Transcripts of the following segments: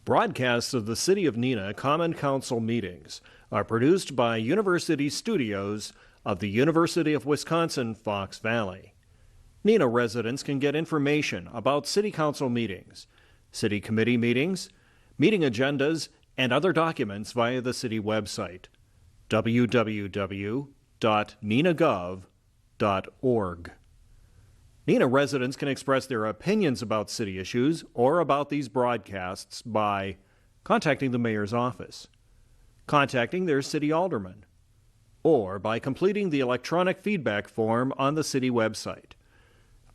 Broadcasts of the City of Neenah Common Council meetings are produced by University Studios of the University of Wisconsin-Fox Valley. Neenah residents can get information about City Council meetings, City Committee meetings, meeting agendas, and other documents via the City website, www.neenahgov.org. Neenah residents can express their opinions about city issues or about these broadcasts by contacting the mayor's office, contacting their city alderman, or by completing the electronic feedback form on the city website,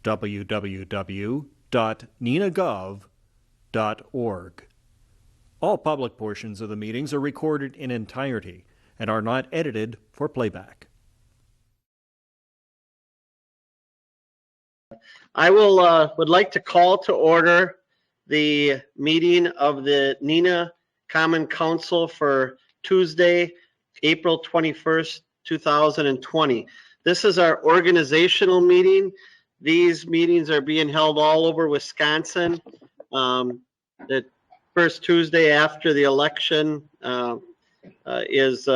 www.neenahgov.org. All public portions of the meetings are recorded in entirety and are not edited for playback. I would like to call to order the meeting of the Neenah Common Council for Tuesday, April 21st, 2020. This is our organizational meeting. These meetings are being held all over Wisconsin. The first Tuesday after the election is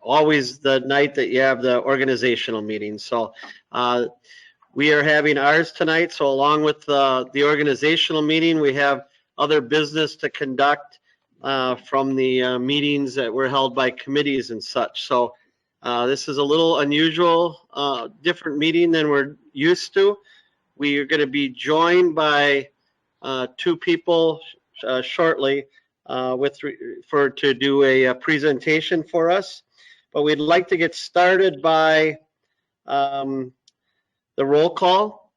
always the night that you have the organizational meeting. So we are having ours tonight. So along with the organizational meeting, we have other business to conduct from the meetings that were held by committees and such. So this is a little unusual, different meeting than we're used to. We are going to be joined by two people shortly to do a presentation for us. But we'd like to get started by the roll call.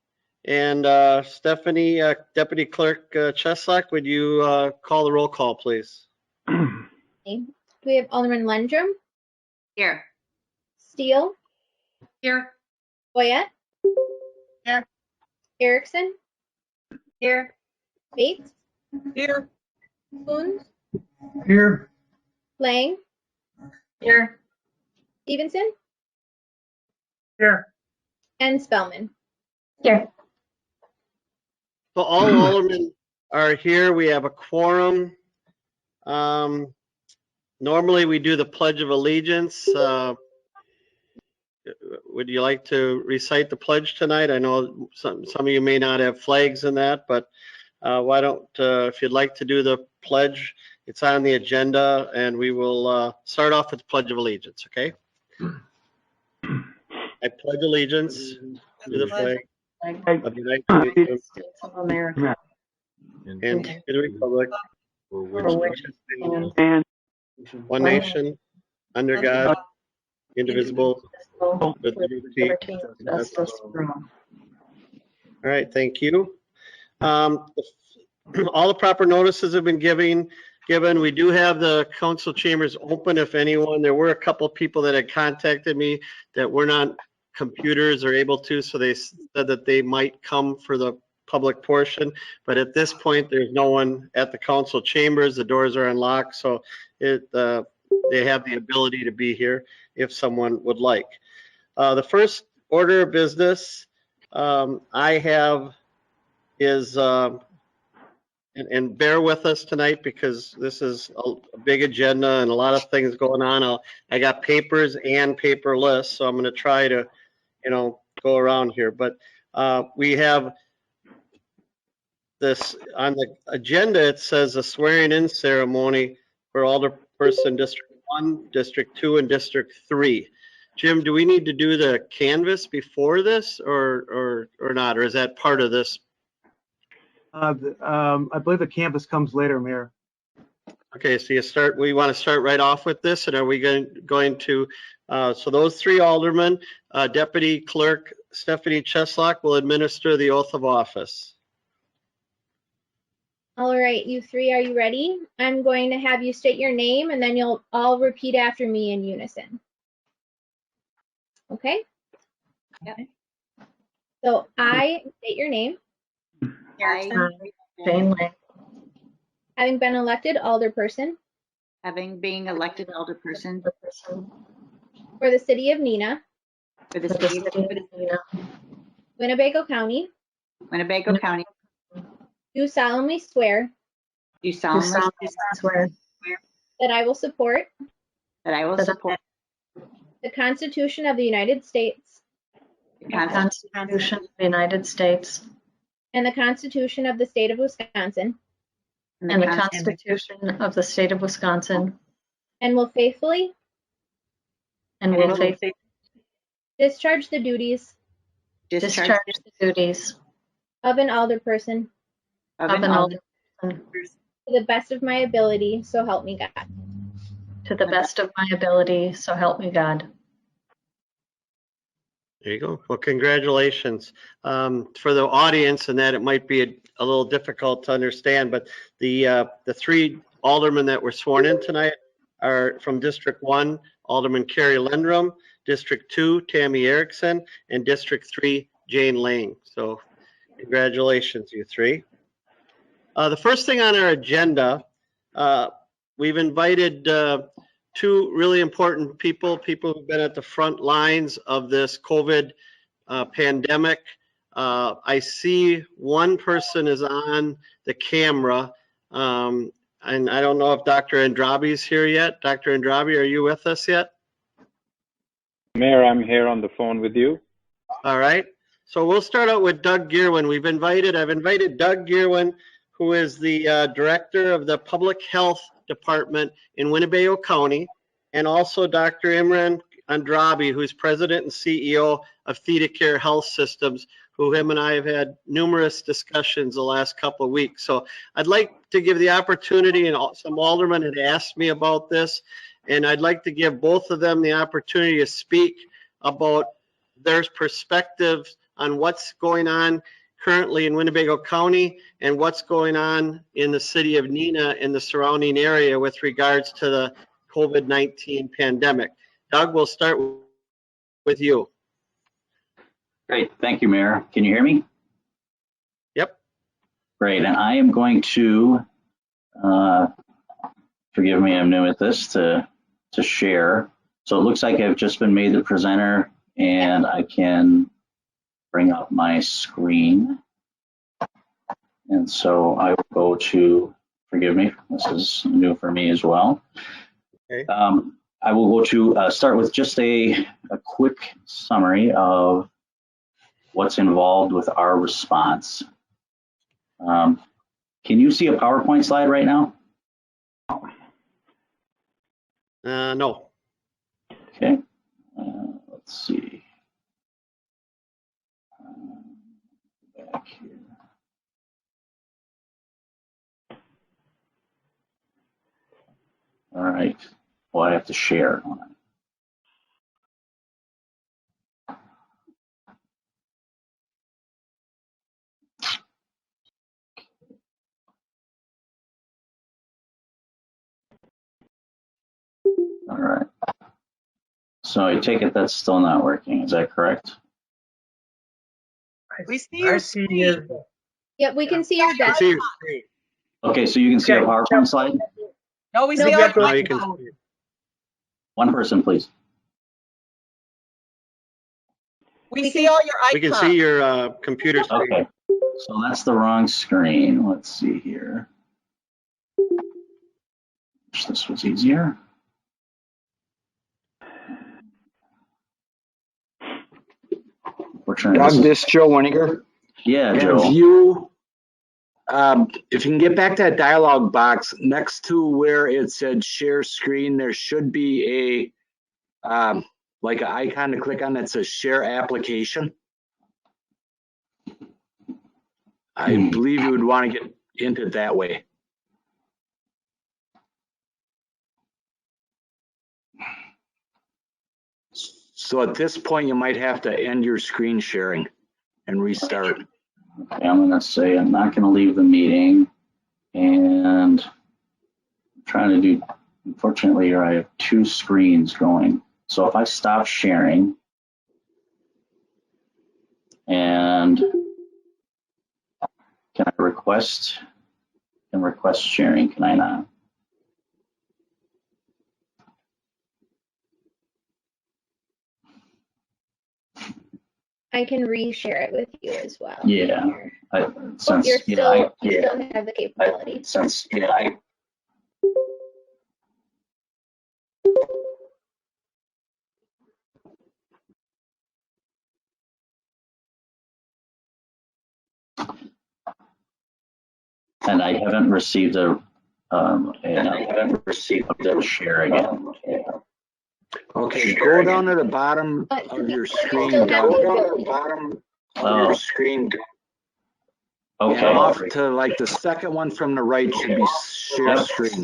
And Stephanie, Deputy Clerk Cheslak, would you call the roll call, please? Okay. We have Alderman Lendrum. Here. Steele. Here. Boyette. Here. Erickson. Here. Bates. Here. Coons. Here. Lang. Here. Stevenson. Here. And Spellman. Here. So all aldermen are here. We have a quorum. Normally we do the Pledge of Allegiance. Would you like to recite the pledge tonight? I know some of you may not have flags in that, but why don't, if you'd like to do the pledge, it's on the agenda, and we will start off with the Pledge of Allegiance, okay? I pledge allegiance to the flag of the United States of America. and to the republic for which it stands, one nation, under God, indivisible, with liberty and justice for all. All right, thank you. All the proper notices have been given. We do have the council chambers open if anyone. There were a couple of people that had contacted me that were not computers or able to, so they said that they might come for the public portion. But at this point, there's no one at the council chambers. The doors are unlocked, so they have the ability to be here if someone would like. The first order of business I have is, and bear with us tonight because this is a big agenda and a lot of things going on. I got papers and paperless, so I'm going to try to, go around here. But we have this on the agenda. It says a swearing-in ceremony for Alderperson District 1, District 2, and District 3. Jim, do we need to do the canvass before this or not? Or is that part of this? I believe the canvas comes later, Mayor. Okay, so we want to start right off with this, and are we going to, so those three aldermen, Deputy Clerk Stephanie Cheslak will administer the oath of office. All right, you three, are you ready? I'm going to have you state your name and then you'll all repeat after me in unison. Okay? Yep. So I state your name. Jane Lang. Having been elected alderperson Having been elected alderperson for the city of Neenah, for the city of Neenah, Winnebago County, Winnebago County, do solemnly swear do solemnly swear that I will support that I will support the Constitution of the United States the the Constitution of the United States and the Constitution of the State of Wisconsin, and the Constitution of the State of Wisconsin, and will faithfully and will faithfully discharge the duties discharge the duties of an alderperson of of an an alderperson alderperson to the best of my ability, so help me God. to the best of my ability, so help me God. There you go. Well, congratulations. For the audience, and that it might be a little difficult to understand, but the 3 aldermen that were sworn in tonight are from District 1, Alderman Carrie Lendrum, District 2, Tammy Erickson, and District 3, Jane Lang. So congratulations, you 3. The first thing on our agenda, we've invited 2 really important people who've been at the front lines of this COVID pandemic. I see one person is on the camera, and I don't know if Dr. Andrabi is here yet. Dr. Andrabi, are you with us yet? Mayor, I'm here on the phone with you. All right. So we'll start out with Doug Gearwin. I've invited Doug Gearwin, who is the director of the Public Health Department in Winnebago County, and also Dr. Imran Andrabi, who's president and CEO of ThedaCare Health Systems, who him and I have had numerous discussions the last couple of weeks. So I'd like to give the opportunity, and some aldermen had asked me about this, and I'd like to give both of them the opportunity to speak about their perspectives on what's going on currently in Winnebago County and what's going on in the city of Neenah and the surrounding area with regards to the COVID-19 pandemic. Doug, we'll start with you. Great. Thank you, Mayor. Can you hear me? Yep. Great. And I am going to, forgive me, I'm new at this, to share. So it looks like I've just been made the presenter, and I can bring up my screen. And so I will go to, forgive me, this is new for me as well. Okay. I will go to start with just a quick summary of what's involved with our response. Can you see a PowerPoint slide right now? No. Okay. Let's see. Back here. All right. Well, I have to share. All right. So I take it that's still not working. Is that correct? We see your screen. Yep, we can see your desk. Okay, so you can see a PowerPoint slide? No, we No, see you your have to- Now you can icon. see it. One person, please. We see all your icons. We can see your computer screen. Okay. So that's the wrong screen. Let's see here. Wish this was easier. Doug, this is Joe Winiger. Yeah, And Joe. if you can get back to that dialog box next to where it said share screen, there should be a like an icon to click on that says share application. I believe you would want to get into it that way. So at this point, you might have to end your screen sharing and restart. Okay, I'm going to say I'm not going to leave the meeting, and I'm trying to do, unfortunately, here I have 2 screens going. So if I stop sharing and can I request sharing, can I not? I can reshare it with you as well. Yeah. You still have the capability. And I haven't received a share again. Okay, go down to the bottom of your screen. Okay. And off to like the second one from the right should be share screen.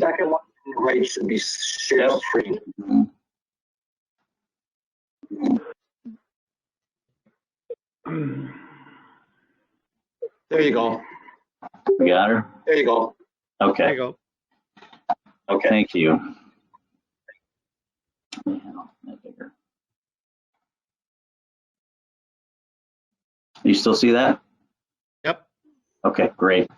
There you go. We got her? There you go. Okay. There you go. Okay. Thank you. You still see that? Yep. Okay, great.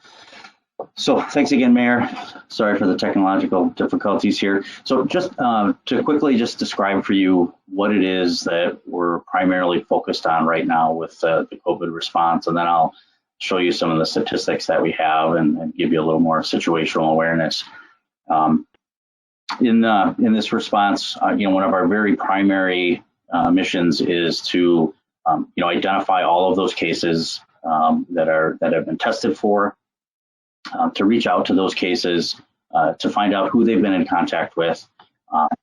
So thanks again, Mayor. Sorry for the technological difficulties here. So just to quickly just describe for you what it is that we're primarily focused on right now with the COVID response, and then I'll show you some of the statistics that we have and give you a little more situational awareness. In this response, one of our very primary missions is to identify all of those cases that have been tested for, to reach out to those cases, to find out who they've been in contact with,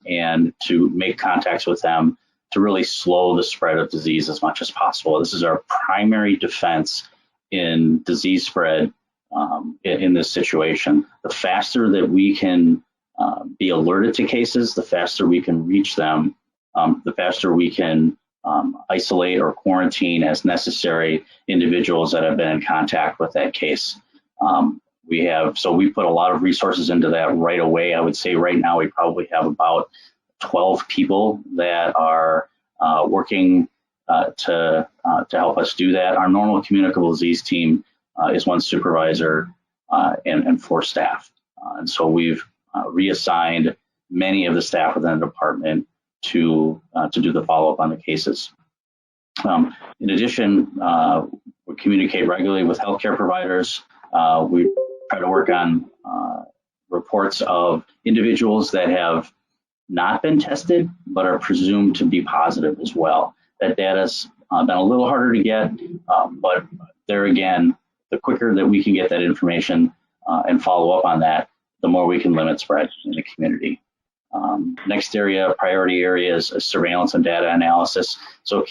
and to make contacts with them to really slow the spread of disease as much as possible. This is our primary defense in disease spread in this situation. The faster that we can be alerted to cases, the faster we can reach them, the faster we can isolate or quarantine as necessary individuals that have been in contact with that case. We put a lot of resources into that right away. I would say right now we probably have about 12 people that are working to help us do that. Our normal communicable disease team is one supervisor and 4 staff. And so we've reassigned many of the staff within the department to do the follow-up on the cases. In addition, we communicate regularly with healthcare providers. We try to work on reports of individuals that have not been tested but are presumed to be positive as well. That data's been a little harder to get, but there again, the quicker that we can get that information and follow up on that, the more we can limit spread in the community. Next priority area is surveillance and data analysis. So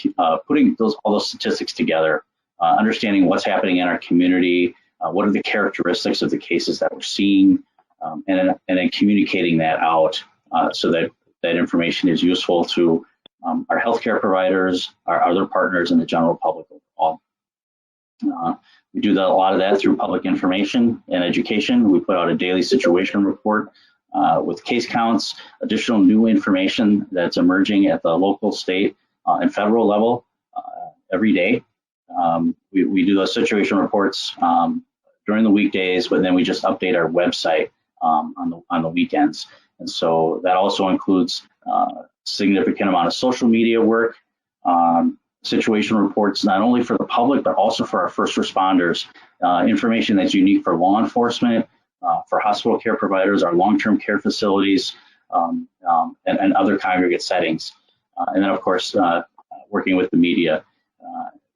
putting all those statistics together, understanding what's happening in our community, what are the characteristics of the cases that we're seeing, and then communicating that out so that that information is useful to our healthcare providers, our other partners, and the general public overall. We do a lot of that through public information and education. We put out a daily situation report with case counts, additional new information that's emerging at the local, state, and federal level every day. We do those situation reports during the weekdays, but then we just update our website on the weekends. And so that also includes significant amount of social media work, situation reports, not only for the public, but also for our first responders, information that's unique for law enforcement, for hospital care providers, our long-term care facilities, and other congregate settings. And then, of course, working with the media.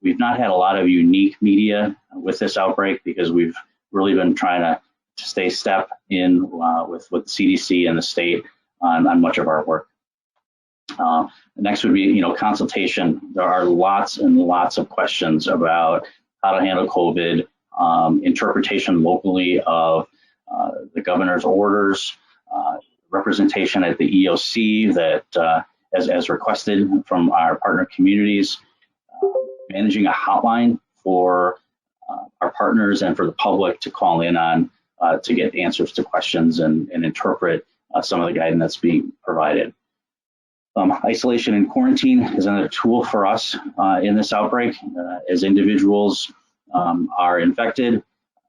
We've not had a lot of unique media with this outbreak because we've really been trying to stay step in with the CDC and the state on much of our work. Next would be, consultation. There are lots and lots of questions about how to handle COVID, interpretation locally of the governor's orders, representation at the EOC that as requested from our partner communities, managing a hotline for our partners and for the public to call in on to get answers to questions and interpret some of the guidance that's being provided. Isolation and quarantine is another tool for us in this outbreak. As individuals are infected,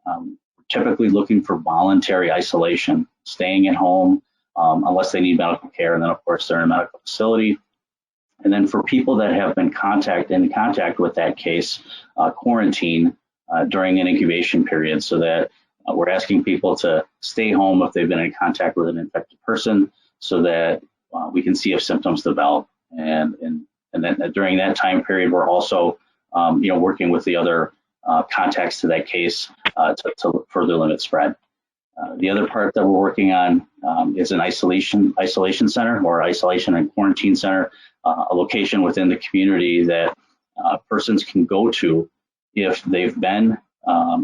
we're typically looking for voluntary isolation, staying at home unless they need medical care, and then of course they're in a medical facility. And then for people that have been in contact with that case, quarantine during an incubation period, so that we're asking people to stay home if they've been in contact with an infected person, so that we can see if symptoms develop. And then during that time period, we're also working with the other contacts to that case to further limit spread. The other part that we're working on is an isolation center, or isolation and quarantine center, a location within the community that persons can go to if they've been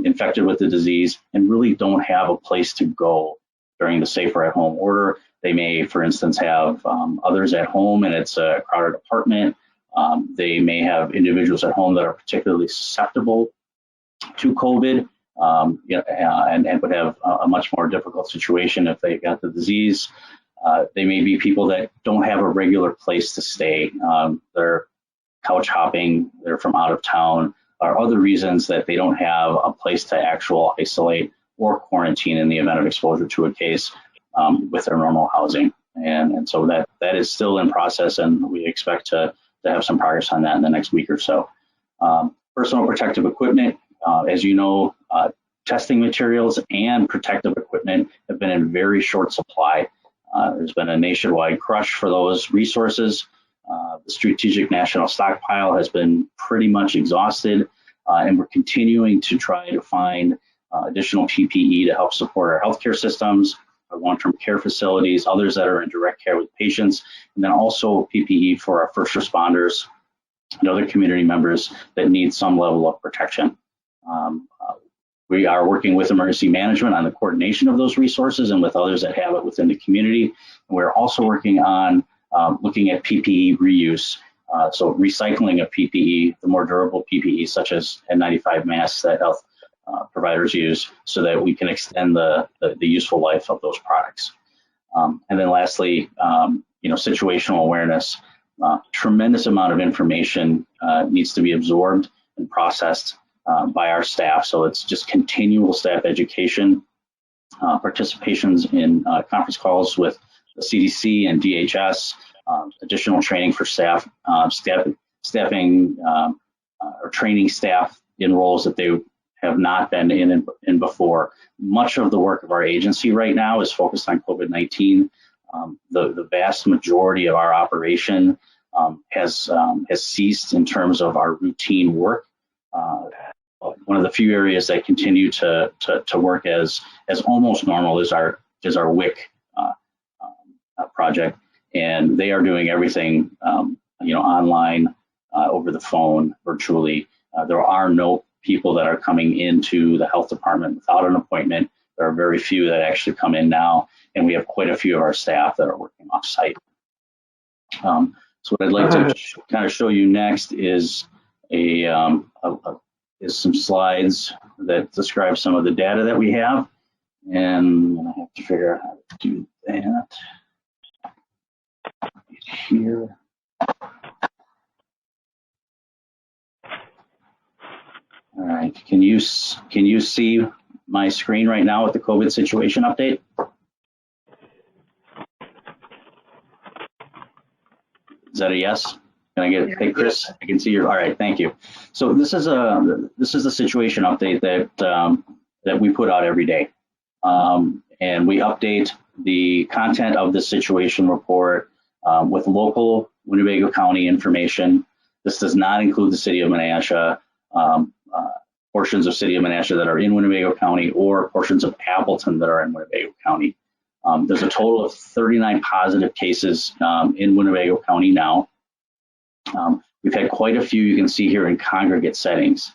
infected with the disease and really don't have a place to go during the safer at home order. They may, for instance, have others at home and it's a crowded apartment. They may have individuals at home that are particularly susceptible to COVID, and would have a much more difficult situation if they got the disease. They may be people that don't have a regular place to stay. They're couch hopping, they're from out of town, or other reasons that they don't have a place to actually isolate or quarantine in the event of exposure to a case with their normal housing. And so that is still in process, and we expect to have some progress on that in the next week or so. Personal protective equipment, as you know, testing materials and protective equipment have been in very short supply. There's been a nationwide crush for those resources. The strategic national stockpile has been pretty much exhausted, and we're continuing to try to find additional PPE to help support our healthcare systems, our long-term care facilities, others that are in direct care with patients, and then also PPE for our first responders and other community members that need some level of protection. We are working with emergency management on the coordination of those resources and with others that have it within the community. And we're also working on looking at PPE reuse, so recycling of PPE, the more durable PPE such as N95 masks that health providers use, so that we can extend the useful life of those products. And then lastly, situational awareness. Tremendous amount of information needs to be absorbed and processed by our staff. So it's just continual staff education, participations in conference calls with the CDC and DHS, additional training for staff, staffing or training staff in roles that they have not been in before. Much of the work of our agency right now is focused on COVID-19. The vast majority of our operation has ceased in terms of our routine work. One of the few areas that continue to work as almost normal is our WIC project, and they are doing everything online, over the phone, virtually. There are no people that are coming into the health department without an appointment. There are very few that actually come in now, and we have quite a few of our staff that are working off site. So what I'd like to kind of show you next is some slides that describe some of the data that we have, and I have to figure out how to do that here. All right, can you see my screen right now with the COVID situation update? Is that a yes? Can I get, hey Chris, I can see your, all right, thank you. So this is the situation update that we put out every day. And we update the content of the situation report with local Winnebago County information. This does not include the city of Menasha, portions of city of Menasha that are in Winnebago County, or portions of Appleton that are in Winnebago County. There's a total of 39 positive cases in Winnebago County now. We've had quite a few, you can see here, in congregate settings.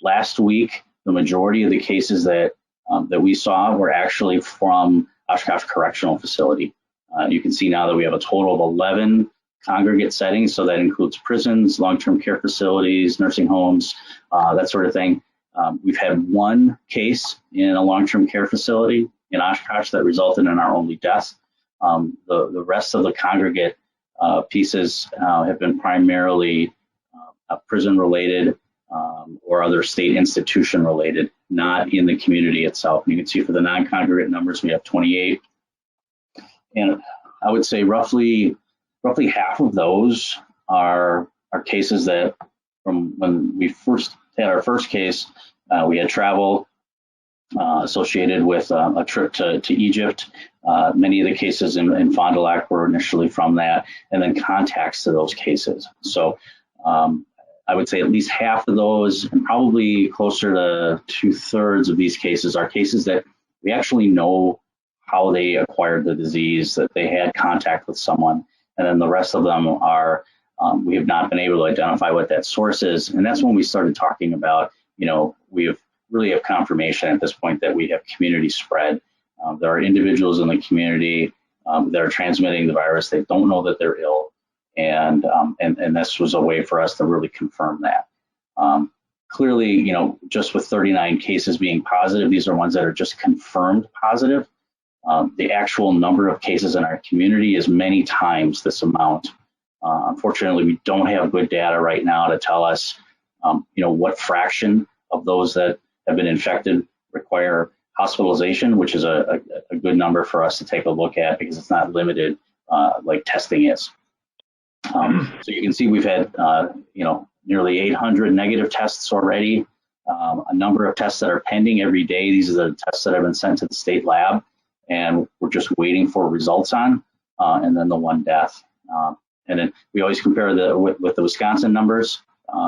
Last week, the majority of the cases that we saw were actually from Oshkosh Correctional Facility. You can see now that we have a total of 11 congregate settings, so that includes prisons, long-term care facilities, nursing homes, that sort of thing. We've had one case in a long-term care facility in Oshkosh that resulted in our only death. The rest of the congregate pieces have been primarily prison-related or other state institution-related, not in the community itself. And you can see for the non-congregate numbers, we have 28. And I would say roughly half of those are cases that from when we first had our first case, we had travel associated with a trip to Egypt. Many of the cases in Fond du Lac were initially from that, and then contacts to those cases. So I would say at least half of those, and probably closer to 2/3 of these cases, are cases that we actually know how they acquired the disease, that they had contact with someone, and then the rest of them are we have not been able to identify what that source is. And that's when we started talking about, we really have confirmation at this point that we have community spread. There are individuals in the community that are transmitting the virus. They don't know that they're ill. And this was a way for us to really confirm that. Clearly, just with 39 cases being positive, these are ones that are just confirmed positive. The actual number of cases in our community is many times this amount. Unfortunately, we don't have good data right now to tell us, what fraction of those that have been infected require hospitalization, which is a good number for us to take a look at because it's not limited like testing is. So you can see we've had, nearly 800 negative tests already, a number of tests that are pending every day. These are the tests that have been sent to the state lab, and we're just waiting for results on, and then the one death. And then we always compare with the Wisconsin numbers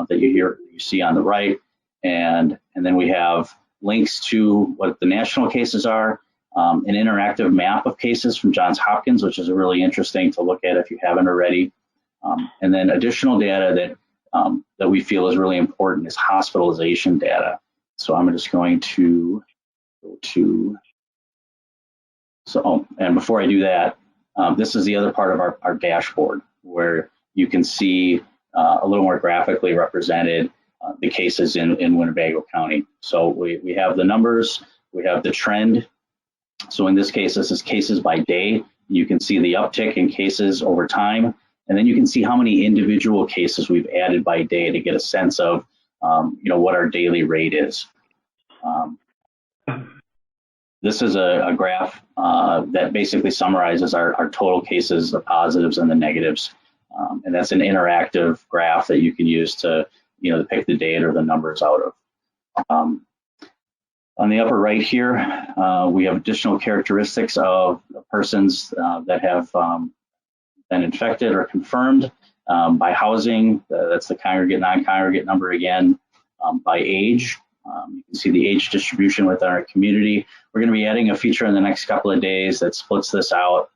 that you see on the right, and then we have links to what the national cases are, an interactive map of cases from Johns Hopkins, which is really interesting to look at if you haven't already. And then additional data that we feel is really important is hospitalization data. So I'm just going to go to, and before I do that, this is the other part of our dashboard where you can see a little more graphically represented the cases in Winnebago County. So we have the numbers, we have the trend. So in this case, this is cases by day. You can see the uptick in cases over time. And then you can see how many individual cases we've added by day to get a sense of, what our daily rate is. This is a graph that basically summarizes our total cases, the positives and the negatives. And that's an interactive graph that you can use to, to pick the data or the numbers out of. On the upper right here, we have additional characteristics of persons that have been infected or confirmed by housing. That's the congregate, non-congregate number again, by age. You can see the age distribution within our community. We're going to be adding a feature in the next couple of days that splits this out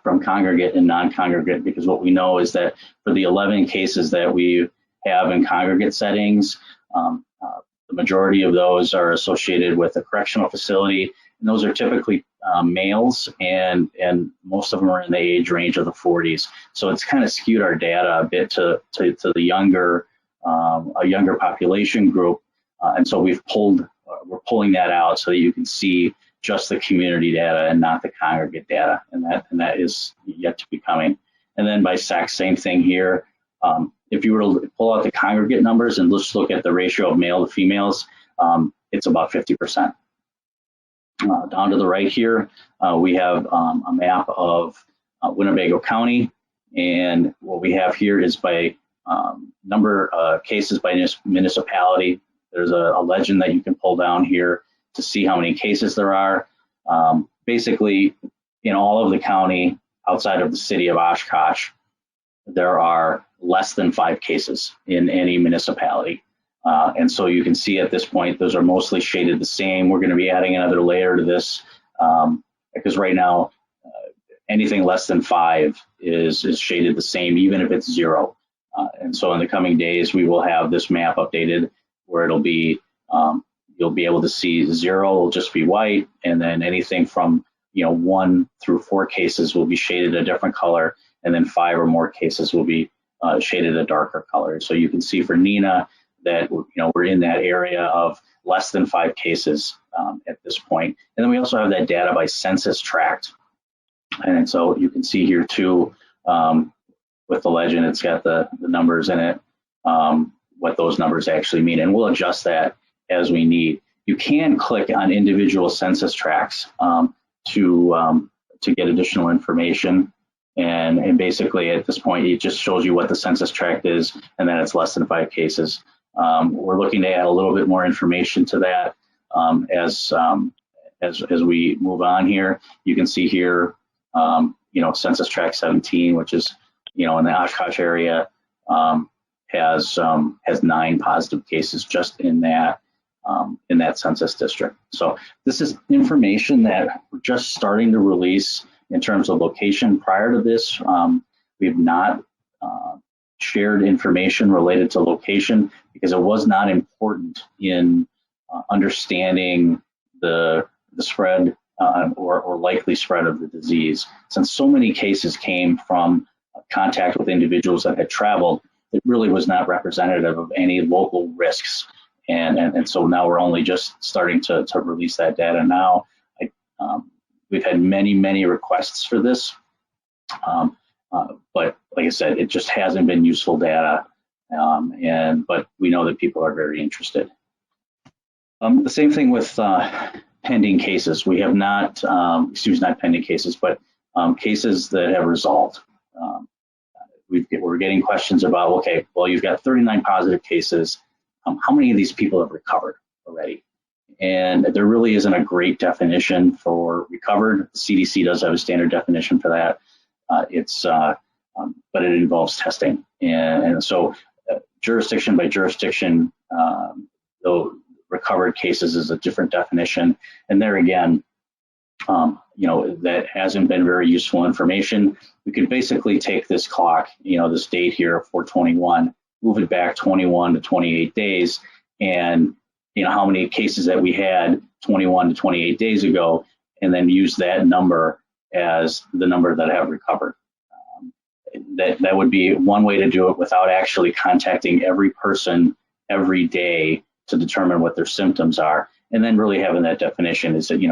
from congregate and non-congregate, because what we know is that for the 11 cases that we have in congregate settings, the majority of those are associated with a correctional facility, and those are typically males, and most of them are in the age range of the 40s. So it's kind of skewed our data a bit to the younger, a younger population group, and so we're pulling that out so that you can see just the community data and not the congregate data, and that is yet to be coming. And then by sex, same thing here. If you were to pull out the congregate numbers and just look at the ratio of male to females, it's about 50%. Down to the right here, we have a map of Winnebago County, and what we have here is by number of cases by municipality. There's a legend that you can pull down here to see how many cases there are. Basically, in all of the county outside of the city of Oshkosh, there are less than 5 cases in any municipality. And so you can see at this point, those are mostly shaded the same. We're going to be adding another layer to this because right now, anything less than 5 is shaded the same, even if it's 0. And so in the coming days, we will have this map updated where it'll be, you'll be able to see 0 will just be white, and then anything from 1 through 4 cases will be shaded a different color, and then 5 or more cases will be shaded a darker color. So you can see for Neenah that we're in that area of less than 5 cases at this point. And then we also have that data by census tract. And so you can see here too, with the legend, it's got the numbers in it, what those numbers actually mean. And we'll adjust that as we need. You can click on individual census tracts to get additional information. And basically at this point, it just shows you what the census tract is, and then it's less than 5 cases. We're looking to add a little bit more information to that as we move on here. You can see here, census tract 17, which is, in the Oshkosh area, has 9 positive cases just in that census district. So this is information that we're just starting to release in terms of location. Prior to this, we've not shared information related to location because it was not important in understanding the spread or likely spread of the disease. Since so many cases came from contact with individuals that had traveled, it really was not representative of any local risks. And so now we're only just starting to release that data now. We've had many requests for this, but like I said, it just hasn't been useful data, but we know that people are very interested. The same thing with pending cases. We have not, not pending cases, but cases that have resolved. We're getting questions about, okay, well, you've got 39 positive cases. How many of these people have recovered already? And there really isn't a great definition for recovered. The CDC does have a standard definition for that. But it involves testing. And so jurisdiction by jurisdiction, though recovered cases is a different definition. And there again, that hasn't been very useful information. We could basically take this clock, this date here of 4/21, move it back 21 to 28 days, and how many cases that we had 21 to 28 days ago, and then use that number as the number that have recovered. That would be one way to do it without actually contacting every person every day to determine what their symptoms are, and then really having that definition. Is that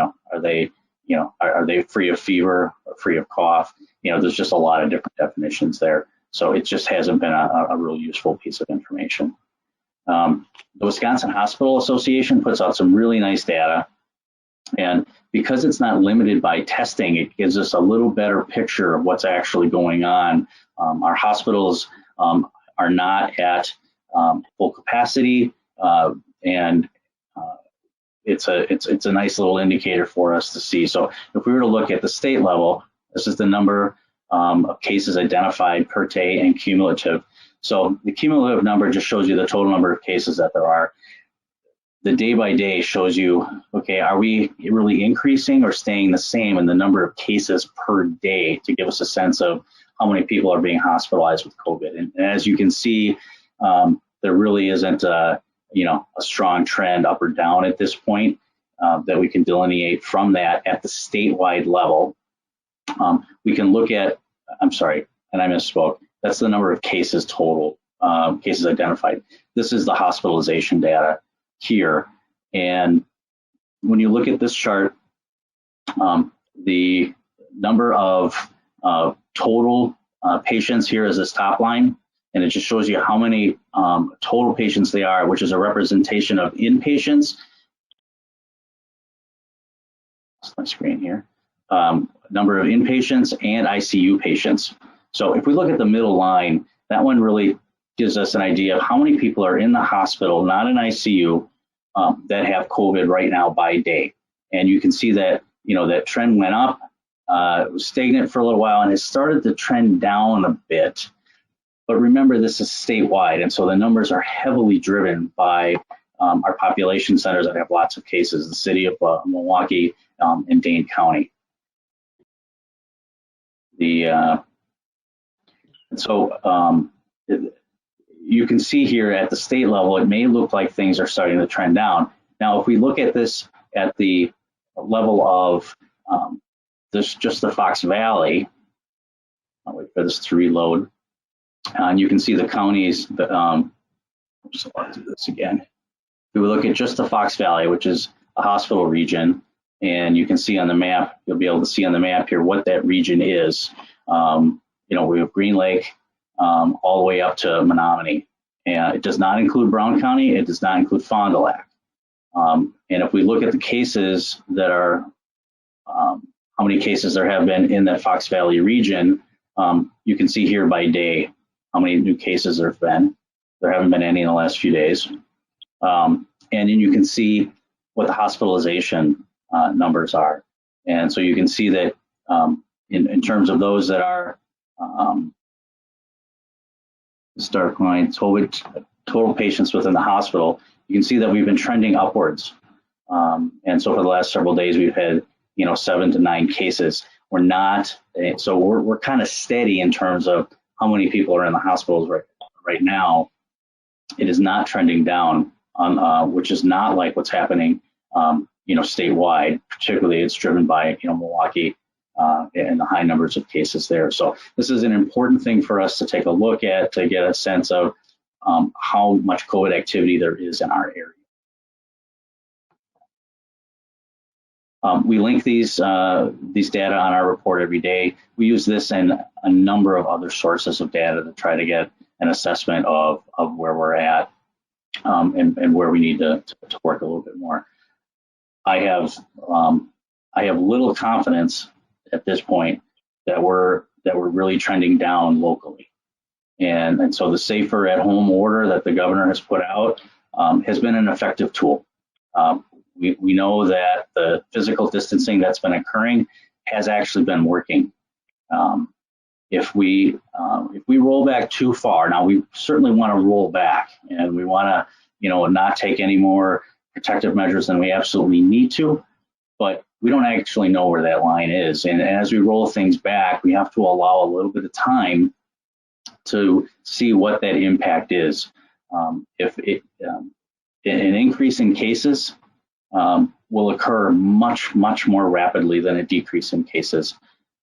are they free of fever or free of cough? There's just a lot of different definitions there. So it just hasn't been a real useful piece of information. The Wisconsin Hospital Association puts out some really nice data. And because it's not limited by testing, it gives us a little better picture of what's actually going on. Our hospitals are not at full capacity, and it's a nice little indicator for us to see. So if we were to look at the state level, this is the number of cases identified per day and cumulative. So the cumulative number just shows you the total number of cases that there are. The day by day shows you, okay, are we really increasing or staying the same in the number of cases per day, to give us a sense of how many people are being hospitalized with COVID. And as you can see, there really isn't a strong trend up or down at this point that we can delineate from that at the statewide level. We can look at, I'm sorry, and I misspoke. That's the number of cases total, cases identified. This is the hospitalization data here. And when you look at this chart, the number of total patients here is this top line, and it just shows you how many total patients they are, which is a representation of inpatients. That's my screen here. Number of inpatients and ICU patients. So if we look at the middle line, that one really gives us an idea of how many people are in the hospital, not in ICU, that have COVID right now by day. And you can see that, that trend went up, it was stagnant for a little while, and it started to trend down a bit. But remember, this is statewide, and so the numbers are heavily driven by our population centers that have lots of cases, the city of Milwaukee and Dane County. You can see here at the state level, it may look like things are starting to trend down. Now, if we look at this at the level of just the Fox Valley, I'll wait for this to reload, and you can see the counties. I'll do this again. If we look at just the Fox Valley, which is a hospital region, and you can see on the map, you'll be able to see on the map here what that region is. We have Green Lake all the way up to Menominee. And it does not include Brown County. It does not include Fond du Lac. And if we look at the cases that are, how many cases there have been in that Fox Valley region, You can see here by day how many new cases there have been. There haven't been any in the last few days. And then you can see what the hospitalization numbers are. And so you can see that in terms of those that are start line total patients within the hospital, you can see that we've been trending upwards. And so for the last several days, we've had 7 to 9 cases. We're not, so we're kind of steady in terms of how many people are in the hospitals right now. It is not trending down, which is not like what's happening, statewide. Particularly, it's driven by Milwaukee and the high numbers of cases there. So this is an important thing for us to take a look at to get a sense of how much COVID activity there is in our area. We link these data on our report every day. We use this and a number of other sources of data to try to get an assessment of where we're at and where we need to work a little bit more. I have little confidence at this point that we're really trending down locally, and so the safer at home order that the governor has put out has been an effective tool. We know that the physical distancing that's been occurring has actually been working. If we roll back too far, now we certainly want to roll back, and we want to not take any more protective measures than we absolutely need to, but we don't actually know where that line is. And as we roll things back, we have to allow a little bit of time to see what that impact is. If an increase in cases will occur much more rapidly than a decrease in cases,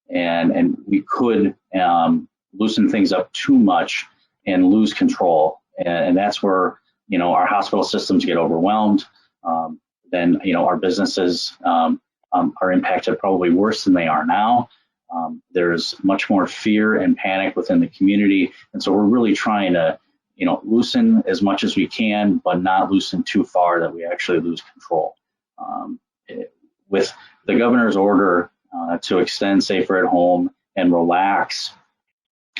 and we could loosen things up too much and lose control, and that's where our hospital systems get overwhelmed. Then our businesses are impacted probably worse than they are now. There's much more fear and panic within the community, and so we're really trying to loosen as much as we can, but not loosen too far that we actually lose control. With the governor's order to extend safer at home and relax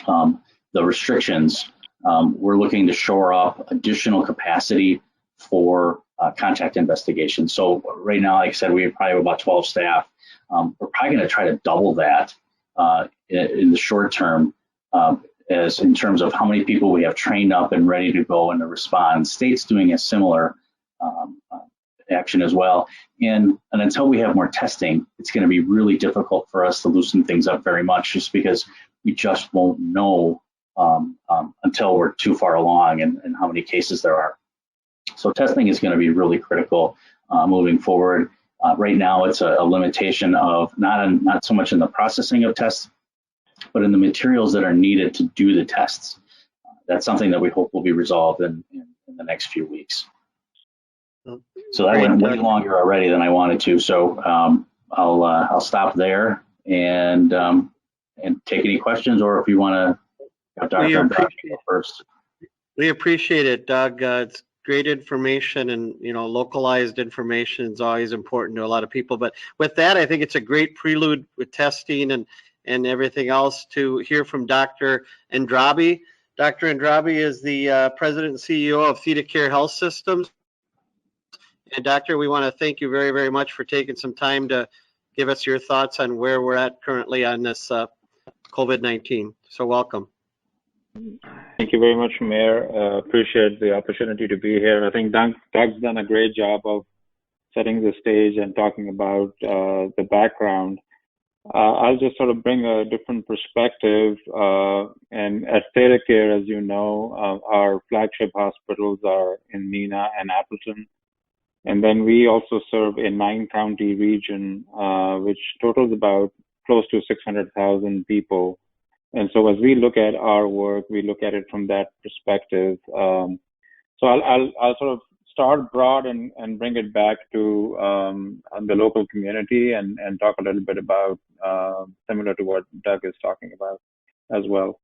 the restrictions, we're looking to shore up additional capacity for contact investigation. So right now, like I said, we probably have about 12 staff. We're probably going to try to double that in the short term, as in terms of how many people we have trained up and ready to go and to respond. State's doing a similar action as well. And until we have more testing, it's going to be really difficult for us to loosen things up very much, just because we just won't know until we're too far along and how many cases there are. So testing is going to be really critical moving forward. Right now, it's a limitation of not so much in the processing of tests, but in the materials that are needed to do the tests. That's something that we hope will be resolved in the next few weeks. So that went way longer already than I wanted to. So I'll stop there and take any questions, or if you want to, Dr. go first. We appreciate it, Doug. It's great information, and localized information is always important to a lot of people. But with that, I think it's a great prelude with testing and everything else to hear from Dr. Andrabi. Dr. Andrabi is the president and CEO of ThedaCare Health Systems. And Doctor, we want to thank you very, very much for taking some time to give us your thoughts on where we're at currently on this COVID-19. So welcome. Thank you very much, Mayor. Appreciate the opportunity to be here. I think Doug's done a great job of setting the stage and talking about the background. I'll just sort of bring a different perspective. And at ThedaCare, as you know, our flagship hospitals are in Neenah and Appleton. And then we also serve a 9-county region, which totals about close to 600,000 people. And so as we look at our work, we look at it from that perspective. So I'll sort of start broad and bring it back to the local community and talk a little bit about similar to what Doug is talking about as well.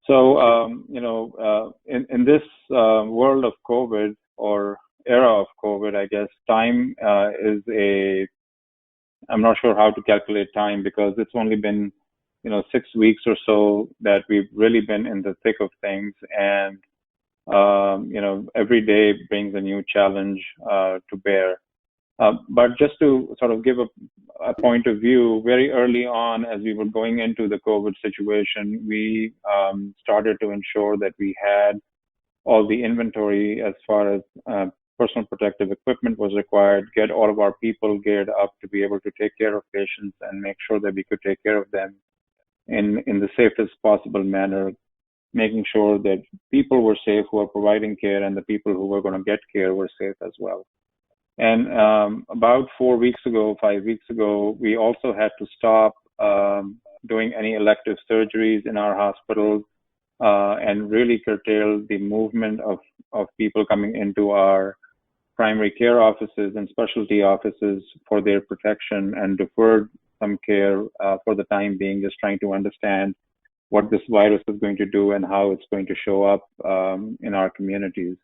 So, in this world of COVID, or era of COVID, I guess time is I'm not sure how to calculate time, because it's only been 6 weeks or so that we've really been in the thick of things, and every day brings a new challenge to bear. But just to sort of give a point of view, very early on, as we were going into the COVID situation, we started to ensure that we had all the inventory as far as personal protective equipment was required, get all of our people geared up to be able to take care of patients and make sure that we could take care of them in the safest possible manner, making sure that people were safe who are providing care and the people who were going to get care were safe as well. And about 5 weeks ago, we also had to stop doing any elective surgeries in our hospitals and really curtail the movement of people coming into our primary care offices and specialty offices for their protection, and deferred some care for the time being, just trying to understand what this virus is going to do and how it's going to show up in our communities.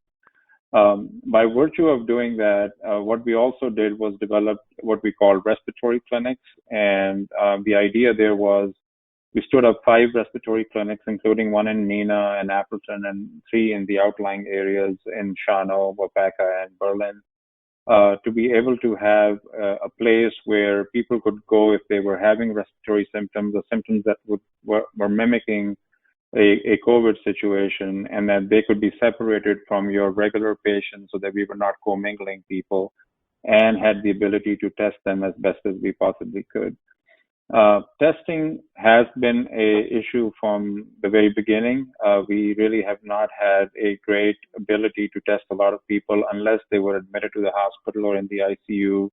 By virtue of doing that, what we also did was develop what we call respiratory clinics. And the idea there was we stood up 5 respiratory clinics, including 1 in Neenah and Appleton, and 3 in the outlying areas in Shano, Wapaka, and Berlin, to be able to have a place where people could go if they were having respiratory symptoms or symptoms that were mimicking a COVID situation, and that they could be separated from your regular patients so that we were not commingling people, and had the ability to test them as best as we possibly could. Testing has been an issue from the very beginning. We really have not had a great ability to test a lot of people unless they were admitted to the hospital or in the ICU.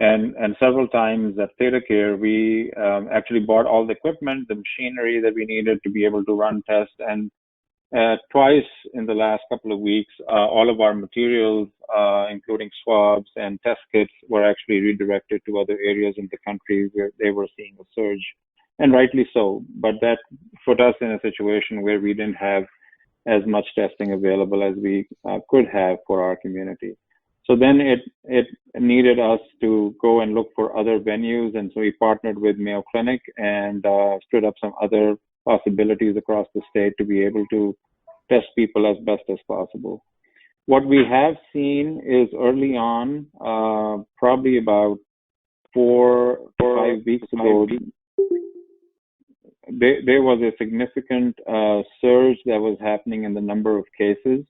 And several times at ThedaCare, we actually bought all the equipment, the machinery that we needed to be able to run tests. And twice in the last couple of weeks, all of our materials, including swabs and test kits, were actually redirected to other areas in the country where they were seeing a surge, and rightly so. But that put us in a situation where we didn't have as much testing available as we could have for our community. So then it needed us to go and look for other venues, and so we partnered with Mayo Clinic and stood up some other possibilities across the state to be able to test people as best as possible. What we have seen is early on, probably about 4 or 5 weeks ago, there was a significant surge that was happening in the number of cases.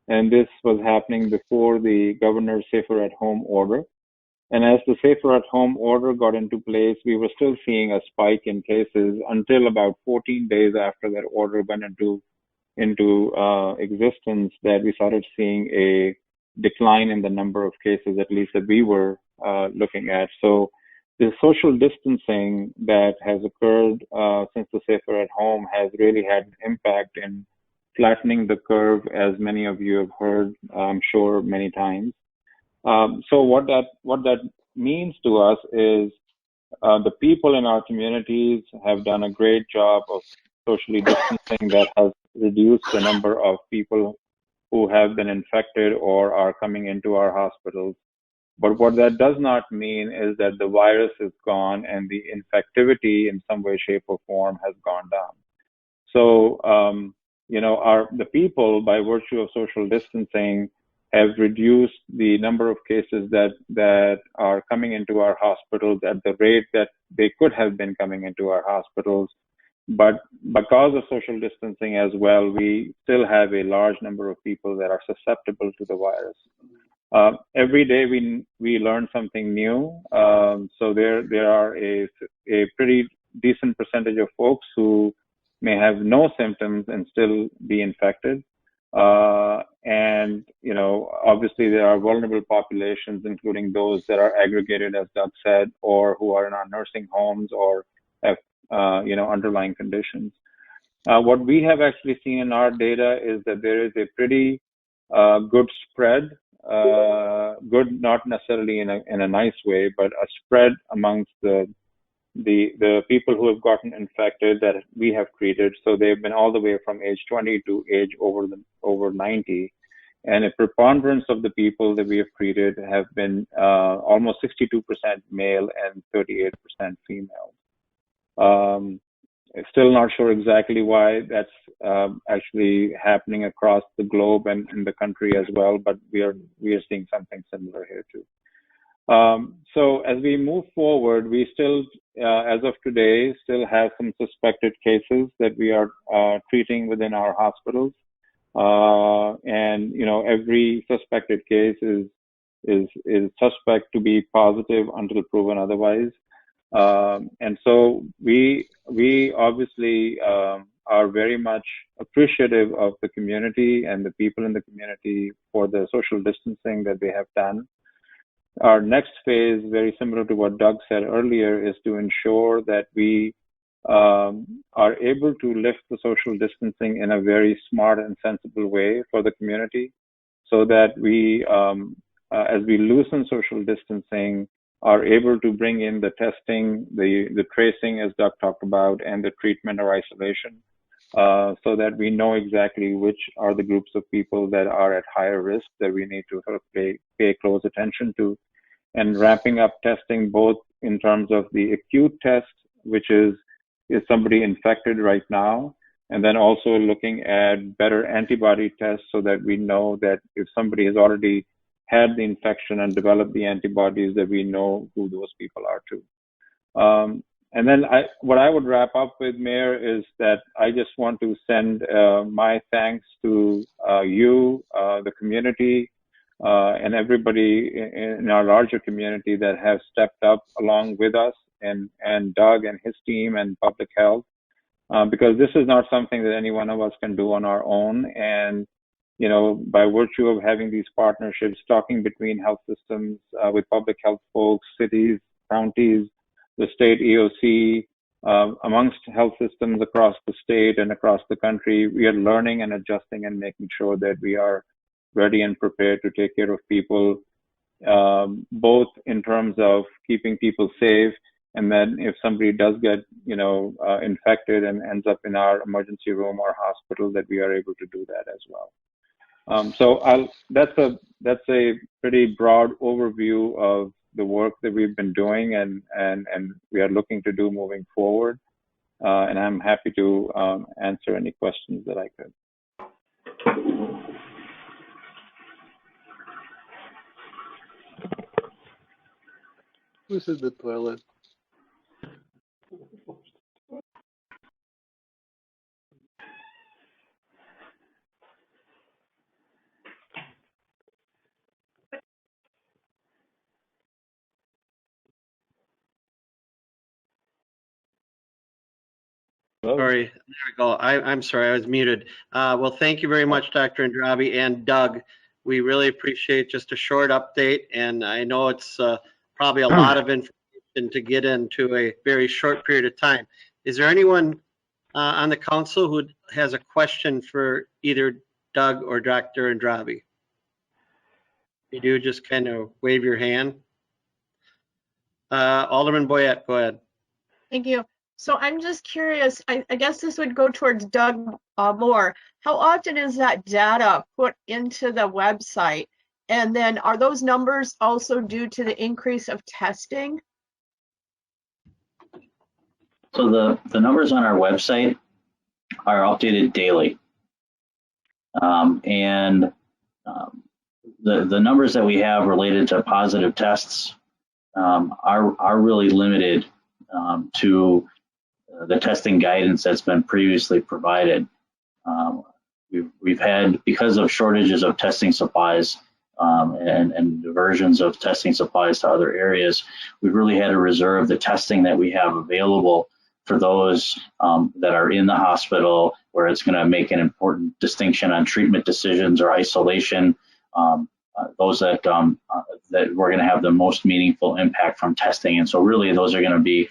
And this was happening before the governor's Safer at Home order. And as the Safer at Home order got into place, we were still seeing a spike in cases until about 14 days after that order went into existence, that we started seeing a decline in the number of cases, at least that we were looking at. So the social distancing that has occurred since the Safer at Home has really had an impact in flattening the curve, as many of you have heard, I'm sure, many times. So what that means to us is the people in our communities have done a great job of socially distancing. That has reduced the number of people who have been infected or are coming into our hospitals. But what that does not mean is that the virus is gone and the infectivity in some way, shape, or form has gone down. So the people, by virtue of social distancing, have reduced the number of cases that are coming into our hospitals at the rate that they could have been coming into our hospitals. But because of social distancing as well, we still have a large number of people that are susceptible to the virus. Every day we learn something new. So there are a pretty decent percentage of folks who may have no symptoms and still be infected. And obviously there are vulnerable populations, including those that are aggregated, as Doug said, or who are in our nursing homes or have underlying conditions. What we have actually seen in our data is that there is a pretty good spread, good not necessarily in a nice way, but a spread amongst the people who have gotten infected that we have treated. So they've been all the way from age 20 to age over 90. And a preponderance of the people that we have treated have been almost 62% male and 38% female. Still not sure exactly why that's actually happening across the globe and in the country as well, but we are seeing something similar here too. So as we move forward, we still, as of today, still have some suspected cases that we are treating within our hospitals. And every suspected case is suspect to be positive until proven otherwise. And so we obviously are very much appreciative of the community and the people in the community for the social distancing that they have done. Our next phase, very similar to what Doug said earlier, is to ensure that we are able to lift the social distancing in a very smart and sensible way for the community, so that we, as we loosen social distancing, are able to bring in the testing, the tracing, as Doug talked about, and the treatment or isolation, so that we know exactly which are the groups of people that are at higher risk that we need to sort of pay close attention to, and ramping up testing both in terms of the acute test, which is somebody infected right now, and then also looking at better antibody tests so that we know that if somebody has already had the infection and developed the antibodies, that we know who those people are too. And then what I would wrap up with, Mayor, is that I just want to send my thanks to you, the community, and everybody in our larger community that have stepped up along with us, and Doug and his team and public health, because this is not something that any one of us can do on our own. And by virtue of having these partnerships, talking between health systems, with public health folks, cities, counties, the state EOC, amongst health systems across the state and across the country, we are learning and adjusting and making sure that we are ready and prepared to take care of people, both in terms of keeping people safe, and then if somebody does get, infected and ends up in our emergency room or hospital, that we are able to do that as well. So that's a pretty broad overview of the work that we've been doing and we are looking to do moving forward. And I'm happy to answer any questions that I could. Who's in the toilet? Sorry, there we go. I'm sorry, I was muted. Well, thank you very much, Dr. Andrabi and Doug. We really appreciate just a short update, and I know it's probably a lot of information to get into a very short period of time. Is there anyone on the council who has a question for either Doug or Dr. Andrabi? If you do, just kind of wave your hand. Alderman Boyette, go ahead. Thank you. So I'm just curious, I guess this would go towards Doug more. How often is that data put into the website? And then are those numbers also due to the increase of testing? So the numbers on our website are updated daily. The numbers that we have related to positive tests are really limited to the testing guidance that's been previously provided. We've had, because of shortages of testing supplies and diversions of testing supplies to other areas, we've really had to reserve the testing that we have available for those that are in the hospital, where it's going to make an important distinction on treatment decisions or isolation, those that we're going to have the most meaningful impact from testing. And so really those are going to be,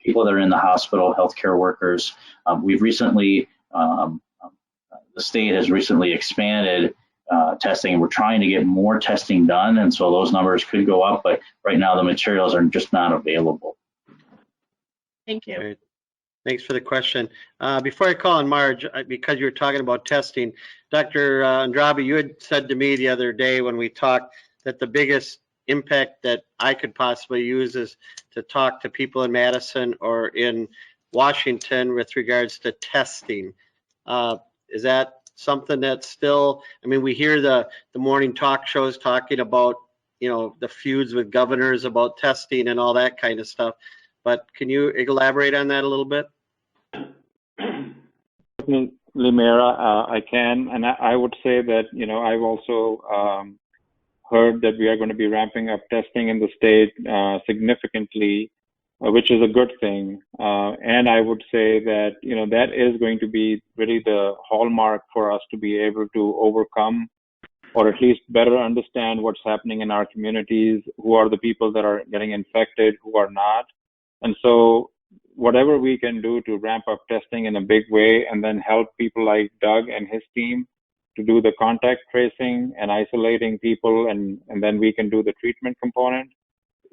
people that are in the hospital, healthcare workers. We've recently, the state has recently expanded testing, and we're trying to get more testing done. And so those numbers could go up, but right now the materials are just not available. Thank you. Great. Thanks for the question. Before I call on Marge, because you were talking about testing, Dr. Andrabi, you had said to me the other day when we talked that the biggest impact that I could possibly use is to talk to people in Madison or in Washington with regards to testing. Is that something that's still, I mean, we hear the morning talk shows talking about, you know, the feuds with governors about testing and all that kind of stuff. But can you elaborate on that a little bit? Mayor, I can, and I would say that, you know, I've also heard that we are going to be ramping up testing in the state significantly, which is a good thing. And I would say that, you know, that is going to be really the hallmark for us to be able to overcome, or at least better understand what's happening in our communities, who are the people that are getting infected, who are not. And so whatever we can do to ramp up testing in a big way and then help people like Doug and his team to do the contact tracing and isolating people, and then we can do the treatment component,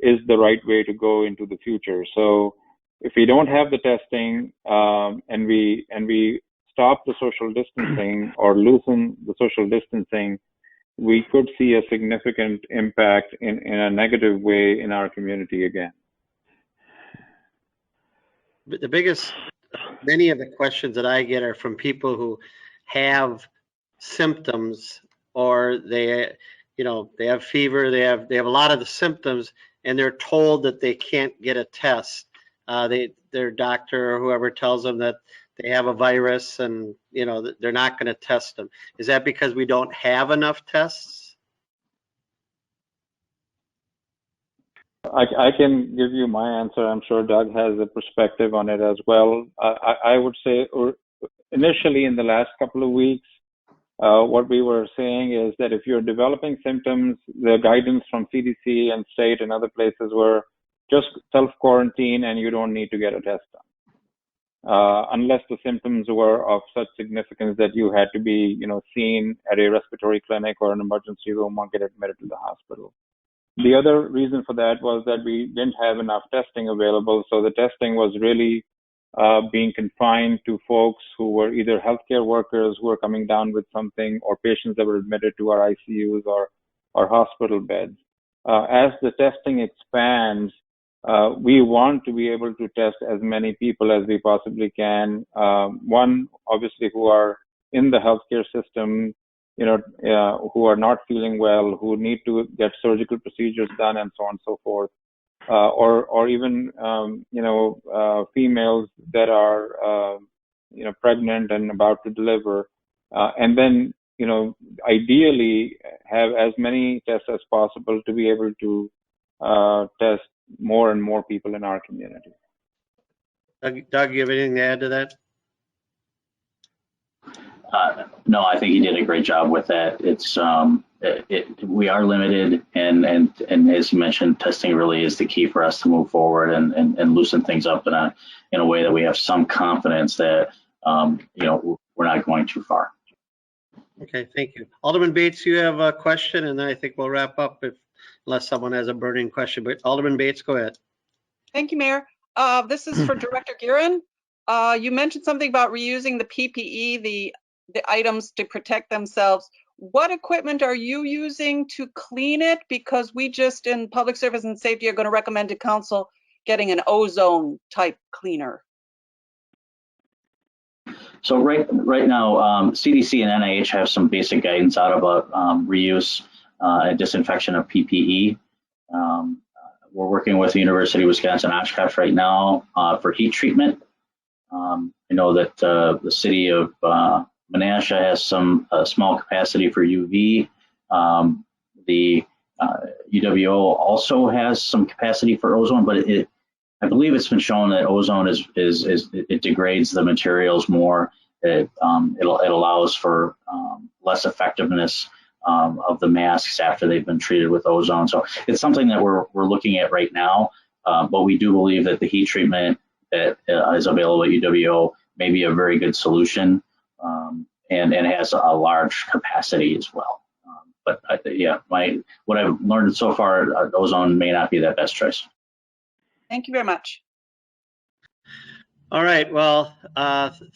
is the right way to go into the future. So if we don't have the testing and we stop the social distancing or loosen the social distancing, we could see a significant impact in a negative way in our community again. The biggest, many of the questions that I get are from people who have symptoms, or they, you know, they have fever, they have a lot of the symptoms, and they're told that they can't get a test. Their doctor or whoever tells them that they have a virus, and, you know, they're not going to test them. Is that because we don't have enough tests? I can give you my answer. I'm sure Doug has a perspective on it as well. I would say, or initially in the last couple of weeks, what we were saying is that if you're developing symptoms, the guidance from CDC and state and other places were just self-quarantine and you don't need to get a test done. Unless the symptoms were of such significance that you had to be, you know, seen at a respiratory clinic or an emergency room or get admitted to the hospital. The other reason for that was that we didn't have enough testing available. So the testing was really being confined to folks who were either healthcare workers who were coming down with something, or patients that were admitted to our ICUs or hospital beds. As the testing expands, we want to be able to test as many people as we possibly can. One, obviously, who are in the healthcare system, you know, who are not feeling well, who need to get surgical procedures done, and so on and so forth, or even you know, females that are you know, pregnant and about to deliver, and then, you know, ideally have as many tests as possible to be able to test more and more people in our community. Doug, you have anything to add to that? No, I think he did a great job with that. It's we are limited, and as you mentioned, testing really is the key for us to move forward and loosen things up in a way that we have some confidence that you know, we're not going too far. Okay, thank you. Alderman Bates, you have a question, and then I think we'll wrap up unless someone has a burning question. But Alderman Bates, go ahead. Thank you, Mayor. This is for Director Guerin. You mentioned something about reusing the PPE, the items to protect themselves. What equipment are you using to clean it? Because we just in Public Service and Safety are going to recommend to council getting an ozone type cleaner. So right now, CDC and NIH have some basic guidance out about reuse and disinfection of PPE. We're working with the University of Wisconsin-Oshkosh right now for heat treatment. I know that the city of Menasha has some small capacity for UV. The UWO also has some capacity for ozone, but I believe it's been shown that ozone it degrades the materials more. It allows for less effectiveness of the masks after they've been treated with ozone. So it's something that we're looking at right now, but we do believe that the heat treatment that is available at UWO may be a very good solution, and has a large capacity as well. But yeah, what I've learned so far, ozone may not be that best choice. Thank you very much. All right. Well,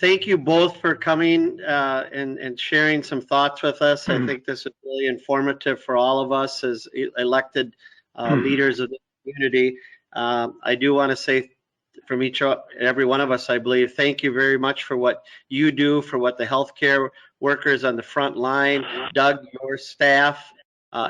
thank you both for coming and sharing some thoughts with us. I think this is really informative for all of us as elected leaders of the community. I do want to say from every one of us, I believe, thank you very much for what you do, for what the healthcare workers on the front line, Doug, your staff,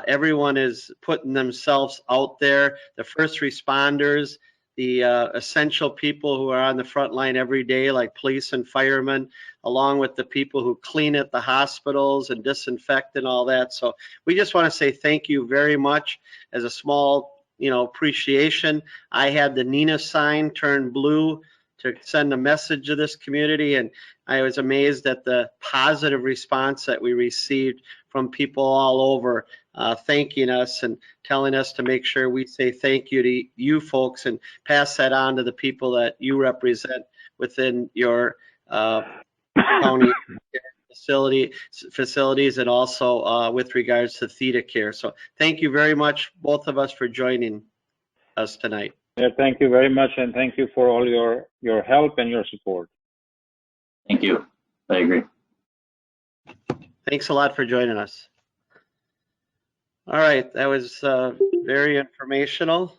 everyone is putting themselves out there, the first responders, the essential people who are on the front line every day, like police and firemen, along with the people who clean at the hospitals and disinfect and all that. So we just want to say thank you very much. As a small, appreciation, I had the Neenah sign turn blue to send a message to this community, and I was amazed at the positive response that we received from people all over, thanking us and telling us to make sure we say thank you to you folks and pass that on to the people that you represent within your county facilities, and also with regards to Theta Care. So thank you very much, both of us, for joining us tonight. Yeah, thank you very much, and thank you for all your help and your support. Thank you. I agree. Thanks a lot for joining us. All right, that was very informational.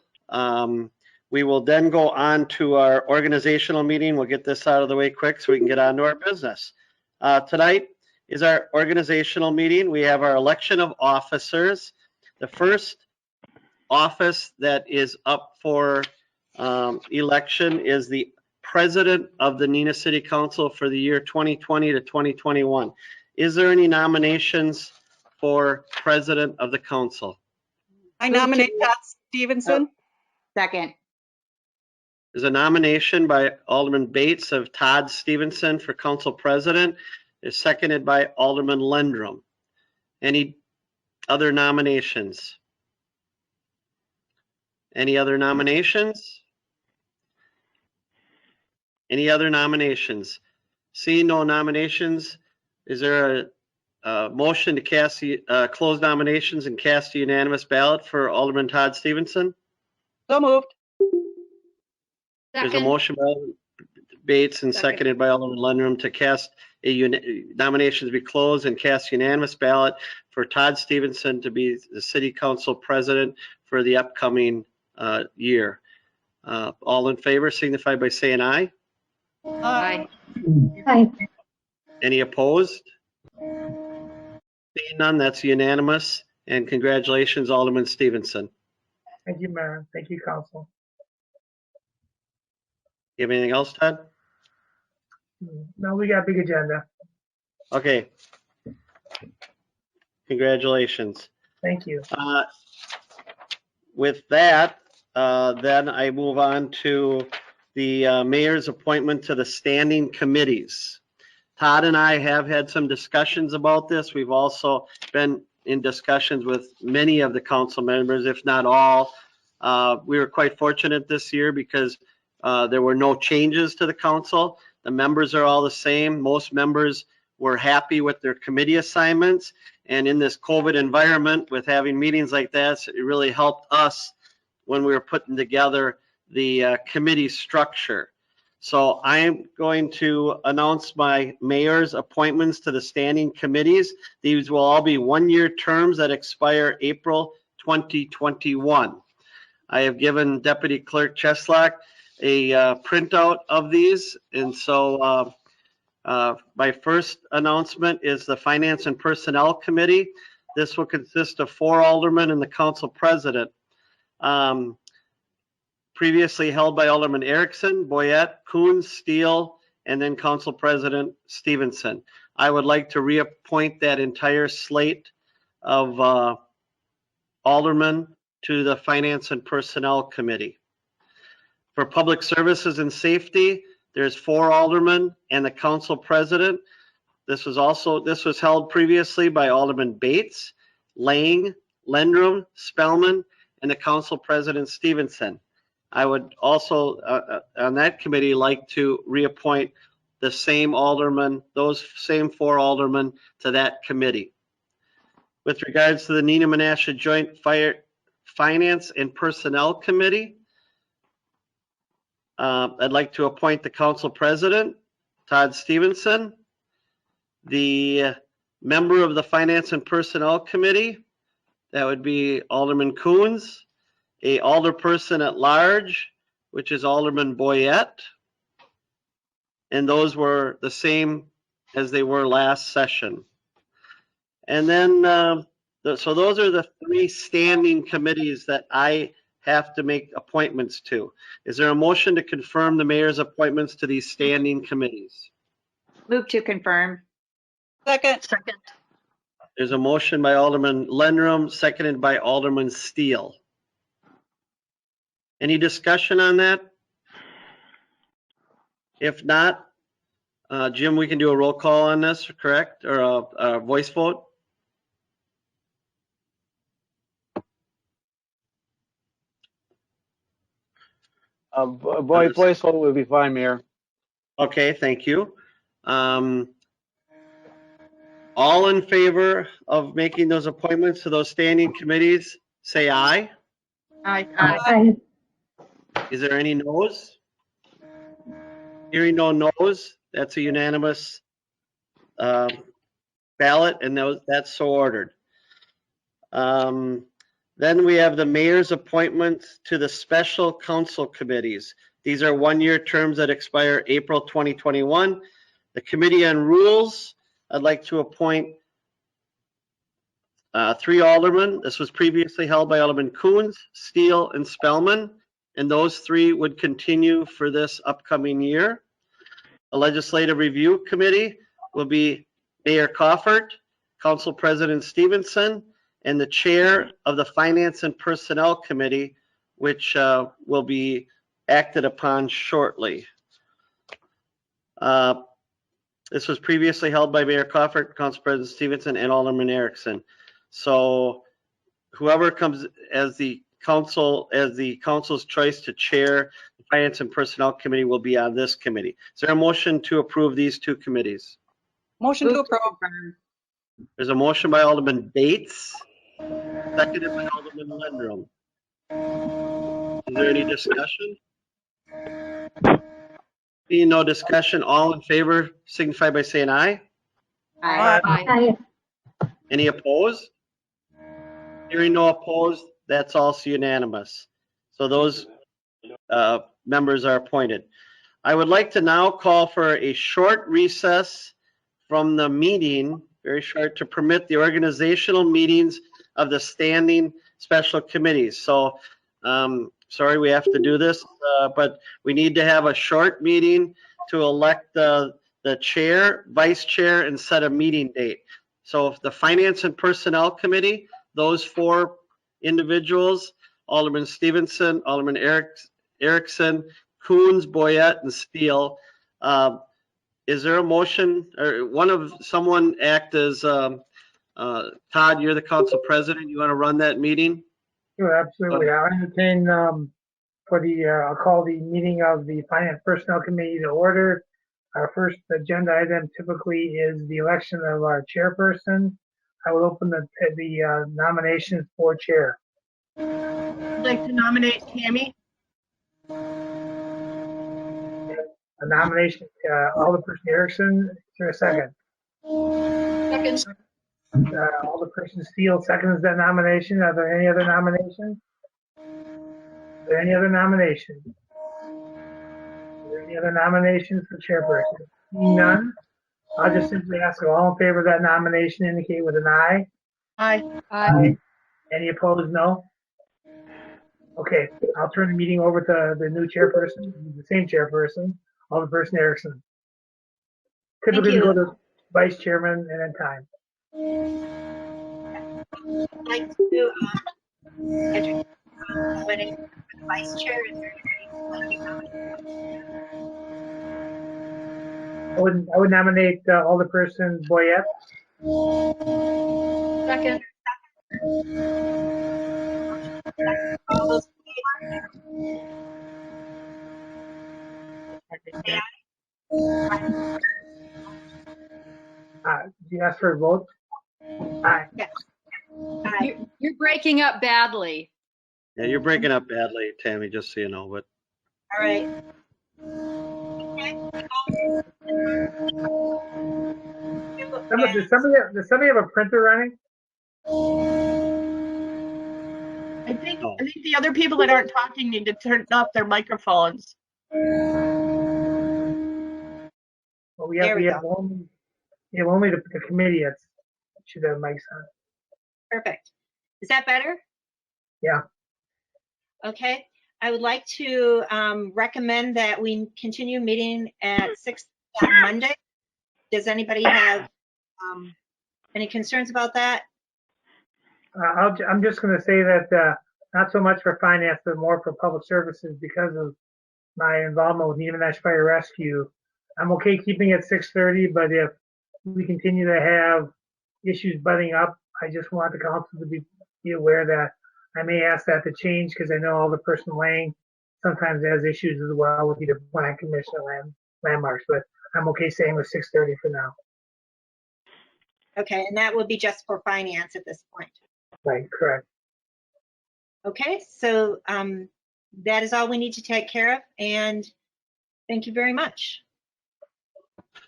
We will then go on to our organizational meeting. We'll get this out of the way quick so we can get on to our business. Tonight is our organizational meeting. We have our election of officers. The first office that is up for election is the president of the Neenah City Council for the year 2020 to 2021. Is there any nominations for president of the council? I nominate Todd Stevenson. Second. There's a nomination by Alderman Bates of Todd Stevenson for council president. Is seconded by Alderman Lendrum. Any other nominations? Any other nominations? Any other nominations? Seeing no nominations, is there a motion to cast close nominations and cast a unanimous ballot for Alderman Todd Stevenson? So moved. There's a motion by Alderman Bates and seconded by Alderman Lendrum to cast nominations be closed and cast unanimous ballot for Todd Stevenson to be the city council president for the upcoming year. All in favor signify by saying aye. Aye. Aye. Any opposed? Seeing none, that's unanimous. And congratulations, Alderman Stevenson. Thank you, Mayor. Thank you, Council. You have anything else, Todd? No, we got a big agenda. Okay. Congratulations. Thank you. With that, then I move on to the mayor's appointment to the standing committees. Todd and I have had some discussions about this. We've also been in discussions with many of the council members, if not all. We were quite fortunate this year because there were no changes to the council. The members are all the same. Most members were happy with their committee assignments. And in this COVID environment, with having meetings like that, it really helped us when we were putting together the committee structure. So I am going to announce my mayor's appointments to the standing committees. These will all be one-year terms that expire April 2021. I have given Deputy Clerk Cheslock a printout of these. And so my first announcement is the Finance and Personnel Committee. This will consist of 4 aldermen and the council president. Previously held by Alderman Erickson, Boyette, Coons, Steele, and then Council President Stevenson. I would like to reappoint that entire slate of aldermen to the Finance and Personnel Committee. For Public Services and Safety, there's 4 aldermen and the Council President. This was held previously by Alderman Bates, Lang, Lendrum, Spellman, and the Council President Stevenson. I would also, on that committee, like to reappoint the same aldermen, those same 4 aldermen to that committee. With regards to the Neenah Menasha Joint Finance and Personnel Committee, I'd like to appoint the council president, Todd Stevenson, the member of the Finance and Personnel Committee, that would be Alderman Coons, a alderperson at large, which is Alderman Boyette. And those were the same as they were last session. And then, so those are the 3 standing committees that I have to make appointments to. Is there a motion to confirm the mayor's appointments to these standing committees? Move to confirm. Second. There's a motion by Alderman Lendrum, seconded by Alderman Steele. Any discussion on that? If not, Jim, we can do a roll call on this, correct? Or a voice vote? Voice vote will be fine, Mayor. Okay, thank you. All in favor of making those appointments to those standing committees, say aye. Aye. Is there any noes? Hearing no noes, that's a unanimous ballot, and that's so ordered. Then we have the mayor's appointments to the special council committees. These are 1-year terms that expire April 2021. The Committee on Rules, I'd like to appoint 3 aldermen. This was previously held by Alderman Coons, Steele, and Spellman, and those 3 would continue for this upcoming year. The Legislative Review Committee will be Mayor Coffert, Council President Stevenson, and the Chair of the Finance and Personnel Committee, which will be acted upon shortly. This was previously held by Mayor Coffert, Council President Stevenson, and Alderman Erickson. So whoever comes as the council's choice to chair the Finance and Personnel Committee will be on this committee. Is there a motion to approve these 2 committees? Motion to approve. There's a motion by Alderman Bates, seconded by Alderman Lendrum. Is there any discussion? Being no discussion, all in favor signify by saying aye. Aye. Any opposed? Hearing no opposed, that's also unanimous. So those members are appointed. I would like to now call for a short recess from the meeting, very short, to permit the organizational meetings of the standing special committees. So, sorry we have to do this, but we need to have a short meeting to elect the chair, vice chair, and set a meeting date. So if the Finance and Personnel Committee, those 4 individuals, Alderman Stevenson, Alderman Erickson, Coons, Boyette, and Steele, is there a motion or someone act as Todd, you're the council president. You want to run that meeting? Sure, absolutely. I'll entertain I'll call the meeting of the Finance Personnel Committee to order. Our first agenda item typically is the election of our chairperson. I will open the nomination for chair. I'd like to nominate Tammy. A nomination, Alderperson Erickson. Is there a second? Second. Alderperson Steele seconds that nomination. Are there any other nominations? Are there any other nominations? Are there any other nominations for chairperson? Seeing none, I'll just simply ask all in favor of that nomination indicate with an aye. Aye. Any opposed, no? Okay, I'll turn the meeting over to the new chairperson, the same chairperson, Alderperson Erickson. Typically go to vice chairman and then time. I'd like to nominate vice chair. Is there any I would nominate Alderperson Boyette. Second. Do you ask for a vote? Aye. Yes. You're breaking up badly. Yeah, you're breaking up badly, Tammy, just so you know, but. All right. Does somebody have a printer running? I think the other people that aren't talking need to turn off their microphones. Well, we have only the committee that should have mics on. Perfect. Is that better? Yeah. Okay. I would like to recommend that we continue meeting at 6 on Monday. Does anybody have any concerns about that? I'm just going to say that not so much for finance, but more for public services because of my involvement with Neenah Nash Fire Rescue. I'm okay keeping it 6:30, but if we continue to have issues butting up, I just want the council to be aware that I may ask that to change because I know Alderperson Lang sometimes has issues as well with either plan commission or landmarks, but I'm okay saying with 6:30 for now. Okay, and that would be just for finance at this point. Right, correct. Okay, so that is all we need to take care of, and thank you very much.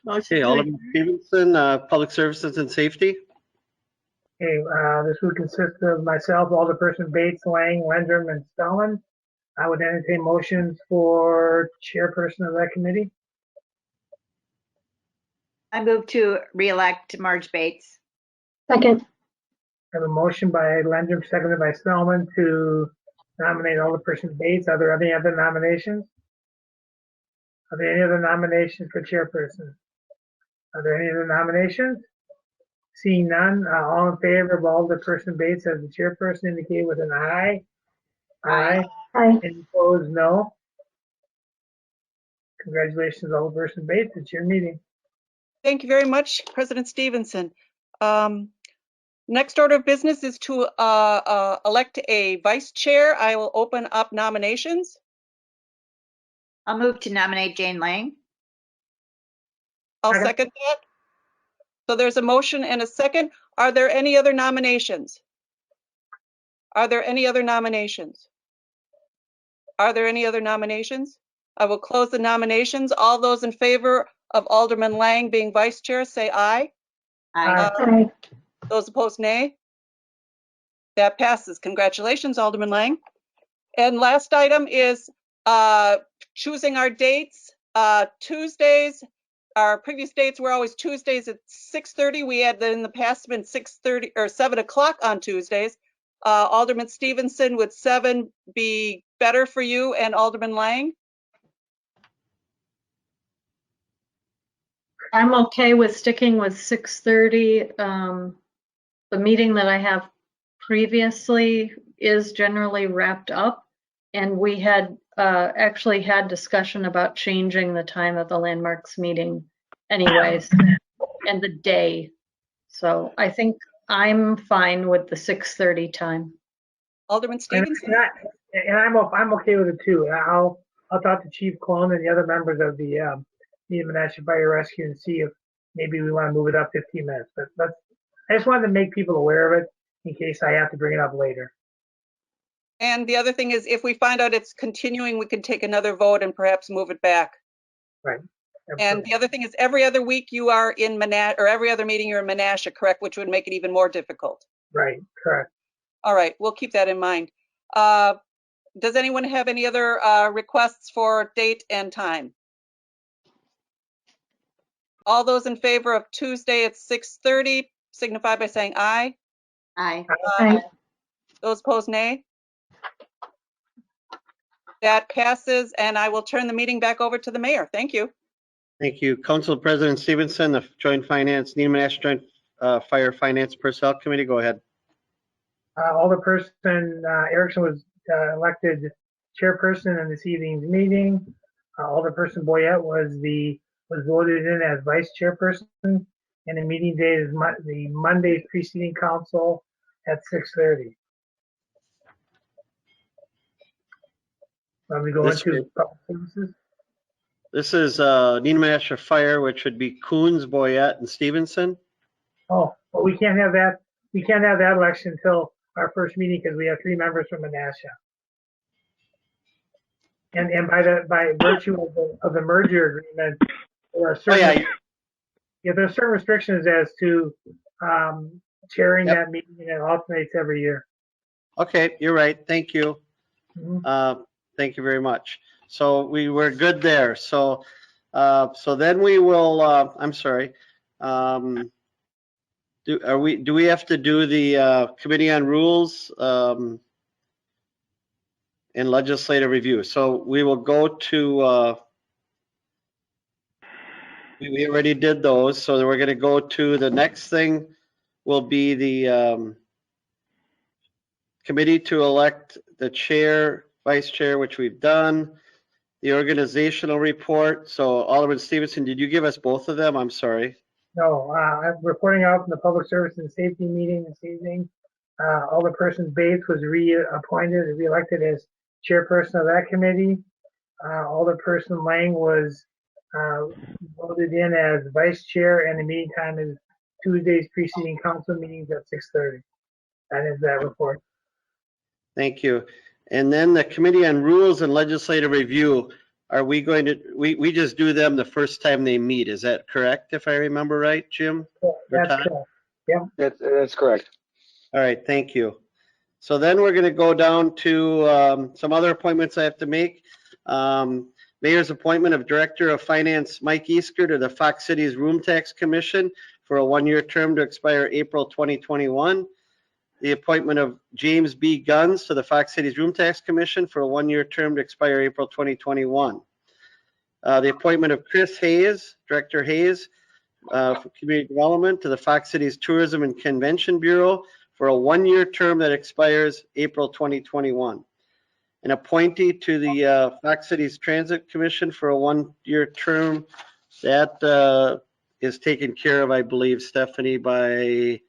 Okay, Alderman Stevenson, Public Services and Safety. Okay, this would consist of myself, Alderperson Bates, Lang, Lendrum, and Spellman. I would entertain motions for chairperson of that committee. I move to re-elect Marge Bates. Second. I have a motion by Lendrum, seconded by Spellman to nominate Alderperson Bates. Are there any other nominations? Are there any other nominations for chairperson? Are there any other nominations? Seeing none, all in favor of Alderperson Bates as the chairperson indicate with an aye. Aye. Aye. Any opposed, no. Congratulations, Alderperson Bates. It's your meeting. Thank you very much, President Stevenson. Next order of business is to elect a vice chair. I will open up nominations. I'll move to nominate Jane Lang. I'll second that. So there's a motion and a second. Are there any other nominations? Are there any other nominations? Are there any other nominations? I will close the nominations. All those in favor of Alderman Lang being vice chair, say aye. Aye. Aye. Those opposed, nay. That passes. Congratulations, Alderman Lang. And last item is choosing our dates. Tuesdays, our previous dates were always Tuesdays at 6:30. We had in the past been 6:30 or 7 o'clock on Tuesdays. Alderman Stevenson, would 7 be better for you and Alderman Lang? I'm okay with sticking with 6:30. The meeting that I have previously is generally wrapped up, and we had actually had discussion about changing the time of the landmarks meeting anyways, and the day. So I think I'm fine with the 6:30 time. Alderman Stevenson? And I'm okay with it too. I'll talk to Chief Clone and the other members of the Neenah Nash Fire Rescue and see if maybe we want to move it up 15 minutes. But I just wanted to make people aware of it in case I have to bring it up later. And the other thing is, if we find out it's continuing, we can take another vote and perhaps move it back. Right. And the other thing is, every other week you are in Menasha, or every other meeting you're in Menasha, correct? Which would make it even more difficult. Right, correct. All right, we'll keep that in mind. Does anyone have any other requests for date and time? All those in favor of Tuesday at 6:30 signify by saying aye. Aye. Aye. Those opposed, nay. That passes, and I will turn the meeting back over to the mayor. Thank you. Thank you. Council President Stevenson, the Joint Finance, Neenah Nash Joint Fire Finance Personnel Committee, go ahead. Alderperson Erickson was elected chairperson in this evening's meeting. Alderperson Boyette was voted in as vice chairperson, and the meeting date is the Monday preceding council at 6:30. Let me go into public services. This is Neenah Nash Fire, which would be Coons, Boyette, and Stevenson. Oh, well, we can't have that. We can't have that election until our first meeting because we have 3 members from Menasha. And by virtue of the merger agreement, there are certain there are certain restrictions as to chairing that meeting, and it alternates every year. Okay, you're right. Thank you. Thank you very much. So we were good there. So, so then we will, I'm sorry. Do we have to do the Committee on Rules and Legislative Review? So we will go to, we already did those. So we're going to go to the next thing will be the committee to elect the chair, vice chair, which we've done. The organizational report. So Alderman Stevenson, did you give us both of them? I'm sorry. No, I'm reporting out from the Public Service and Safety meeting this evening. Alderperson Bates was reelected as chairperson of that committee. Alderperson Lang was voted in as vice chair, and the meeting time is Tuesdays preceding council meetings at 6:30. That is that report. Thank you. And then the Committee on Rules and Legislative Review, are we going to, we just do them the first time they meet, is that correct, if I remember right, Jim? That's correct. Yeah. That's correct. All right, thank you. So then we're going to go down to some other appointments I have to make. Mayor's appointment of Director of Finance Mike Easker to the Fox Cities Room Tax Commission for a one-year term to expire April 2021. The appointment of James B. Guns to the Fox Cities Room Tax Commission for a one-year term to expire April 2021. The appointment of Chris Hayes, Director Hayes, for Community Development to the Fox Cities Tourism and Convention Bureau for a one-year term that expires April 2021. An appointee to the Fox Cities Transit Commission for a one-year term that is taken care of, I believe, Stephanie, by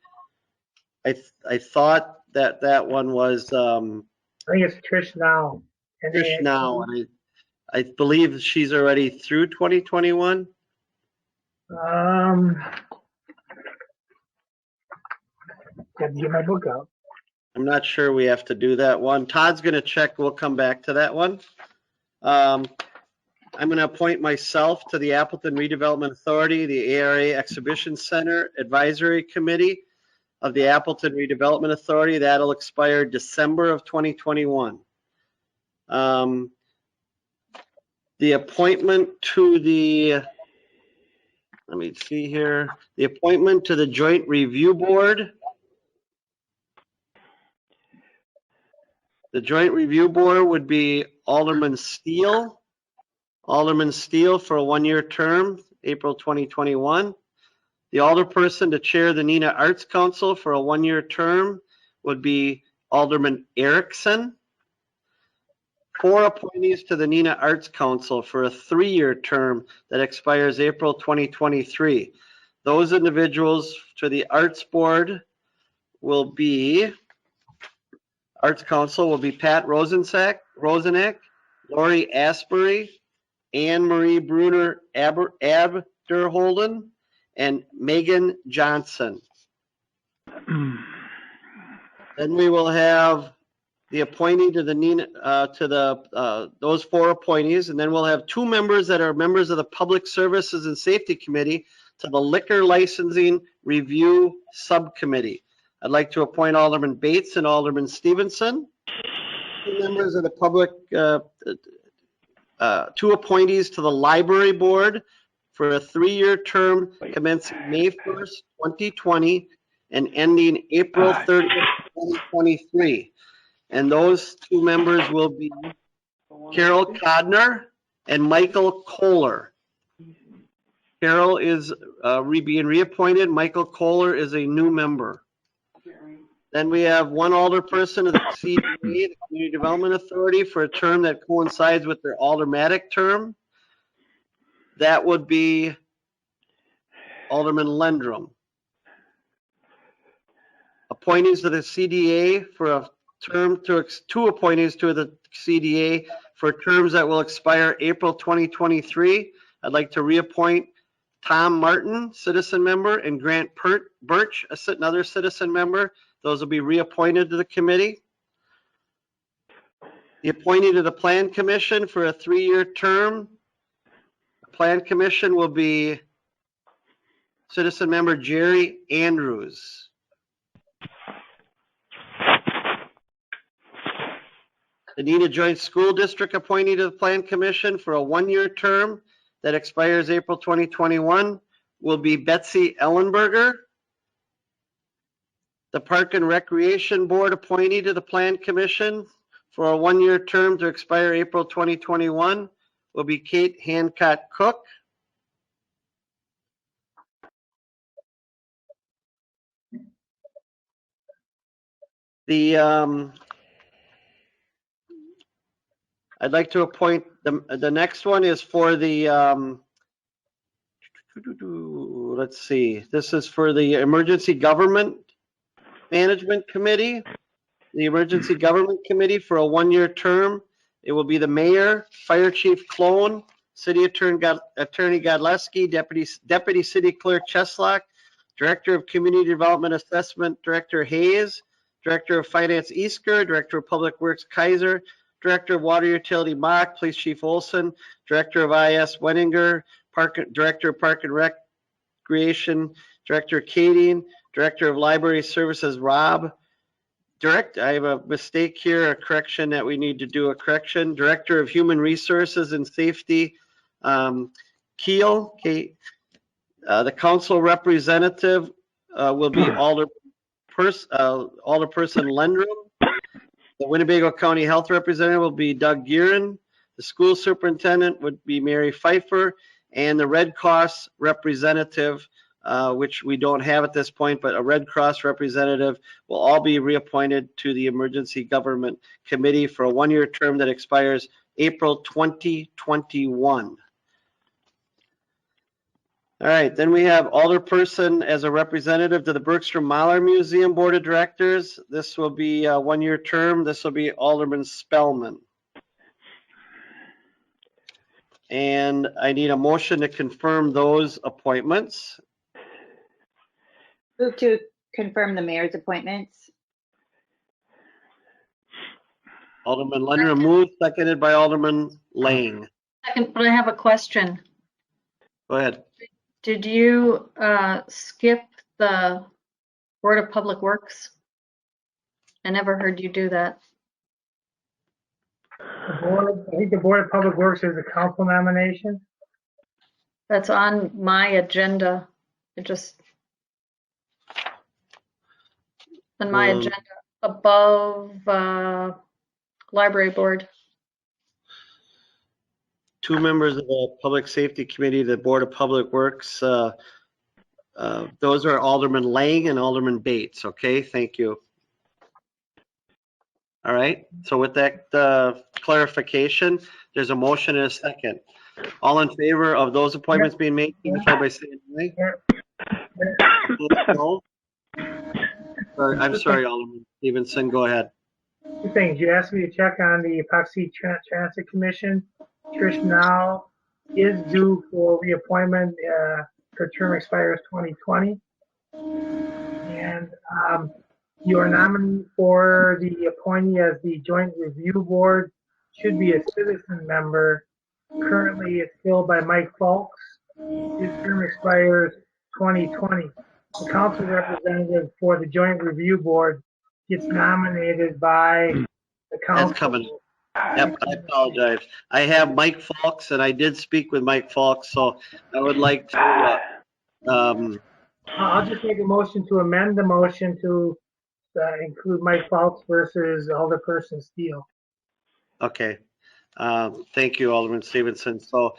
I thought that one was I think it's Trish now. Trish now, and I believe she's already through 2021. Have to get my book out. I'm not sure we have to do that one. Todd's going to check. We'll come back to that one. I'm going to appoint myself to the Appleton Redevelopment Authority, the ARA Exhibition Center Advisory Committee of the Appleton Redevelopment Authority. That'll expire December of 2021. The appointment to the, let me see here, the appointment to the Joint Review Board. The Joint Review Board would be Alderman Steele. Alderman Steele for a one-year term, April 2021. The alderperson to chair the Neenah Arts Council for a one-year term would be Alderman Erickson. 4 appointees to the Neenah Arts Council for a 3-year term that expires April 2023. Those individuals to the Arts Board will be, Arts Council will be Pat Rosenek, Lori Asbury, Anne Marie Bruner Abderholden, and Megan Johnson. Then we will have the appointee to the Neenah, those 4 appointees, and then we'll have 2 members that are members of the Public Services and Safety Committee to the Liquor Licensing Review Subcommittee. I'd like to appoint Alderman Bates and Alderman Stevenson. 2 members of the public, 2 appointees to the Library Board for a 3-year term commencing May 1st, 2020 and ending April 30th, 2023. And those 2 members will be Carol Codner and Michael Kohler. Carol is being reappointed. Michael Kohler is a new member. Then we have 1 alderperson of the CDA, the Community Development Authority, for a term that coincides with their aldermatic term. That would be Alderman Lendrum. Appointees to the CDA for a term to 2 appointees to the CDA for terms that will expire April 2023. I'd like to reappoint Tom Martin, citizen member, and Grant Birch, another citizen member. Those will be reappointed to the committee. The appointee to the Plan Commission for a 3-year term. The Plan Commission will be citizen member Jerry Andrews. The Neenah Joint School District appointee to the Plan Commission for a one-year term that expires April 2021 will be Betsy Ellenberger. The Park and Recreation Board appointee to the Plan Commission for a one-year term to expire April 2021 will be Kate Hancock Cook. I'd like to appoint the next one is for the let's see. This is for the Emergency Government Management Committee. The Emergency Government Committee for a one-year term. It will be the mayor, Fire Chief Clone, City Attorney Godleski, Deputy City Clerk Cheslock, Director of Community Development Assessment Director Hayes, Director of Finance Easker, Director of Public Works Kaiser, Director of Water Utility Mock, Police Chief Olson, Director of IS Wenninger, Director of Park and Recreation, Director Kading, Director of Library Services Rob. I have a mistake here, a correction that we need to do a correction. Director of Human Resources and Safety, Keel. Kate. The council representative will be Alderperson Lendrum. The Winnebago County Health Representative will be Doug Gearin. The school superintendent would be Mary Pfeiffer. And the Red Cross representative, which we don't have at this point, but a Red Cross representative will all be reappointed to the Emergency Government Committee for a one-year term that expires April 2021. All right, then we have Alderperson as a representative to the Bergstrom Mahler Museum Board of Directors. This will be a one-year term. This will be Alderman Spellman. And I need a motion to confirm those appointments. Move to confirm the mayor's appointments. Alderman Lender moves, seconded by Alderman Lang. Second, but I have a question. Go ahead. Did you skip the Board of Public Works? I never heard you do that. I think the Board of Public Works is a council nomination. That's on my agenda. It just on my agenda above Library Board. Two members of the Public Safety Committee, the Board of Public Works. Those are Alderman Lang and Alderman Bates. Okay, thank you. All right, so with that clarification, there's a motion and a second. All in favor of those appointments being made, signify by saying aye. No? I'm sorry, Alderman Stevenson, go ahead. Two things. You asked me to check on the Epoxy Transit Commission. Trish now is due for reappointment. Her term expires 2020. And your nominee for the appointee as the Joint Review Board should be a citizen member. Currently, it's filled by Mike Falks. His term expires 2020. The council representative for the Joint Review Board gets nominated by the council. That's coming. Yep, I apologize. I have Mike Falks, and I did speak with Mike Falks, so I would like to. I'll just make a motion to amend the motion to include Mike Falks versus Alderperson Steele. Okay. Thank you, Alderman Stevenson. So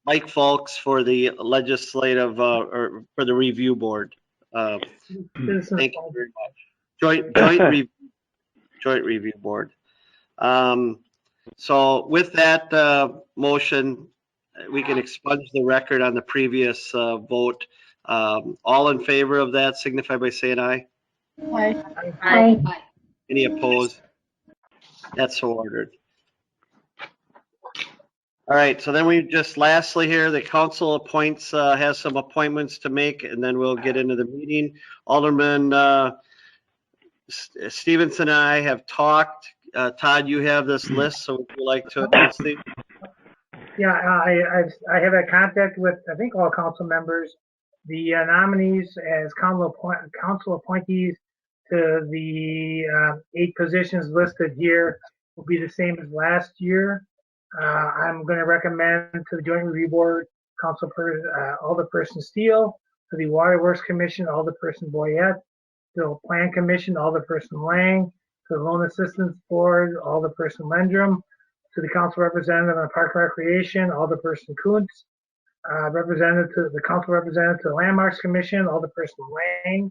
Mike Falks for the legislative or for the review board. Thank you very much. Joint review board. So with that motion, we can expunge the record on the previous vote. All in favor of that signify by saying aye. Aye. Aye. Any opposed? That's so ordered. All right, so then we just lastly here, the council appoints, has some appointments to make, and then we'll get into the meeting. Alderman Stevenson and I have talked. Todd, you have this list, so would you like to announce these? Yeah, I have had contact with, I think, all council members. The nominees as council appointees to the 8 positions listed here will be the same as last year. I'm going to recommend to the Joint Review Board, Alderperson Steele, to the Waterworks Commission, Alderperson Boyette, to the Plan Commission, Alderperson Lang, to the Loan Assistance Board, Alderperson Lendrum, to the Council Representative on Park Recreation, Alderperson Kuntz, the Council Representative to the Landmarks Commission, Alderperson Lang,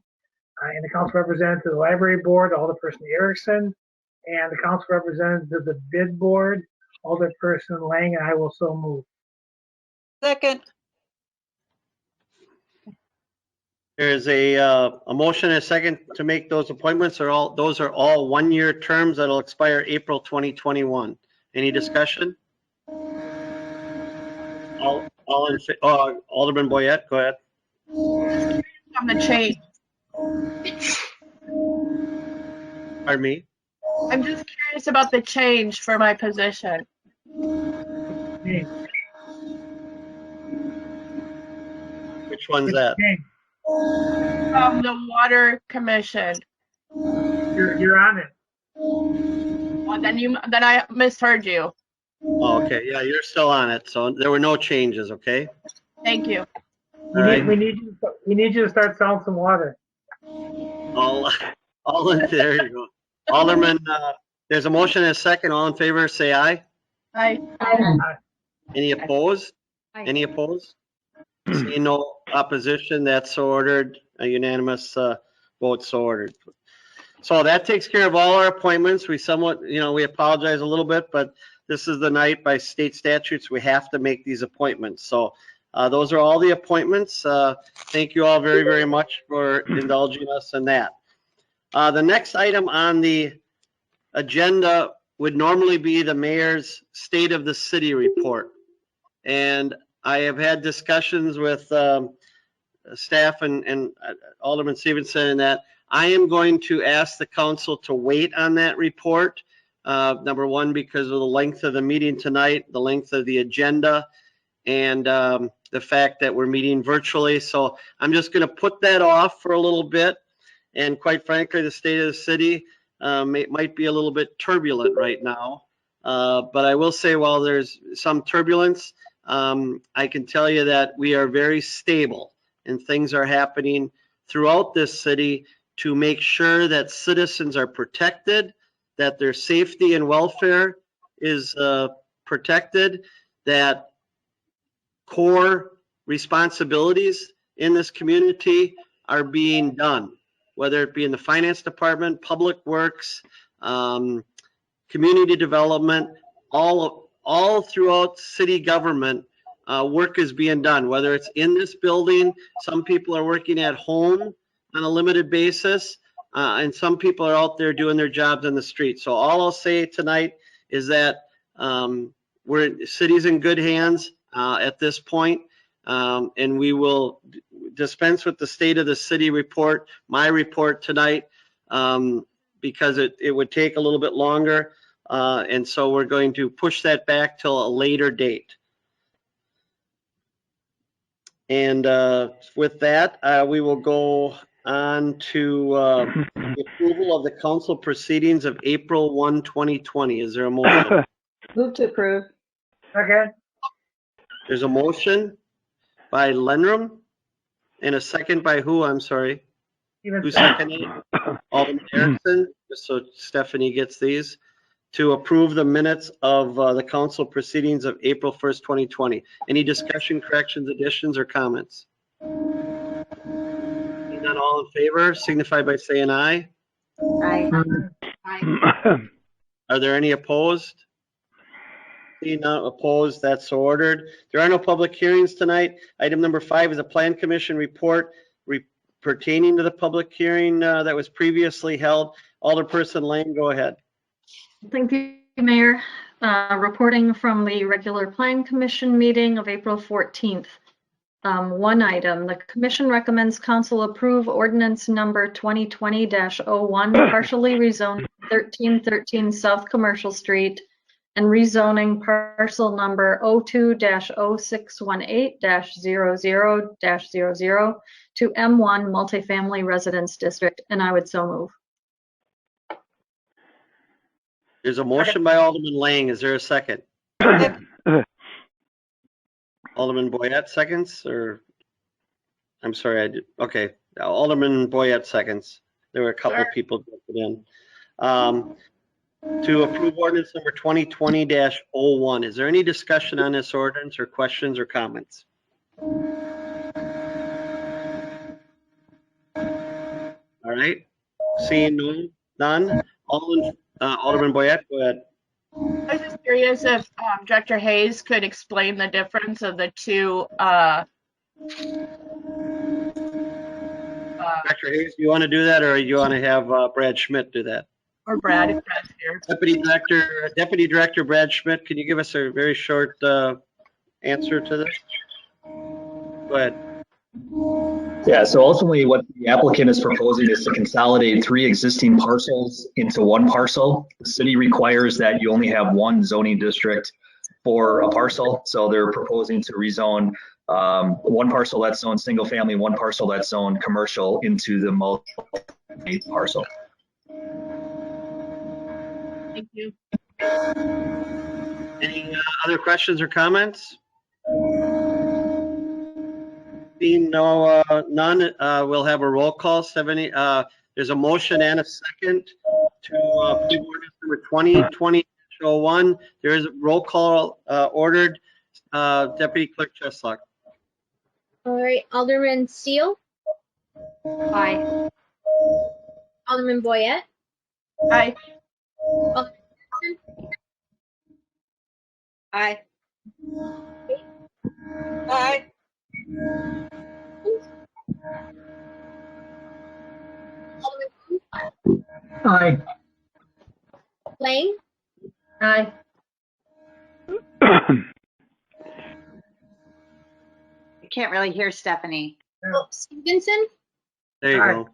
and the Council Representative to the Library Board, Alderperson Erickson, and the Council Representative to the Bid Board, Alderperson Lang, and I will so move. Second. There's a motion and a second to make those appointments. Those are all one-year terms that'll expire April 2021. Any discussion? Alderman Boyette, go ahead. On the change. Pardon me? I'm just curious about the change for my position. Which one's that? From the Water Commission. You're on it. Well, then I misheard you. Oh, okay, yeah, you're still on it. So there were no changes, okay? Thank you. We need you to start selling some water. All in there you go. Alderman, there's a motion and a second. All in favor, say aye. Aye. Any opposed? Any opposed? Seeing no opposition, that's so ordered. A unanimous vote, so ordered. So that takes care of all our appointments. We somewhat, we apologize a little bit, but this is the night by state statutes we have to make these appointments. So those are all the appointments. Thank you all very, very much for indulging us in that. The next item on the agenda would normally be the mayor's State of the City report. And I have had discussions with staff and Alderman Stevenson and that I am going to ask the council to wait on that report. Number one, because of the length of the meeting tonight, the length of the agenda, and the fact that we're meeting virtually. So I'm just going to put that off for a little bit. And quite frankly, the state of the city might be a little bit turbulent right now. But I will say, while there's some turbulence, I can tell you that we are very stable and things are happening throughout this city to make sure that citizens are protected, that their safety and welfare is protected, that core responsibilities in this community are being done, whether it be in the finance department, public works, community development, all throughout city government, work is being done, whether it's in this building, some people are working at home on a limited basis, and some people are out there doing their jobs on the street. So all I'll say tonight is that city's in good hands at this point, and we will dispense with the State of the City report, my report tonight, because it would take a little bit longer, and so we're going to push that back till a later date. And with that, we will go on to the approval of the council proceedings of April 1, 2020. Is there a motion? Move to approve. Okay. There's a motion by Lendrum and a second by who? I'm sorry. Who seconded it? Alderman Erickson, just so Stephanie gets these, to approve the minutes of the council proceedings of April 1st, 2020. Any discussion, corrections, additions, or comments? Seeing none, all in favor, signify by saying aye. Aye. Aye. Are there any opposed? Seeing none opposed, that's so ordered. There are no public hearings tonight. Item number 5 is a plan commission report pertaining to the public hearing that was previously held. Alderperson Lane, go ahead. Thank you, Mayor. Reporting from the regular Plan Commission meeting of April 14th. One item, the commission recommends council approve ordinance number 2020-01, partially rezoned 1313 South Commercial Street and rezoning parcel number 02-0618-00-00 to M1 Multifamily Residence District, and I would so move. There's a motion by Alderman Lang. Is there a second? Alderman Boyette seconds, or I'm sorry, I did. Okay, Alderman Boyette seconds. There were a couple of people jumping in. To approve ordinance number 2020-01. Is there any discussion on this ordinance or questions or comments? All right, seeing none. Alderman Boyette, go ahead. I was just curious if Director Hayes could explain the difference of the two. Director Hayes, do you want to do that, or you want to have Brad Schmidt do that? Or Brad, if Brad's here. Deputy Director Brad Schmidt, can you give us a very short answer to this? Go ahead. Yeah, so ultimately what the applicant is proposing is to consolidate 3 existing parcels into one parcel. The city requires that you only have one zoning district for a parcel. So they're proposing to rezone one parcel that's zoned single family, one parcel that's zoned commercial into the multi parcel. Thank you. Any other questions or comments? Seeing none, we'll have a roll call. There's a motion and a second to approve ordinance number 2020-01. There is a roll call ordered. Deputy Clerk Cheslock. All right, Alderman Steele. Aye. Alderman Boyette. Aye. Alderman Johnson. Aye. Aye. Alderman Aye. Lang. Aye. I can't really hear Stephanie. Stevenson. There you go.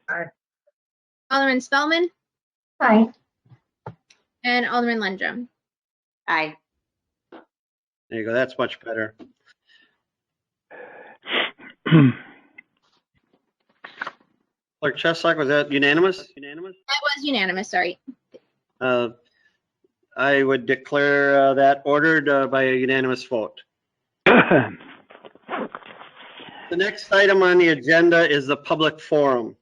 Aye. Alderman Spellman. Aye. And Alderman Lundrum. Aye. There you go. That's much better. Clerk Cheslock, was that unanimous? Unanimous? That was unanimous, sorry. I would declare that ordered by a unanimous vote. The next item on the agenda is the public forum.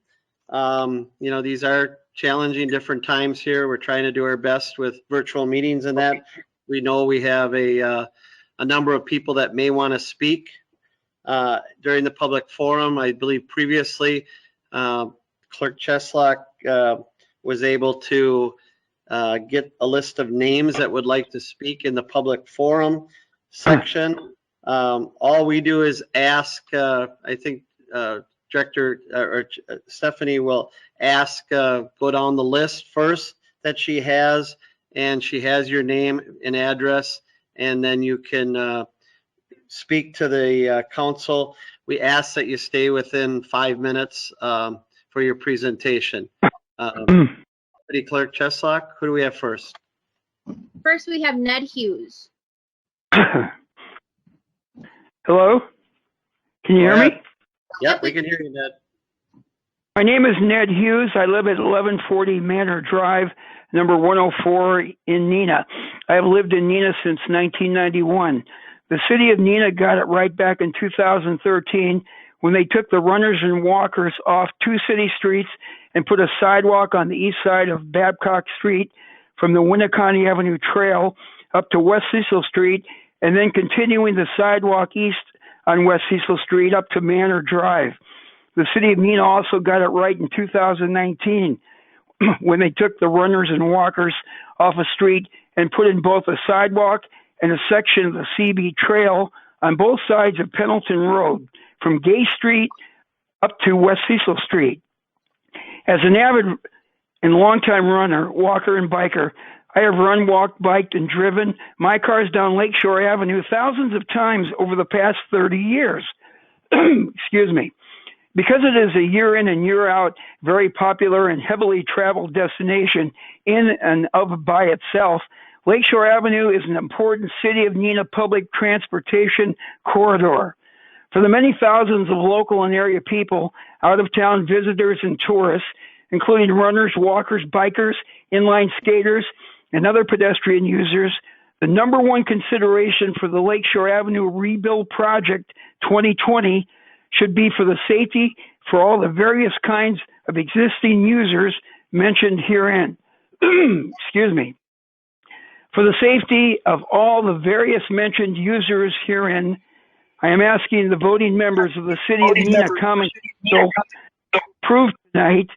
These are challenging different times here. We're trying to do our best with virtual meetings and that. We know we have a number of people that may want to speak during the public forum. I believe previously Clerk Cheslock was able to get a list of names that would like to speak in the public forum section. All we do is ask, I think Director or Stephanie will ask, go down the list first that she has, and she has your name and address, and then you can speak to the council. We ask that you stay within 5 minutes for your presentation. Deputy Clerk Cheslock, who do we have first? First, we have Ned Hughes. Hello? Can you hear me? Yep, we can hear you, Ned. My name is Ned Hughes. I live at 1140 Manor Drive, number 104 in Neenah. I have lived in Neenah since 1991. The city of Neenah got it right back in 2013 when they took the runners and walkers off 2 city streets and put a sidewalk on the east side of Babcock Street from the Winneconne Avenue Trail up to West Cecil Street, and then continuing the sidewalk east on West Cecil Street up to Manor Drive. The city of Neenah also got it right in 2019 when they took the runners and walkers off a street and put in both a sidewalk and a section of the CB Trail on both sides of Pendleton Road, from Gay Street up to West Cecil Street. As an avid and longtime runner, walker, and biker, I have run, walked, biked, and driven my cars down Lakeshore Avenue thousands of times over the past 30 years. Excuse me. Because it is a year in and year out, very popular and heavily traveled destination in and of by itself, Lakeshore Avenue is an important City of Neenah public transportation corridor. For the many thousands of local and area people, out-of-town visitors and tourists, including runners, walkers, bikers, inline skaters, and other pedestrian users, the number one consideration for the Lakeshore Avenue Rebuild Project 2020 should be for the safety for all the various kinds of existing users mentioned herein. Excuse me. For the safety of all the various mentioned users herein, I am asking the voting members of the City of Neenah Common Council to approve tonight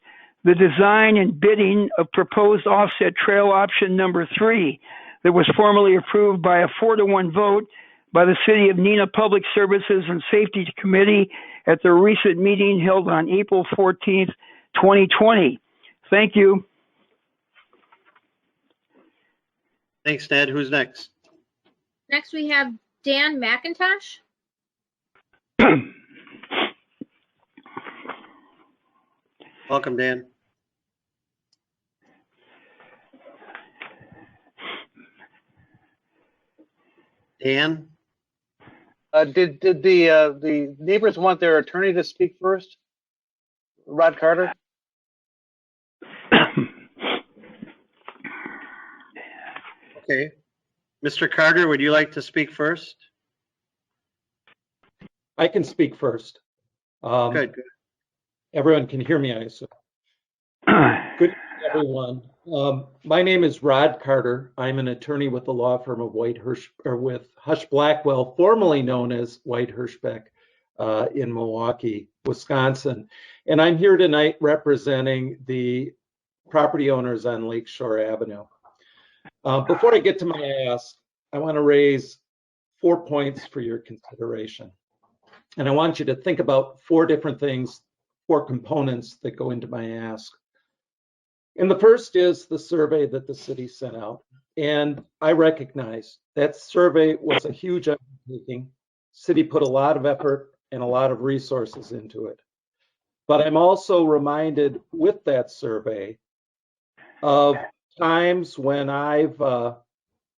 the design and bidding of proposed offset trail option number 3 that was formally approved by a 4-to-1 vote by the City of Neenah Public Services and Safety Committee at their recent meeting held on April 14th, 2020. Thank you. Thanks, Ned. Who's next? Next, we have Dan McIntosh. Welcome, Dan. Dan? Did the neighbors want their attorney to speak first? Rod Carter? Okay. Mr. Carter, would you like to speak first? I can speak first. Good. Everyone can hear me, I assume. Good evening, everyone. My name is Rod Carter. I'm an attorney with the law firm of Hush Blackwell, formerly known as White Hirschbeck, in Milwaukee, Wisconsin. And I'm here tonight representing the property owners on Lakeshore Avenue. Before I get to my ask, I want to raise 4 points for your consideration. And I want you to think about 4 different things, 4 components that go into my ask. And the first is the survey that the city sent out. And I recognize that survey was a huge undertaking. City put a lot of effort and a lot of resources into it. But I'm also reminded with that survey of times when I've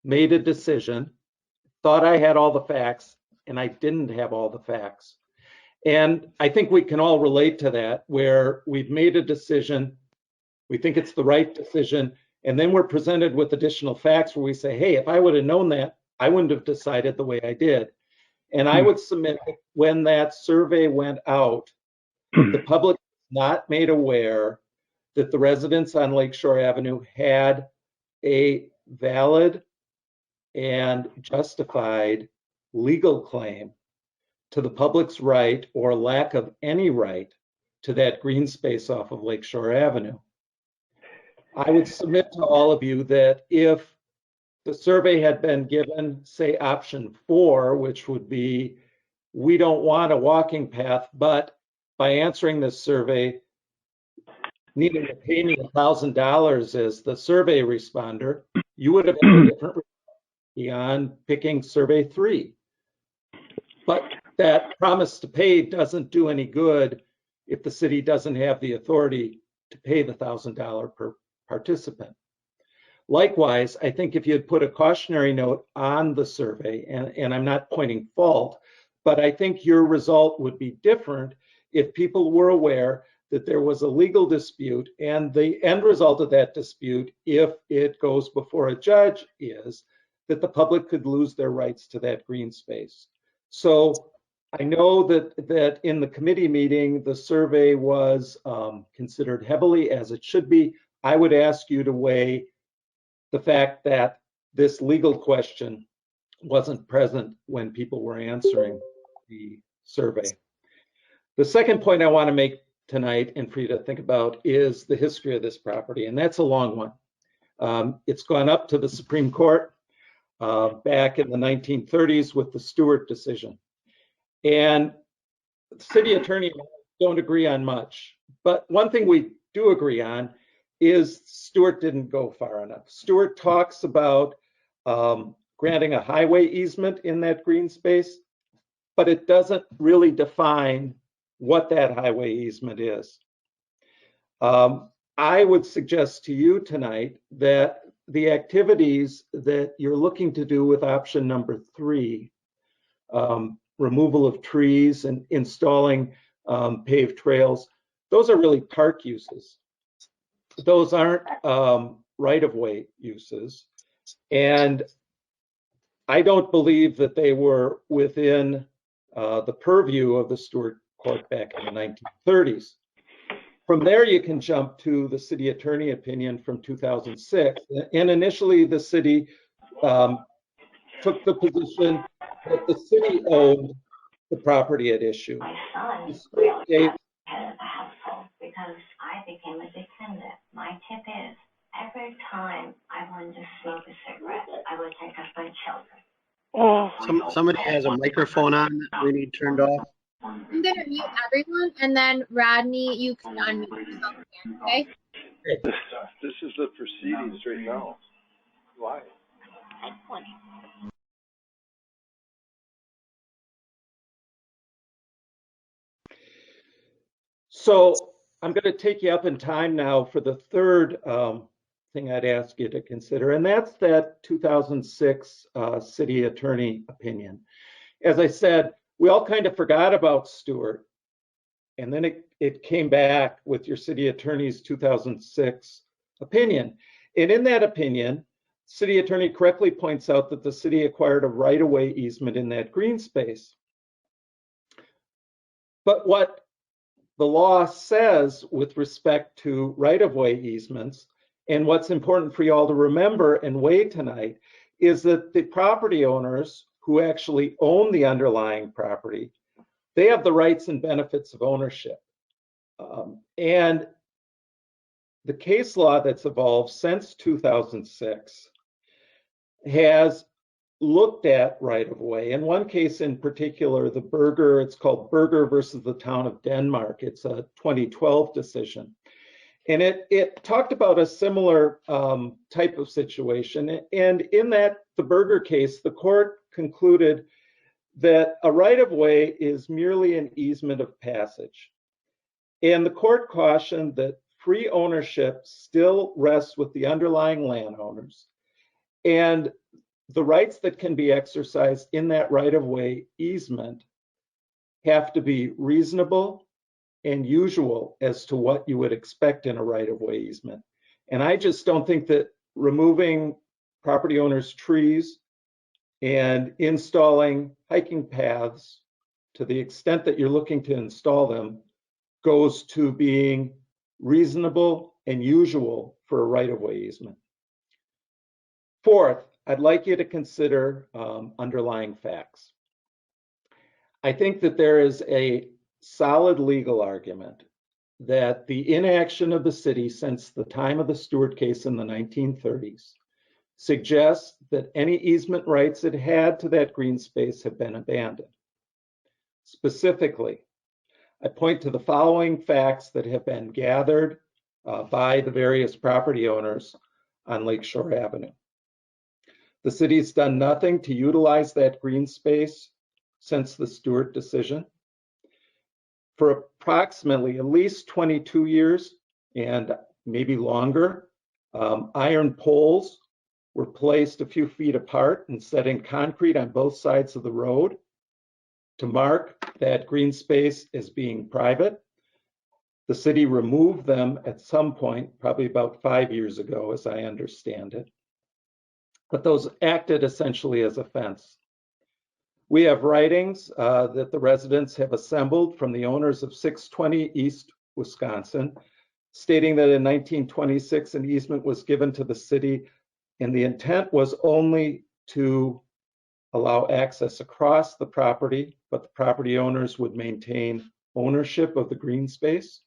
made a decision, thought I had all the facts, and I didn't have all the facts. And I think we can all relate to that, where we've made a decision, we think it's the right decision, and then we're presented with additional facts where we say, hey, if I would have known that, I wouldn't have decided the way I did. And I would submit that when that survey went out, the public was not made aware that the residents on Lakeshore Avenue had a valid and justified legal claim to the public's right or lack of any right to that green space off of Lakeshore Avenue. I would submit to all of you that if the survey had been given, say, option 4, which would be, we don't want a walking path, but by answering this survey, needing to pay me $1,000 as the survey responder, you would have had a different result beyond picking survey 3. But that promise to pay doesn't do any good if the city doesn't have the authority to pay the $1,000 per participant. Likewise, I think if you had put a cautionary note on the survey, and I'm not pointing fault, but I think your result would be different if people were aware that there was a legal dispute, and the end result of that dispute, if it goes before a judge, is that the public could lose their rights to that green space. So I know that in the committee meeting, the survey was considered heavily, as it should be. I would ask you to weigh the fact that this legal question wasn't present when people were answering the survey. The second point I want to make tonight and for you to think about is the history of this property, and that's a long one. It's gone up to the Supreme Court back in the 1930s with the Stewart decision. And the city attorney and I don't agree on much, but one thing we do agree on is Stewart didn't go far enough. Stewart talks about granting a highway easement in that green space, but it doesn't really define what that highway easement is. I would suggest to you tonight that the activities that you're looking to do with option number 3, removal of trees and installing paved trails, those are really park uses. those aren't right-of-way uses. And I don't believe that they were within the purview of the Stewart Court back in the 1930s. From there, you can jump to the city attorney opinion from 2006. And initially, the city took the position that the city owned the property at issue. The Stewart case, head of the household because I became a dependent. My tip is, every time I wanted to smoke a cigarette, I would think of my children. Somebody has a microphone on that we need turned off. I'm going to mute everyone, and then Rodney, you can unmute yourself again, okay? This is the proceedings right now. Why? So I'm going to take you up in time now for the third thing I'd ask you to consider, and that's that 2006 city attorney opinion. As I said, we all kind of forgot about Stewart, and then it came back with your city attorney's 2006 opinion. And in that opinion, city attorney correctly points out that the city acquired a right-of-way easement in that green space. But what the law says with respect to right-of-way easements, and what's important for you all to remember and weigh tonight, is that the property owners who actually own the underlying property, they have the rights and benefits of ownership. And the case law that's evolved since 2006 has looked at right-of-way. In one case in particular, the Berger, it's called Berger versus the Town of Denmark. It's a 2012 decision. And it talked about a similar type of situation. And in that, the Berger case, the court concluded that a right-of-way is merely an easement of passage. And the court cautioned that free ownership still rests with the underlying landowners. And the rights that can be exercised in that right-of-way easement have to be reasonable and usual as to what you would expect in a right-of-way easement. And I just don't think that removing property owners' trees and installing hiking paths to the extent that you're looking to install them goes to being reasonable and usual for a right-of-way easement. Fourth, I'd like you to consider underlying facts. I think that there is a solid legal argument that the inaction of the city since the time of the Stewart case in the 1930s suggests that any easement rights it had to that green space have been abandoned. Specifically, I point to the following facts that have been gathered by the various property owners on Lakeshore Avenue. The city's done nothing to utilize that green space since the Stewart decision. For approximately at least 22 years and maybe longer, iron poles were placed a few feet apart and set in concrete on both sides of the road to mark that green space as being private. The city removed them at some point, probably about 5 years ago, as I understand it. But those acted essentially as a fence. We have writings that the residents have assembled from the owners of 620 East Wisconsin, stating that in 1926 an easement was given to the city, and the intent was only to allow access across the property, but the property owners would maintain ownership of the green space.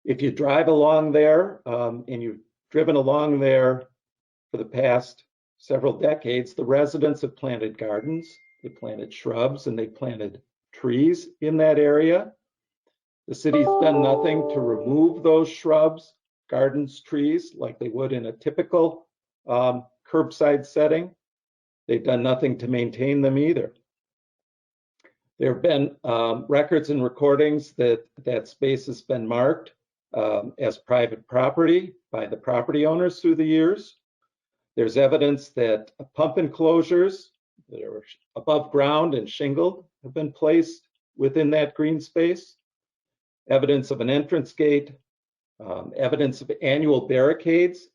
If you drive along there, and you've driven along there for the past several decades, the residents have planted gardens, they planted shrubs, and they planted trees in that area. The city's done nothing to remove those shrubs, gardens, trees, like they would in a typical curbside setting. They've done nothing to maintain them either. There have been records and recordings that that space has been marked as private property by the property owners through the years. There's evidence that pump enclosures that are above ground and shingled have been placed within that green space. Evidence of an entrance gate, evidence of annual barricades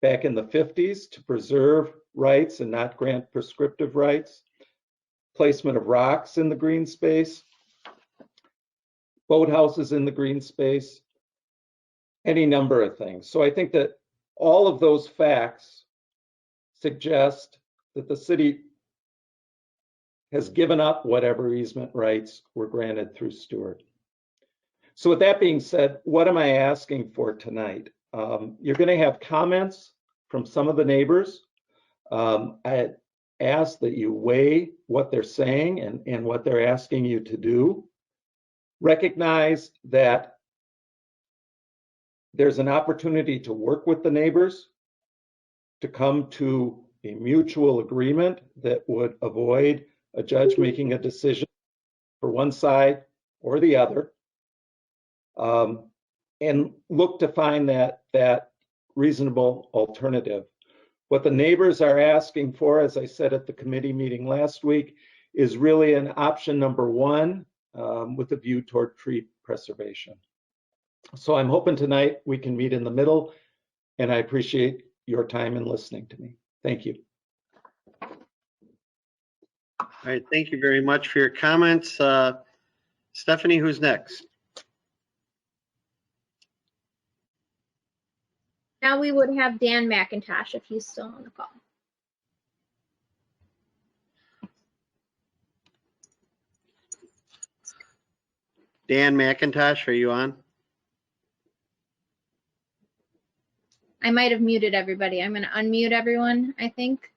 back in the 50s to preserve rights and not grant prescriptive rights, placement of rocks in the green space, boathouses in the green space, any number of things. So I think that all of those facts suggest that the city has given up whatever easement rights were granted through Stewart. So with that being said, what am I asking for tonight? You're going to have comments from some of the neighbors. I ask that you weigh what they're saying and what they're asking you to do. Recognize that there's an opportunity to work with the neighbors to come to a mutual agreement that would avoid a judge making a decision for one side or the other, and look to find that reasonable alternative. What the neighbors are asking for, as I said at the committee meeting last week, is really an option number one with a view toward tree preservation. So I'm hoping tonight we can meet in the middle, and I appreciate your time and listening to me. Thank you. All right, thank you very much for your comments. Stephanie, who's next? Now we would have Dan McIntosh if he's still on the call. Dan McIntosh, are you on? I might have muted everybody. I'm going to unmute everyone, I think.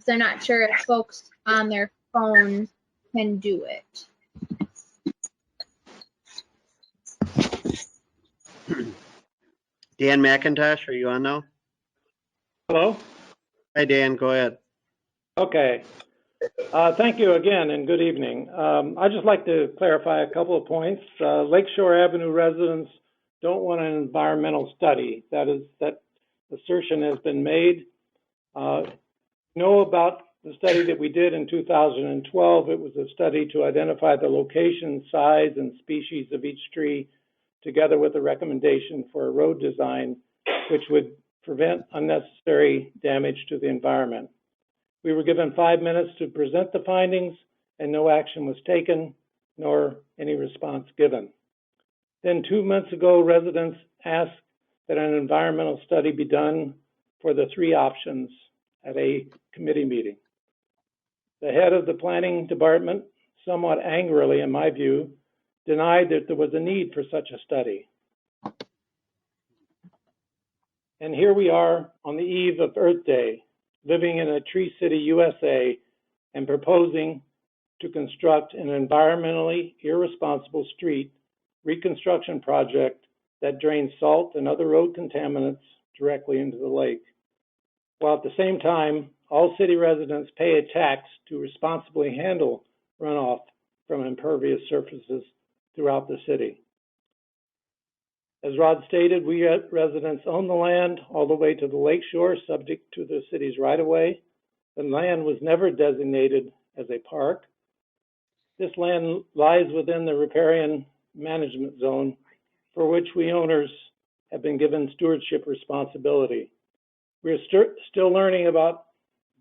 So I'm not sure if folks on their phones can do it. Dan McIntosh, are you on now? Hello? Hi, Dan, go ahead. Okay. Thank you again and good evening. I'd just like to clarify a couple of points. Lakeshore Avenue residents don't want an environmental study. That assertion has been made. Know about the study that we did in 2012. It was a study to identify the location, size, and species of each tree, together with a recommendation for a road design, which would prevent unnecessary damage to the environment. We were given 5 minutes to present the findings, and no action was taken, nor any response given. Then 2 months ago, residents asked that an environmental study be done for the 3 options at a committee meeting. The head of the planning department, somewhat angrily in my view, denied that there was a need for such a study. And here we are on the eve of Earth Day, living in a Tree City, USA, and proposing to construct an environmentally irresponsible street reconstruction project that drains salt and other road contaminants directly into the lake, while at the same time, all city residents pay a tax to responsibly handle runoff from impervious surfaces throughout the city. As Rod stated, we residents own the land all the way to the lake shore, subject to the city's right-of-way. The land was never designated as a park. This land lies within the riparian management zone, for which we owners have been given stewardship responsibility. We're still learning about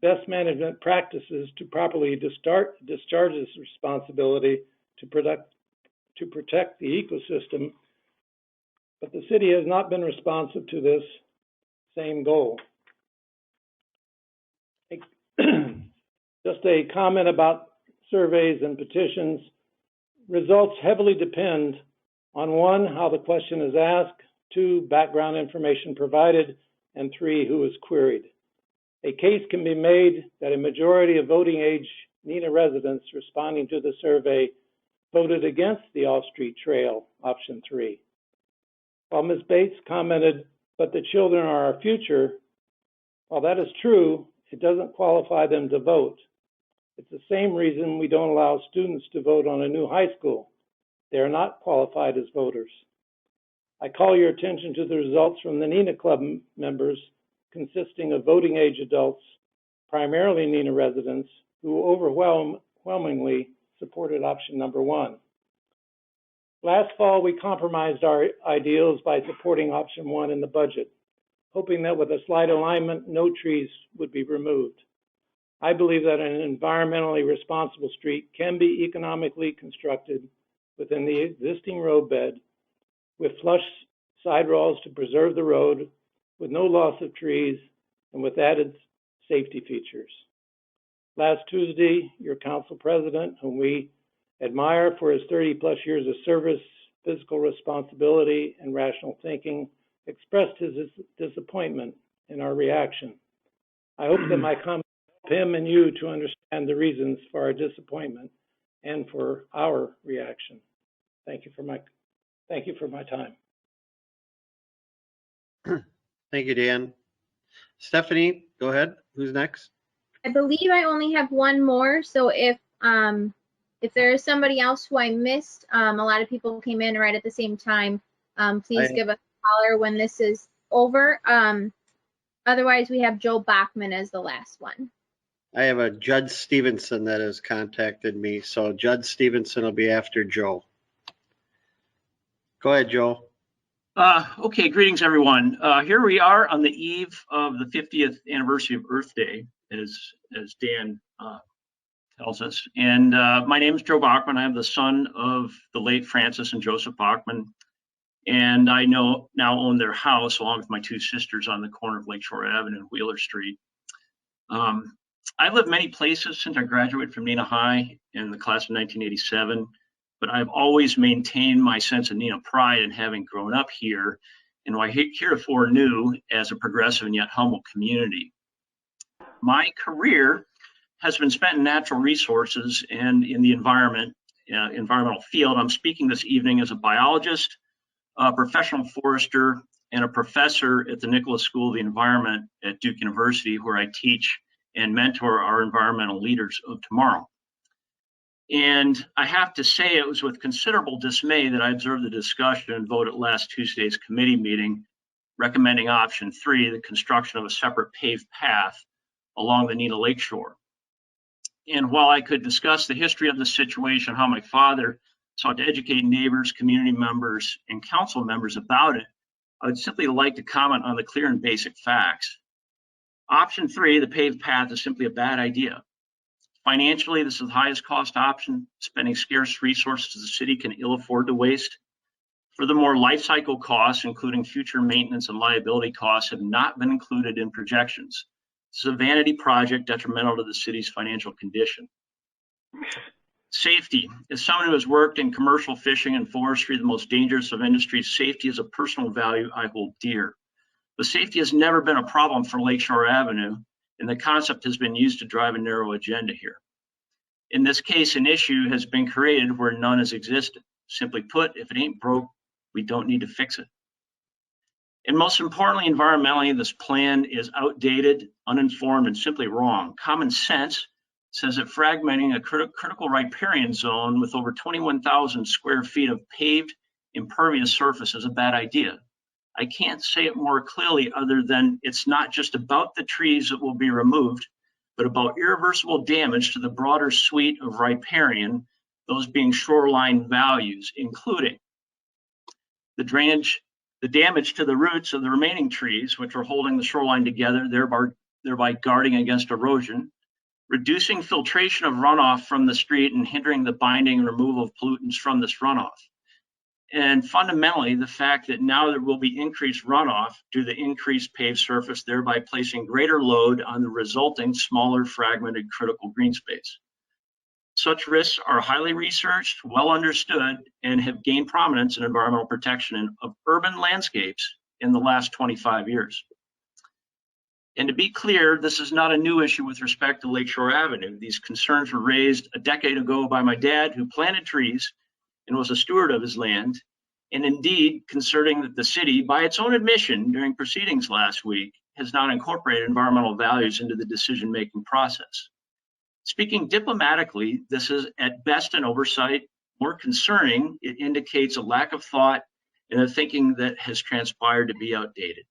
best management practices to properly discharge this responsibility to protect the ecosystem, but the city has not been responsive to this same goal. Just a comment about surveys and petitions. Results heavily depend on 1, how the question is asked, 2, background information provided, and 3, who is queried. A case can be made that a majority of voting age Neenah residents responding to the survey voted against the off-street trail, option 3. While Ms. Bates commented, but the children are our future, while that is true, it doesn't qualify them to vote. It's the same reason we don't allow students to vote on a new high school. They are not qualified as voters. I call your attention to the results from the Neenah Club members, consisting of voting age adults, primarily Neenah residents, who overwhelmingly supported option number 1. Last fall, we compromised our ideals by supporting option 1 in the budget, hoping that with a slight alignment, no trees would be removed. I believe that an environmentally responsible street can be economically constructed within the existing roadbed with flush sidewalls to preserve the road with no loss of trees and with added safety features. Last Tuesday, your council president, whom we admire for his 30-plus years of service, fiscal responsibility, and rational thinking, expressed his disappointment in our reaction. I hope that my comments help him and you to understand the reasons for our disappointment and for our reaction. Thank you for my time. Thank you, Dan. Stephanie, go ahead. Who's next? I believe I only have one more, so if there is somebody else who I missed, a lot of people came in right at the same time, please give us a holler when this is over. Otherwise, we have Joe Bachman as the last one. I have a Judd Stevenson that has contacted me, so Judd Stevenson will be after Joe. Go ahead, Joe. Okay, greetings, everyone. Here we are on the eve of the 50th anniversary of Earth Day, as Dan tells us. And my name is Joe Bachman. I am the son of the late Francis and Joseph Bachman. And I now own their house along with my two sisters on the corner of Lakeshore Avenue and Wheeler Street. I've lived many places since I graduated from Neenah High in the class of 1987, but I've always maintained my sense of Neenah pride in having grown up here in what I heretofore knew as a progressive and yet humble community. My career has been spent in natural resources and in the environmental field. I'm speaking this evening as a biologist, a professional forester, and a professor at the Nicholas School of the Environment at Duke University, where I teach and mentor our environmental leaders of tomorrow. And I have to say it was with considerable dismay that I observed the discussion and vote at last Tuesday's committee meeting recommending option 3, the construction of a separate paved path along the Neenah Lakeshore. And while I could discuss the history of the situation, how my father sought to educate neighbors, community members, and council members about it, I would simply like to comment on the clear and basic facts. Option 3, the paved path, is simply a bad idea. Financially, this is the highest cost option, spending scarce resources the city can ill afford to waste. Furthermore, life cycle costs, including future maintenance and liability costs, have not been included in projections. This is a vanity project detrimental to the city's financial condition. Safety. As someone who has worked in commercial fishing and forestry, the most dangerous of industries, safety is a personal value I hold dear. But safety has never been a problem for Lakeshore Avenue, and the concept has been used to drive a narrow agenda here. In this case, an issue has been created where none has existed. Simply put, if it ain't broke, we don't need to fix it. And most importantly, environmentally, this plan is outdated, uninformed, and simply wrong. Common sense says that fragmenting a critical riparian zone with over 21,000 square feet of paved impervious surface is a bad idea. I can't say it more clearly other than it's not just about the trees that will be removed, but about irreversible damage to the broader suite of riparian, those being shoreline values, including the drainage, the damage to the roots of the remaining trees, which are holding the shoreline together, thereby guarding against erosion, reducing filtration of runoff from the street and hindering the binding and removal of pollutants from this runoff. And fundamentally, the fact that now there will be increased runoff due to the increased paved surface, thereby placing greater load on the resulting smaller fragmented critical green space. Such risks are highly researched, well understood, and have gained prominence in environmental protection of urban landscapes in the last 25 years. And to be clear, this is not a new issue with respect to Lakeshore Avenue. These concerns were raised a decade ago by my dad, who planted trees and was a steward of his land, and indeed concerning that the city, by its own admission during proceedings last week, has not incorporated environmental values into the decision-making process. Speaking diplomatically, this is at best an oversight. More concerning, it indicates a lack of thought and a thinking that has transpired to be outdated.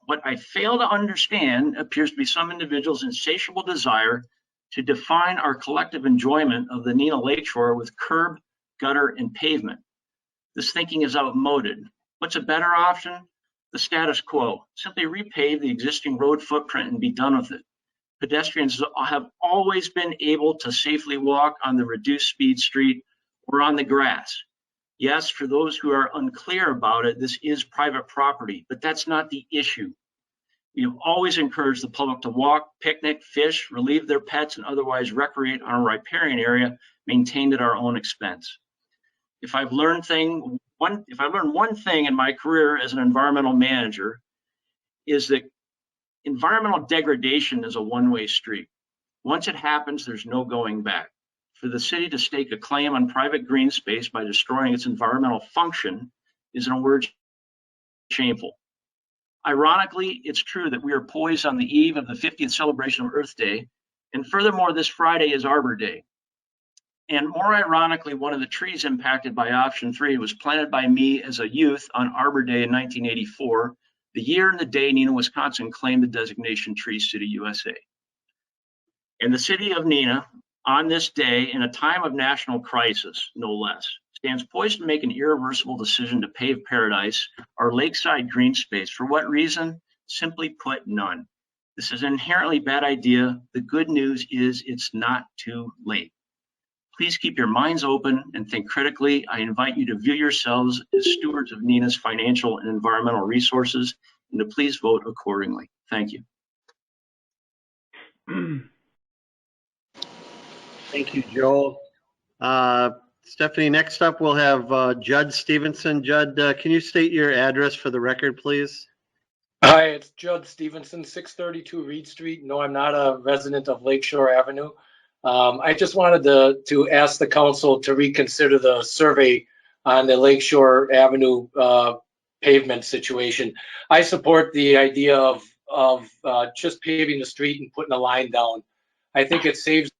What I fail to understand appears to be some individuals' insatiable desire to define our collective enjoyment of the Neenah Lakeshore with curb, gutter, and pavement. This thinking is outmoded. What's a better option? The status quo. Simply repave the existing road footprint and be done with it. Pedestrians have always been able to safely walk on the reduced speed street or on the grass. Yes, for those who are unclear about it, this is private property, but that's not the issue. We have always encouraged the public to walk, picnic, fish, relieve their pets, and otherwise recreate on a riparian area maintained at our own expense. If I've learned one thing in my career as an environmental manager, is that environmental degradation is a one-way street. Once it happens, there's no going back. For the city to stake a claim on private green space by destroying its environmental function is, in a word, shameful. Ironically, it's true that we are poised on the eve of the 50th celebration of Earth Day, and furthermore, this Friday is Arbor Day. And more ironically, one of the trees impacted by option 3 was planted by me as a youth on Arbor Day in 1984, the year and the day Neenah, Wisconsin claimed the designation Tree City, USA. And the city of Neenah, on this day, in a time of national crisis, no less, stands poised to make an irreversible decision to pave paradise, our lakeside green space. For what reason? Simply put, none. This is an inherently bad idea. The good news is it's not too late. Please keep your minds open and think critically. I invite you to view yourselves as stewards of Neenah's financial and environmental resources and to please vote accordingly. Thank you. Thank you, Joel. Stephanie, next up we'll have Judd Stevenson. Judd, can you state your address for the record, please? Hi, it's Judd Stevenson, 632 Reed Street. No, I'm not a resident of Lakeshore Avenue. I just wanted to ask the council to reconsider the survey on the Lakeshore Avenue pavement situation. I support the idea of just paving the street and putting a line down. I think it saves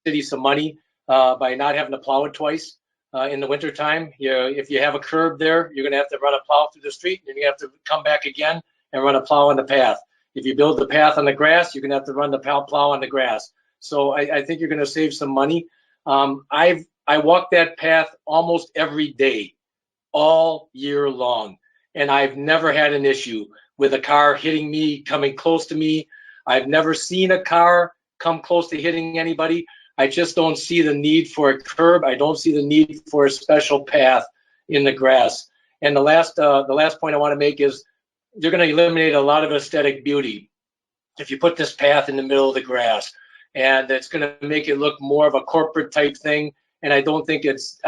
the city some money by not having to plow it twice in the wintertime. If you have a curb there, you're going to have to run a plow through the street, and you have to come back again and run a plow on the path. If you build the path on the grass, you're going to have to run the plow on the grass. So I think you're going to save some money. I walk that path almost every day, all year long, and I've never had an issue with a car hitting me, coming close to me. I've never seen a car come close to hitting anybody. I just don't see the need for a curb. I don't see the need for a special path in the grass. And the last point I want to make is you're going to eliminate a lot of aesthetic beauty if you put this path in the middle of the grass. And it's going to make it look more of a corporate type thing. And I don't think it's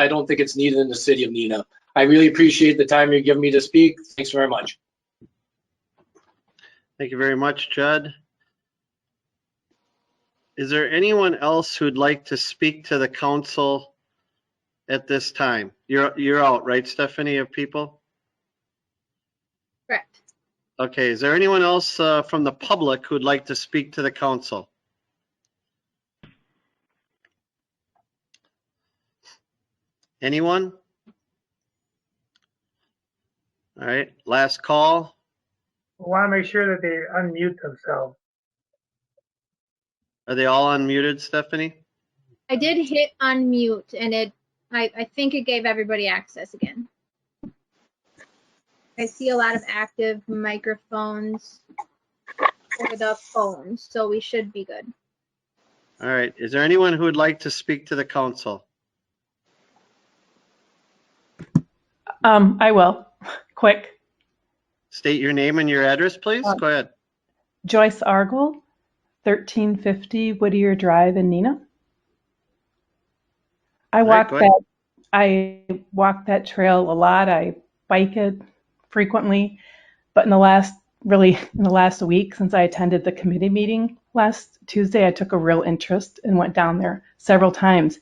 needed in the city of Neenah. I really appreciate the time you're giving me to speak. Thanks very much. Thank you very much, Judd. Is there anyone else who'd like to speak to the council at this time? You're out, right, Stephanie, of people? Correct. Okay, is there anyone else from the public who'd like to speak to the council? Anyone? All right, last call. We want to make sure that they unmute themselves. Are they all unmuted, Stephanie? I did hit unmute and I think it gave everybody access again. I see a lot of active microphones for the phones, so we should be good. All right, is there anyone who would like to speak to the council? I will. Quick. State your name and your address, please. Go ahead. Joyce Argel, 1350 Whittier Drive in Neenah. I walk that trail a lot. I bike it frequently, but in the last week since I attended the committee meeting last Tuesday, I took a real interest and went down there several times.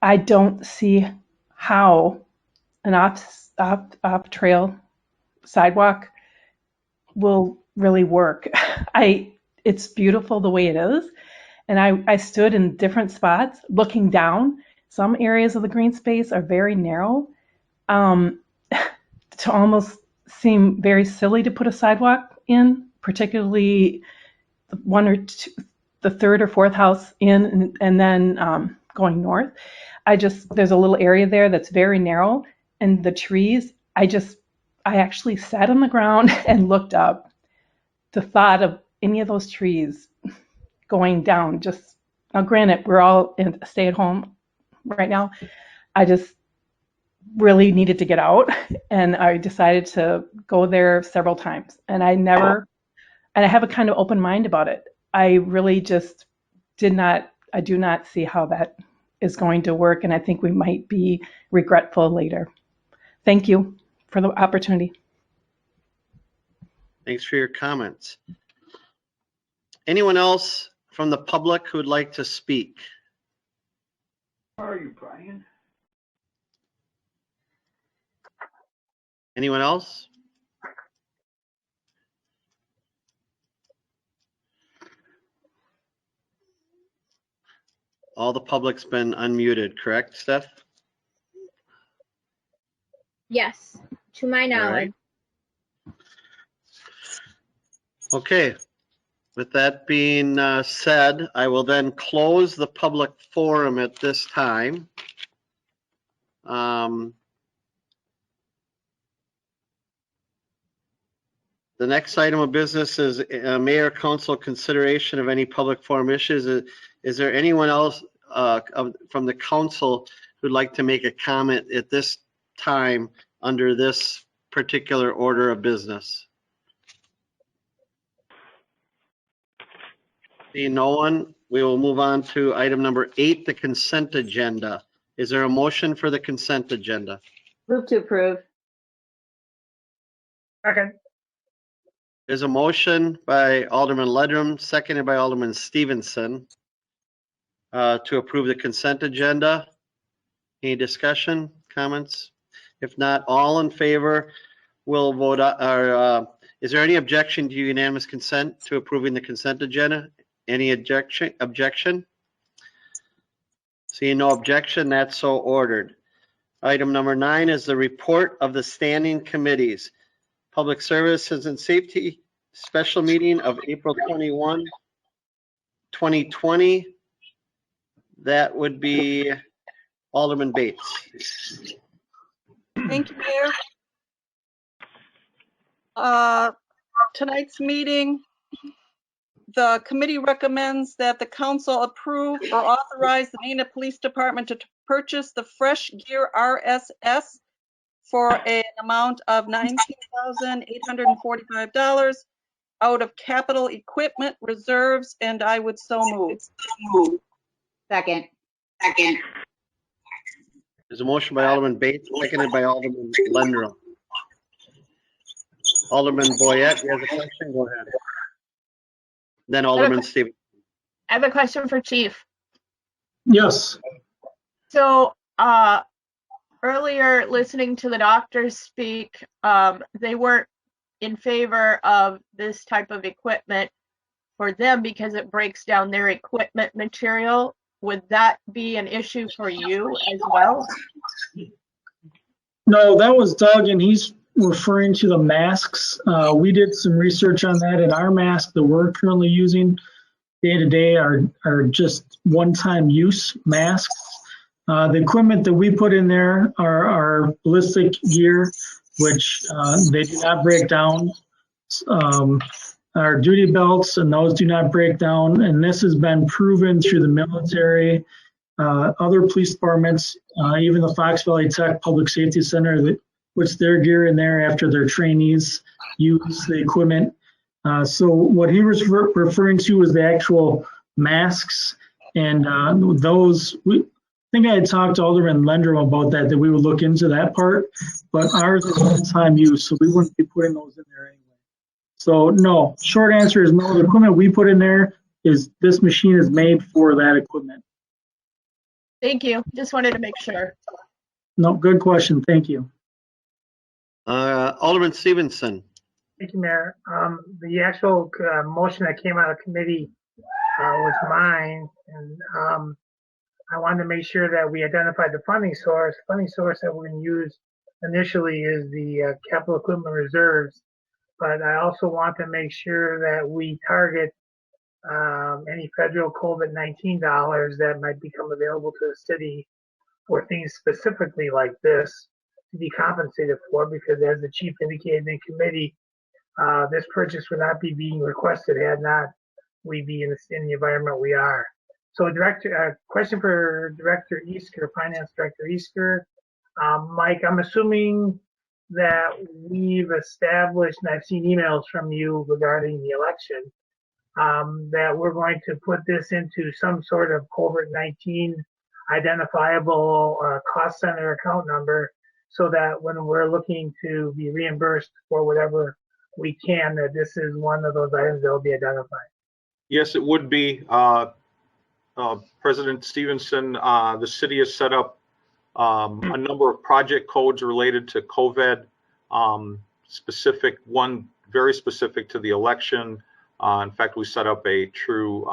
I don't see how an off trail sidewalk will really work. It's beautiful the way it is. And I stood in different spots looking down. Some areas of the green space are very narrow. To almost seem very silly to put a sidewalk in, particularly one or two, the third or fourth house in and then going north. There's a little area there that's very narrow. and the trees, I actually sat on the ground and looked up. The thought of any of those trees going down, now granted, we're all in stay at home right now. I just really needed to get out, and I decided to go there several times. And I have a kind of open mind about it. I really just do not see how that is going to work, and I think we might be regretful later. Thank you for the opportunity. Thanks for your comments. Anyone else from the public who would like to speak? How are you, Brian? Anyone else? All the public's been unmuted, correct, Steph? Yes, to my knowledge. Right. Okay. With that being said, I will then close the public forum at this time. The next item of business is Mayor Council consideration of any public forum issues. Is there anyone else from the council who'd like to make a comment at this time under this particular order of business? Seeing no one, we will move on to item number 8, the consent agenda. Is there a motion for the consent agenda? Move to approve. Second. There's a motion by Alderman Ledrum, seconded by Alderman Stevenson, to approve the consent agenda. Any discussion, comments? If not, all in favor will vote. Is there any objection to unanimous consent to approving the consent agenda? Any objection? Seeing no objection, that's so ordered. Item number 9 is the report of the standing committees. Public Services and Safety special meeting of April 21, 2020. That would be Alderman Bates. Thank you, Mayor. Tonight's meeting, the committee recommends that the council approve or authorize the Neenah Police Department to purchase the Fresh Gear RSS for an amount of $19,845 out of capital equipment reserves, and I would so move. Second. There's a motion by Alderman Bates, seconded by Alderman Lendrum. Alderman Boyette, you have a question? Go ahead. Then Alderman Stevens. I have a question for Chief. Yes. So earlier, listening to the doctors speak, they weren't in favor of this type of equipment for them because it breaks down their equipment material. Would that be an issue for you as well? No, that was Doug, and he's referring to the masks. We did some research on that, and our masks that we're currently using day to day are just one-time use masks. The equipment that we put in there are our ballistic gear, which they do not break down. Our duty belts, and those do not break down. And this has been proven through the military, other police departments, even the Fox Valley Tech Public Safety Center that puts their gear in there after their trainees use the equipment. So what he was referring to was the actual masks, and those. I think I had talked to Alderman Lendrum about that we would look into that part, but ours is one-time use, so we wouldn't be putting those in there anyway. So no, short answer is no. The equipment we put in there is, this machine is made for that equipment. Thank you. Just wanted to make sure. No, good question. Thank you. Alderman Stevenson. Thank you, Mayor. The actual motion that came out of committee was mine, and I wanted to make sure that we identified the funding source. The funding source that we're going to use initially is the capital equipment reserves, but I also want to make sure that we target any federal COVID-19 dollars that might become available to the city for things specifically like this, to be compensated for, because as the chief indicated in committee, this purchase would not be being requested had not we be in the environment we are. So question for Director Easker, Finance Director Easker. Mike, I'm assuming that we've established, and I've seen emails from you regarding the election, that we're going to put this into some sort of COVID-19 identifiable cost center account number, so that when we're looking to be reimbursed for whatever we can, that this is one of those items that will be identified. Yes, it would be. President Stevenson, the city has set up a number of project codes related to COVID, specific, one very specific to the election. In fact, we set up a true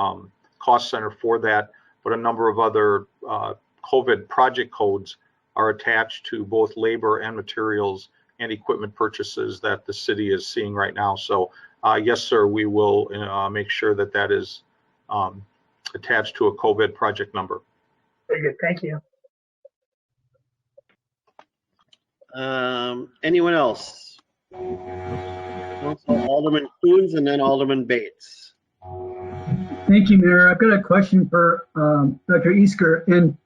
cost center for that, but a number of other COVID project codes are attached to both labor and materials and equipment purchases that the city is seeing right now. So yes, sir, we will make sure that that is attached to a COVID project number. Very good, thank you. Anyone else? Alderman Coons and then Alderman Bates. Thank you, Mayor. I've got a question for Dr. Easker. And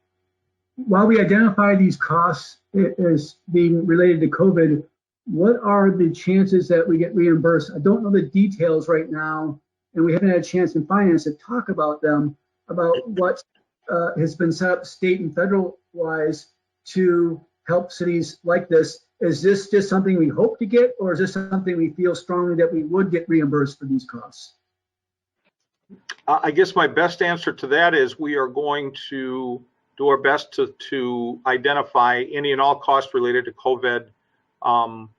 while we identify these costs as being related to COVID, what are the chances that we get reimbursed? I don't know the details right now, and we haven't had a chance in finance to talk about them, about what has been set up state and federal wise to help cities like this. Is this just something we hope to get, or is this something we feel strongly that we would get reimbursed for these costs? I guess my best answer to that is we are going to do our best to identify any and all costs related to COVID,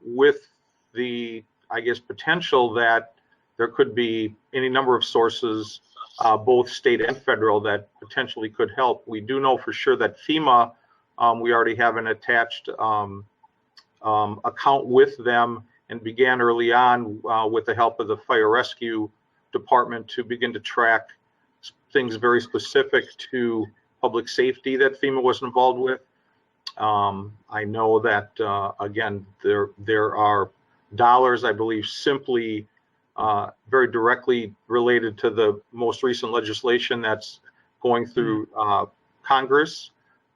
with the, I guess, potential that there could be any number of sources, both state and federal, that potentially could help. We do know for sure that FEMA, we already have an attached account with them, and began early on with the help of the fire rescue department to begin to track things very specific to public safety that FEMA was involved with. I know that, again, there are dollars, I believe, simply very directly related to the most recent legislation that's going through Congress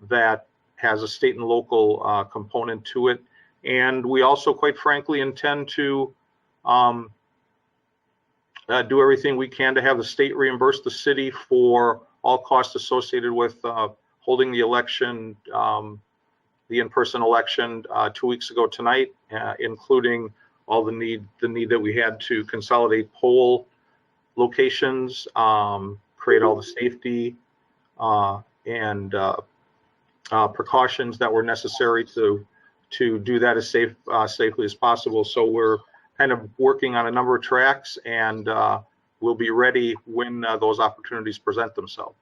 that has a state and local component to it. And we also, quite frankly, intend to do everything we can to have the state reimburse the city for all costs associated with holding the election, the in-person election 2 weeks ago tonight, including all the need that we had to consolidate poll locations, create all the safety and precautions that were necessary to do that as safely as possible. So we're kind of working on a number of tracks, and we'll be ready when those opportunities present themselves.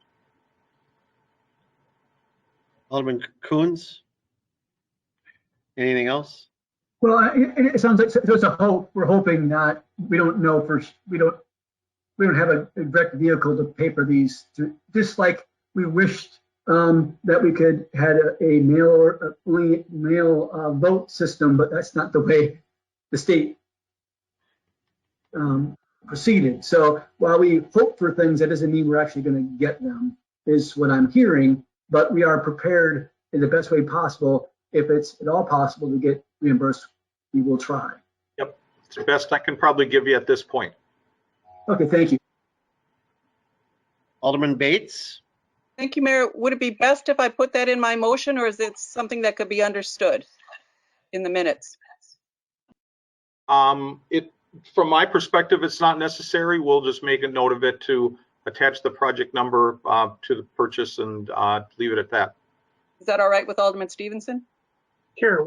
Alderman Coons, anything else? Well, it sounds like there's a hope. We're hoping not. We don't know we don't have a direct vehicle to pay for these. Just like we wished that we could had a mail vote system, but that's not the way the state proceeded. So while we hope for things, that doesn't mean we're actually going to get them, is what I'm hearing. But we are prepared in the best way possible. If it's at all possible to get reimbursed, we will try. Yep, it's the best I can probably give you at this point. Okay, thank you. Alderman Bates. Thank you, Mayor. Would it be best if I put that in my motion, or is it something that could be understood in the minutes? From my perspective, it's not necessary. We'll just make a note of it to attach the project number to the purchase and leave it at that. Is that all right with Alderman Stevenson? Sure.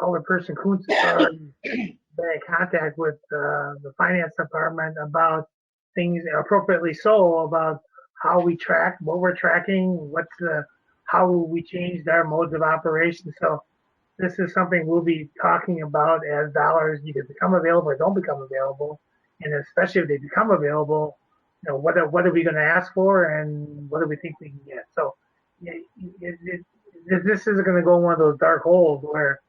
Alderperson Coons been in contact with the finance department about things, appropriately so, about how we track, what we're tracking, how we changed our modes of operation. So this is something we'll be talking about as dollars either become available or don't become available, and especially if they become available, what are we going to ask for, and what do we think we can get? So this isn't going to go in one of those dark holes where,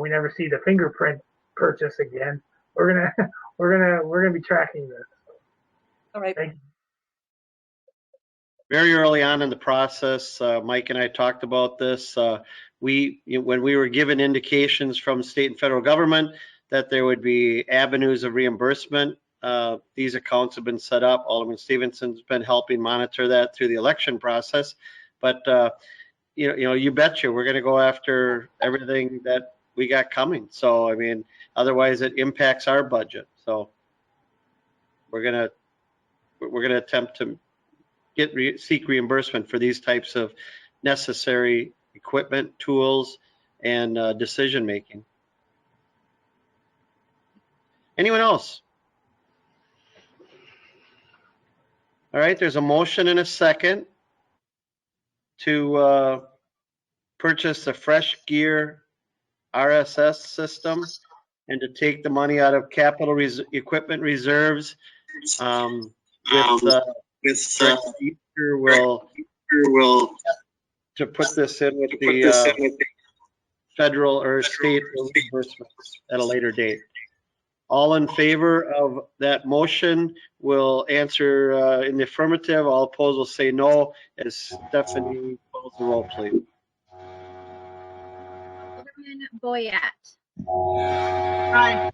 we never see the fingerprint purchase again. We're gonna we're gonna be tracking this. All right. Thank you. Very early on in the process, Mike and I talked about this. When we were given indications from state and federal government that there would be avenues of reimbursement, these accounts have been set up. Alderman Stevenson's been helping monitor that through the election process. But you betcha we're going to go after everything that we got coming. So I mean, otherwise it impacts our budget. So we're gonna attempt to seek reimbursement for these types of necessary equipment, tools, and decision making. Anyone else? All right, there's a motion and a second to purchase a Fresh Gear RSS system and to take the money out of capital equipment reserves. Easter will to put this in with the federal or state reimbursements at a later date. All in favor of that motion will answer in the affirmative. All opposed will say no. As Stephanie calls the roll, please. Alderman Boyette. Aye.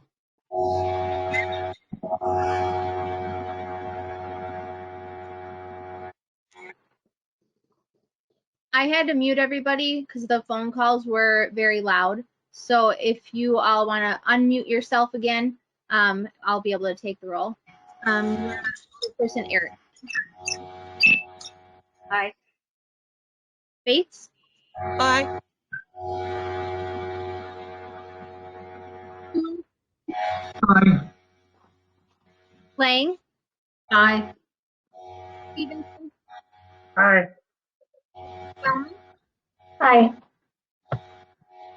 I had to mute everybody because the phone calls were very loud. So if you all want to unmute yourself again, I'll be able to take the roll. Person Eric. Aye. Bates. Aye. Aye. Lang. Aye. Stevenson. Aye. Spellman. Aye.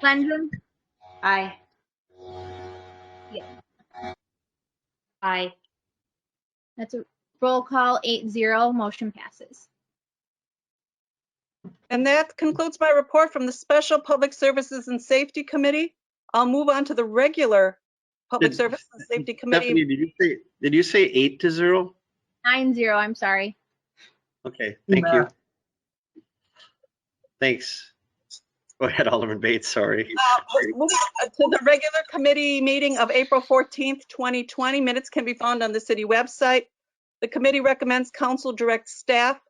Landrum. Aye. Yes. Aye. That's a roll call 8-0. Motion passes. And that concludes my report from the Special Public Services and Safety Committee. I'll move on to the regular Public Service and Safety Committee. Stephanie, did you say 8-0? 9-0. I'm sorry. Okay, thank you. Thanks. Go ahead, Alderman Bates, sorry. Moving to the regular committee meeting of April 14th, 2020. Minutes can be found on the city website. The committee recommends council direct staff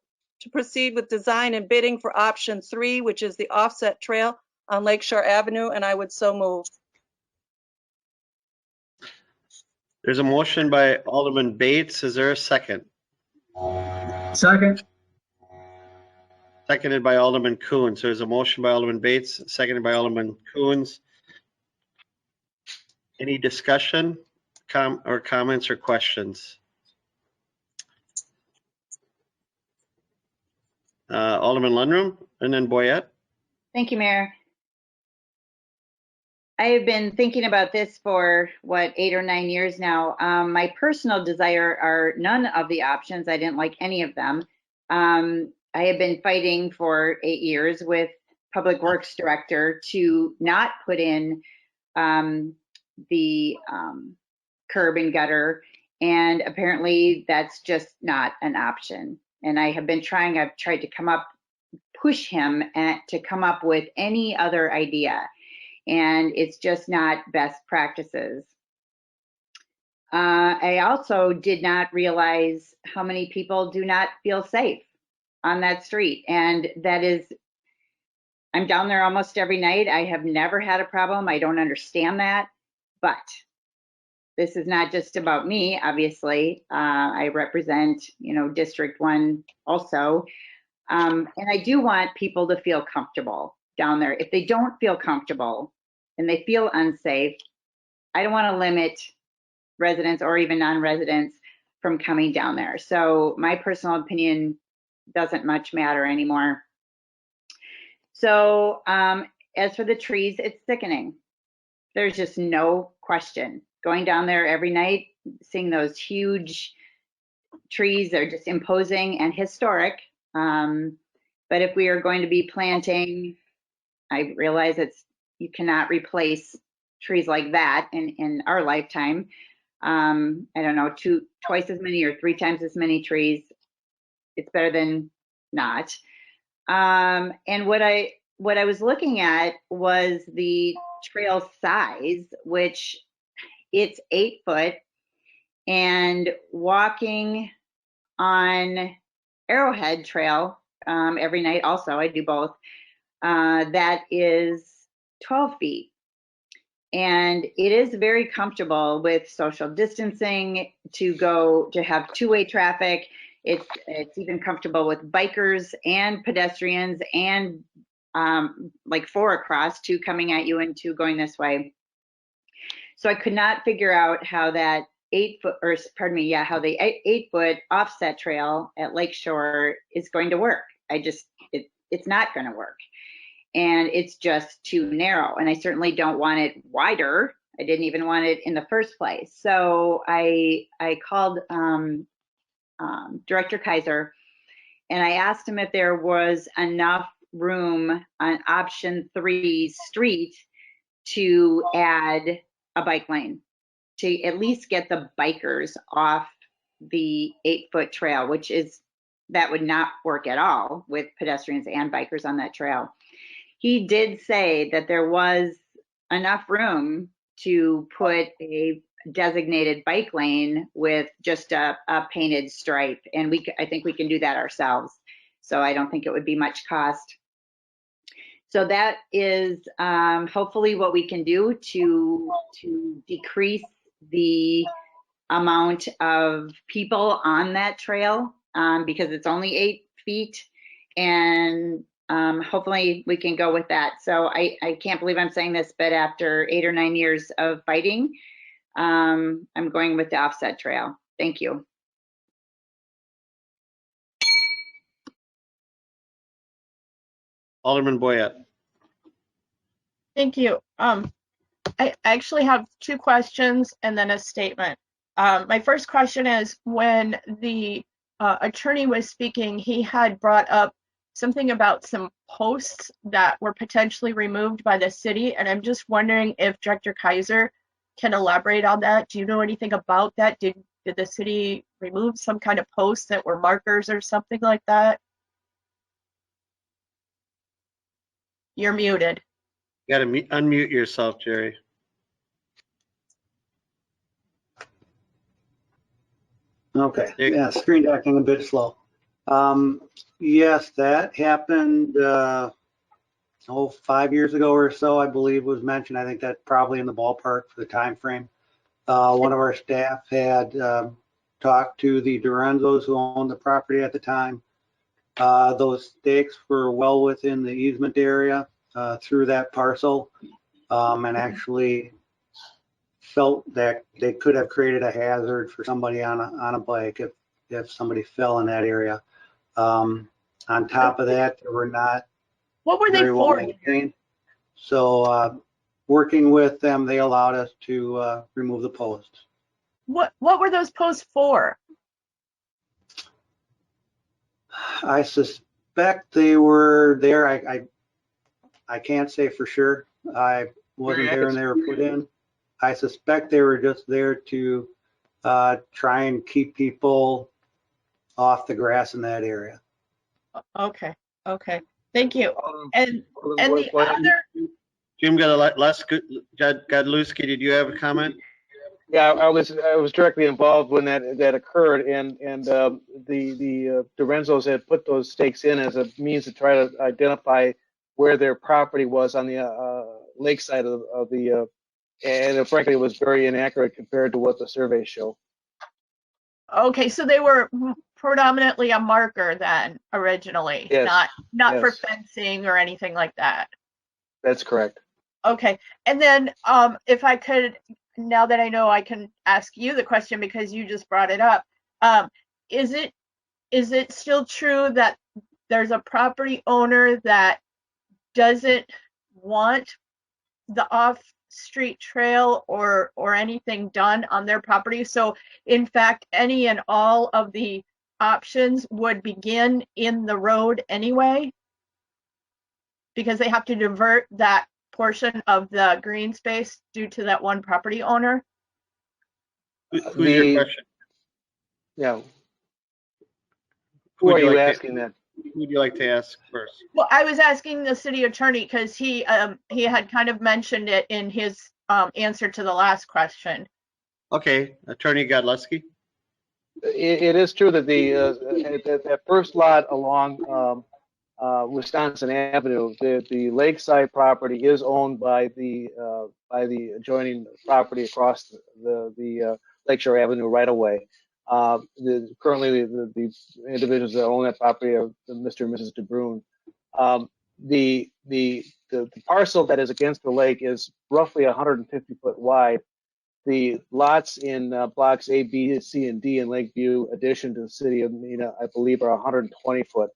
to proceed with design and bidding for option 3, which is the offset trail on Lakeshore Avenue, and I would so move. There's a motion by Alderman Bates. Is there a second? Second. Seconded by Alderman Coons. There's a motion by Alderman Bates, seconded by Alderman Coons. Any discussion, comments or questions? Alderman Lundrum and then Boyette. Thank you, Mayor. I have been thinking about this for 8 or 9 years now. My personal desire are none of the options. I didn't like any of them. I have been fighting for 8 years with Public Works Director to not put in the curb and gutter, and apparently that's just not an option. And I have been trying, I've tried to push him to come up with any other idea, and it's just not best practices. I also did not realize how many people do not feel safe on that street. And that is, I'm down there almost every night. I have never had a problem. I don't understand that, but this is not just about me, obviously. I represent, District 1 also. And I do want people to feel comfortable down there. If they don't feel comfortable and they feel unsafe, I don't want to limit residents or even non-residents from coming down there. So my personal opinion doesn't much matter anymore. So as for the trees, it's sickening. There's just no question. Going down there every night, seeing those huge trees, they're just imposing and historic. But if we are going to be planting I realize you cannot replace trees like that in our lifetime. I don't know, twice as many or 3 times as many trees. It's better than not. And what I was looking at was the trail size, which it's 8 foot, and walking on Arrowhead Trail every night. Also, I do both. That is 12 feet. And it is very comfortable with social distancing to have two-way traffic. It's even comfortable with bikers and pedestrians and like 4 across, 2 coming at you and 2 going this way. So I could not figure out how that 8 foot, or pardon me, yeah, how the 8 foot offset trail at Lakeshore is going to work. It's not going to work. And it's just too narrow. And I certainly don't want it wider. I didn't even want it in the first place. So I called Director Kaiser, and I asked him if there was enough room on option 3 street to add a bike lane, to at least get the bikers off the 8 foot trail, that would not work at all with pedestrians and bikers on that trail. He did say that there was enough room to put a designated bike lane with just a painted stripe, and I think we can do that ourselves. So I don't think it would be much cost. So that is hopefully what we can do to decrease the amount of people on that trail, because it's only 8 feet, and hopefully we can go with that. So I can't believe I'm saying this, but after 8 or 9 years of fighting, I'm going with the offset trail. Thank you. Alderman Boyette. Thank you. I actually have 2 questions and then a statement. My first question is, when the attorney was speaking, he had brought up something about some posts that were potentially removed by the city, and I'm just wondering if Director Kaiser can elaborate on that. Do you know anything about that? Did the city remove some kind of posts that were markers or something like that? You're muted. You got to unmute yourself, Jerry. Okay, yeah, screen acting a bit slow. Yes, that happened 5 years ago or so, I believe was mentioned. I think that's probably in the ballpark for the time frame. One of our staff had talked to the Durenzos who owned the property at the time. Those stakes were well within the easement area through that parcel, and actually felt that they could have created a hazard for somebody on a bike if somebody fell in that area. On top of that, they were not what were they very well for? maintained. So working with them, they allowed us to remove the posts. What were those posts for? I suspect they were there. I can't say for sure. I wasn't there when they were put in. I suspect they were just there to try and keep people off the grass in that area. Okay. Thank you. And the other. Jim Godlewski, did you have a comment? Yeah, I was directly involved when that occurred, and the Durenzos had put those stakes in as a means to try to identify where their property was on the lakeside of the, and frankly, it was very inaccurate compared to what the surveys show. Okay, so they were predominantly a marker then originally, yes. not yes. for fencing or anything like that. That's correct. Okay, and then if I could, now that I know, I can ask you the question because you just brought it up. Is it still true that there's a property owner that doesn't want the off-street trail or anything done on their property? So in fact, any and all of the options would begin in the road anyway? because they have to divert that portion of the green space due to that one property owner? Who's your question? Yeah. Who Who would are you you like asking that? Who would you like to ask first? Well, I was asking the city attorney because he had kind of mentioned it in his answer to the last question. Okay, Attorney Godlewski. It is true that that first lot along Wisconsin Avenue, the lakeside property is owned by the adjoining property across the Lakeshore Avenue right away. Currently, the individuals that own that property are Mr. and Mrs. DeBrune. The parcel that is against the lake is roughly 150 foot wide. The lots in blocks A, B, C, and D in Lakeview addition to the city of Neenah, I believe, are 120 foot.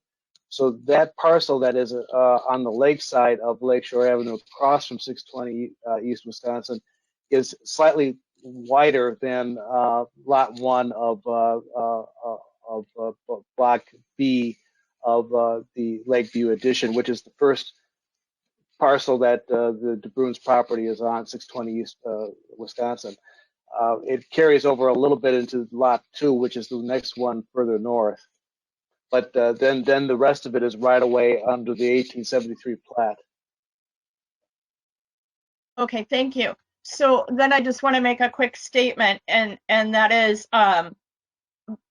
So that parcel that is on the lake side of Lakeshore Avenue across from 620 East Wisconsin is slightly wider than lot 1 of block B of the Lakeview addition, which is the first parcel that the DeBrune's property is on, 620 East Wisconsin. It carries over a little bit into lot 2, which is the next one further north. But then the rest of it is right away under the 1873 plat. Okay, thank you. So then I just want to make a quick statement, and that is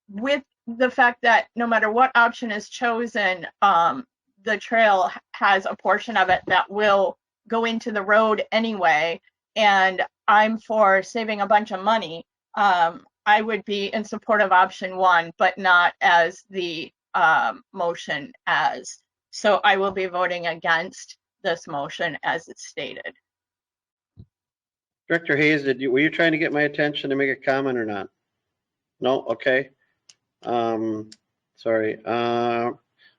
with the fact that no matter what option is chosen, the trail has a portion of it that will go into the road anyway, and I'm for saving a bunch of money. I would be in support of option 1, but not as the motion as. So I will be voting against this motion as it's stated. Director Hayes, were you trying to get my attention to make a comment or not? No? Okay. Sorry.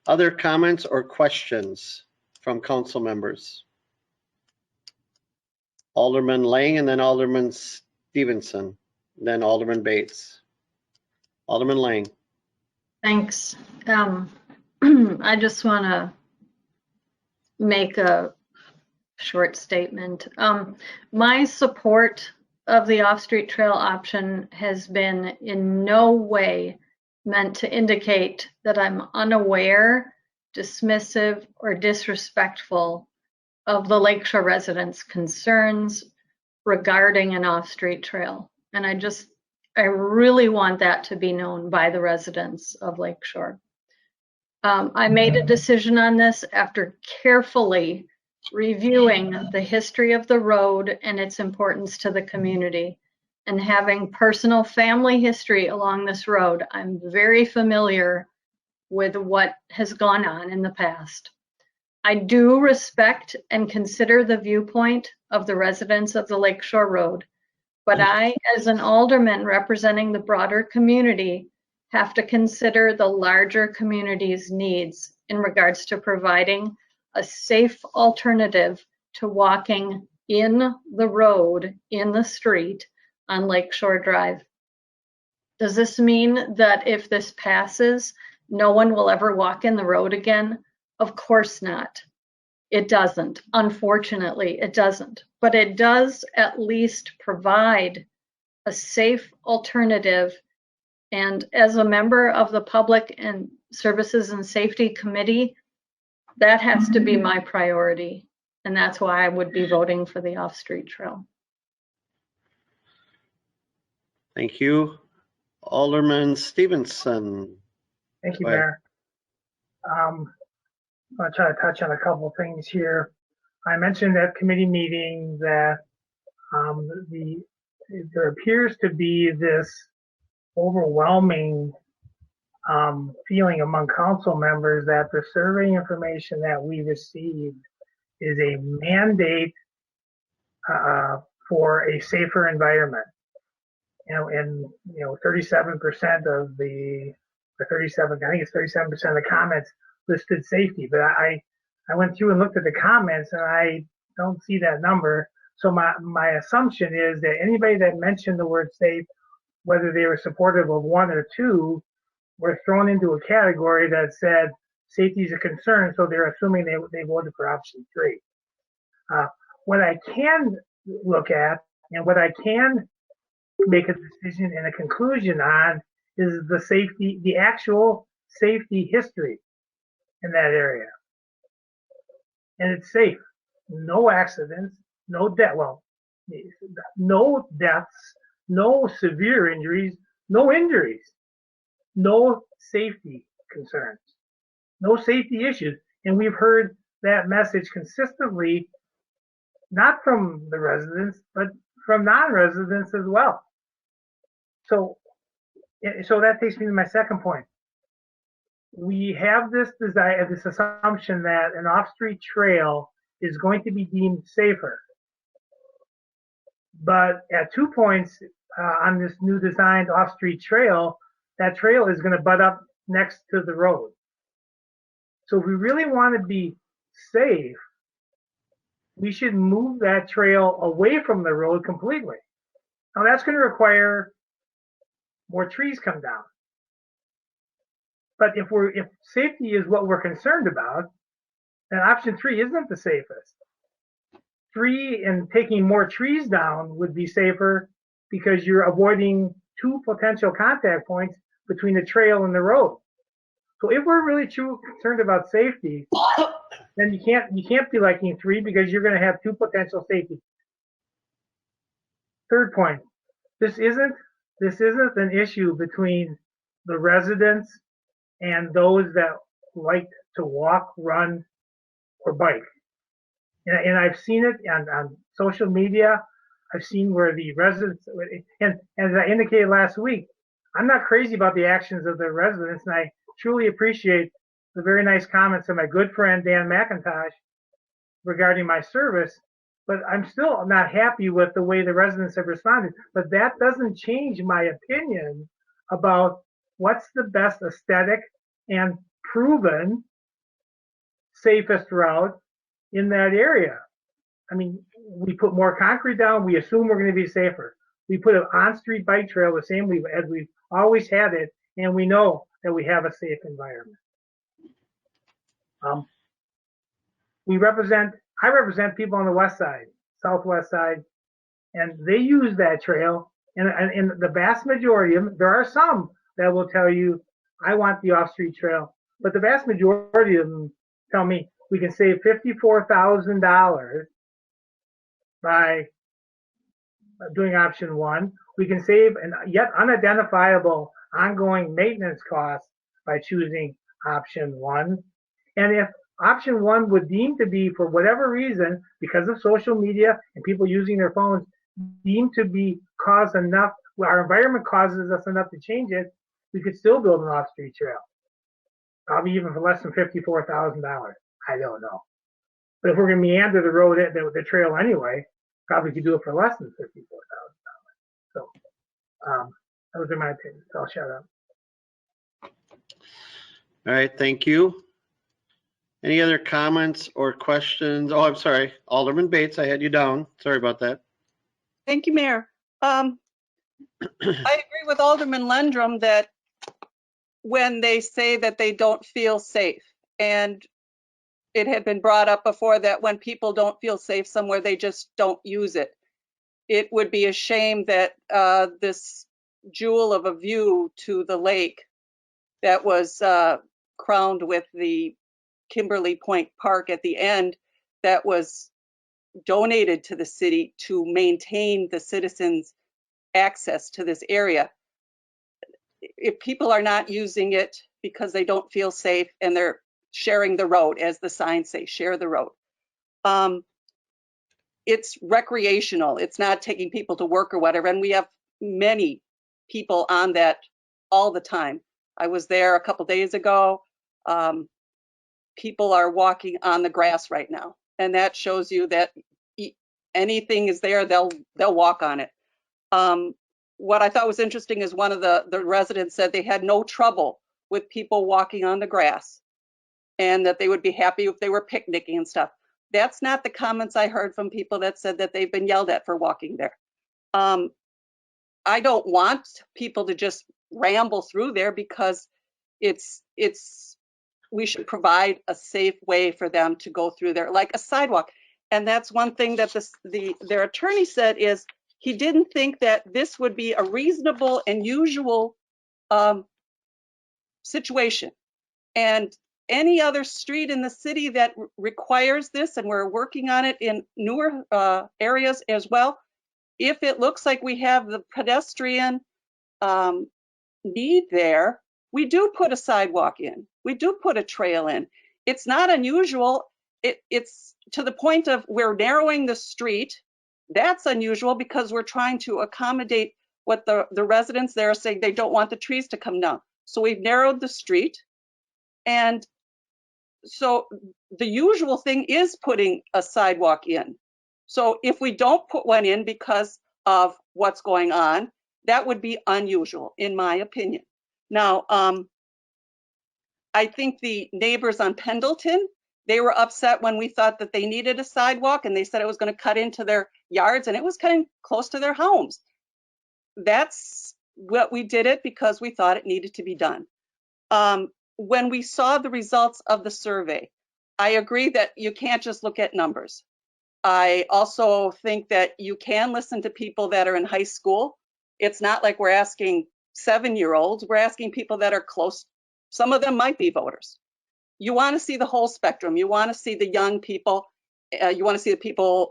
Other comments or questions from council members? Alderman Lang and then Alderman Stevenson, then Alderman Bates. Alderman Lang. Thanks. I just want to make a short statement. My support of the off-street trail option has been in no way meant to indicate that I'm unaware, dismissive, or disrespectful of the Lakeshore residents' concerns regarding an off-street trail. And I really want that to be known by the residents of Lakeshore. I made a decision on this after carefully reviewing the history of the road and its importance to the community. And having personal family history along this road, I'm very familiar with what has gone on in the past. I do respect and consider the viewpoint of the residents of the Lakeshore Road, but I, as an alderman representing the broader community, have to consider the larger community's needs in regards to providing a safe alternative to walking in the road, in the street on Lakeshore Drive. Does this mean that if this passes, no one will ever walk in the road again? Of course not. It doesn't. Unfortunately, it doesn't. But it does at least provide a safe alternative. And as a member of the Public and Services and Safety Committee, that has to be my priority. And that's why I would be voting for the off-street trail. Thank you. Alderman Stevenson. Thank you, Mayor. I'm going to try to touch on a couple of things here. I mentioned at committee meeting that there appears to be this overwhelming feeling among council members that the survey information that we received is a mandate for a safer environment. And 37% of the 37, I think it's 37% of the comments listed safety, but I went through and looked at the comments and I don't see that number. So my assumption is that anybody that mentioned the word safe, whether they were supportive of 1 or 2, were thrown into a category that said safety is a concern, so they're assuming they voted for option 3. What I can look at and what I can make a decision and a conclusion on is the actual safety history in that area. And it's safe. No accidents, no deaths, no severe injuries, no injuries, no safety concerns, no safety issues. And we've heard that message consistently, not from the residents, but from non-residents as well. So that takes me to my second point. We have this desire, this assumption that an off-street trail is going to be deemed safer. But at 2 points on this new designed off-street trail, that trail is going to butt up next to the road. So if we really want to be safe, we should move that trail away from the road completely. Now that's going to require more trees come down. But if safety is what we're concerned about, then option 3 isn't the safest. 3 and taking more trees down would be safer because you're avoiding 2 potential contact points between the trail and the road. So if we're really truly concerned about safety, then you can't be liking 3 because you're going to have 2 potential safety. Third point, this isn't an issue between the residents and those that like to walk, run, or bike. And I've seen it on social media. I've seen where the residents, and as I indicated last week, I'm not crazy about the actions of the residents, and I truly appreciate the very nice comments of my good friend Dan McIntosh regarding my service, but I'm still not happy with the way the residents have responded. But that doesn't change my opinion about what's the best aesthetic and proven safest route in that area. I mean, we put more concrete down, we assume we're going to be safer. We put an on-street bike trail the same as we've always had it, and we know that we have a safe environment. I represent people on the west side, southwest side, and they use that trail. And the vast majority of them, there are some that will tell you, I want the off-street trail, but the vast majority of them tell me we can save $54,000 by doing option 1. We can save an yet unidentifiable ongoing maintenance cost by choosing option 1. And if option 1 would deem to be, for whatever reason, because of social media and people using their phones, deemed to be cause enough, our environment causes us enough to change it, we could still build an off-street trail. Probably even for less than $54,000. I don't know. But if we're going to meander the road, the trail anyway, probably could do it for less than $54,000. So those are my opinions. I'll shut up. All right, thank you. Any other comments or questions? Oh, I'm sorry, Alderman Bates, I had you down. Sorry about that. Thank you, Mayor. I agree with Alderman Lendrum that when they say that they don't feel safe, and it had been brought up before that when people don't feel safe somewhere, they just don't use it. It would be a shame that this jewel of a view to the lake that was crowned with the Kimberly Point Park at the end, that was donated to the city to maintain the citizens' access to this area. If people are not using it because they don't feel safe and they're sharing the road, as the signs say, share the road. It's recreational. It's not taking people to work or whatever. And we have many people on that all the time. I was there a couple days ago. People are walking on the grass right now. And that shows you that anything is there, they'll walk on it. What I thought was interesting is one of the residents said they had no trouble with people walking on the grass and that they would be happy if they were picnicking and stuff. That's not the comments I heard from people that said that they've been yelled at for walking there. I don't want people to just ramble through there because it's we should provide a safe way for them to go through there, like a sidewalk. And that's one thing that their attorney said is he didn't think that this would be a reasonable and usual situation. And any other street in the city that requires this, and we're working on it in newer areas as well, if it looks like we have the pedestrian need there, we do put a sidewalk in. We do put a trail in. It's not unusual. It's to the point of we're narrowing the street. That's unusual because we're trying to accommodate what the residents there are saying. They don't want the trees to come down. So we've narrowed the street. And so the usual thing is putting a sidewalk in. So if we don't put one in because of what's going on, that would be unusual, in my opinion. Now, I think the neighbors on Pendleton, they were upset when we thought that they needed a sidewalk, and they said it was going to cut into their yards, and it was cutting close to their homes. That's what we did it because we thought it needed to be done. When we saw the results of the survey, I agree that you can't just look at numbers. I also think that you can listen to people that are in high school. It's not like we're asking 7-year-olds, we're asking people that are close. Some of them might be voters. You want to see the whole spectrum. You want to see the young people. You want to see the people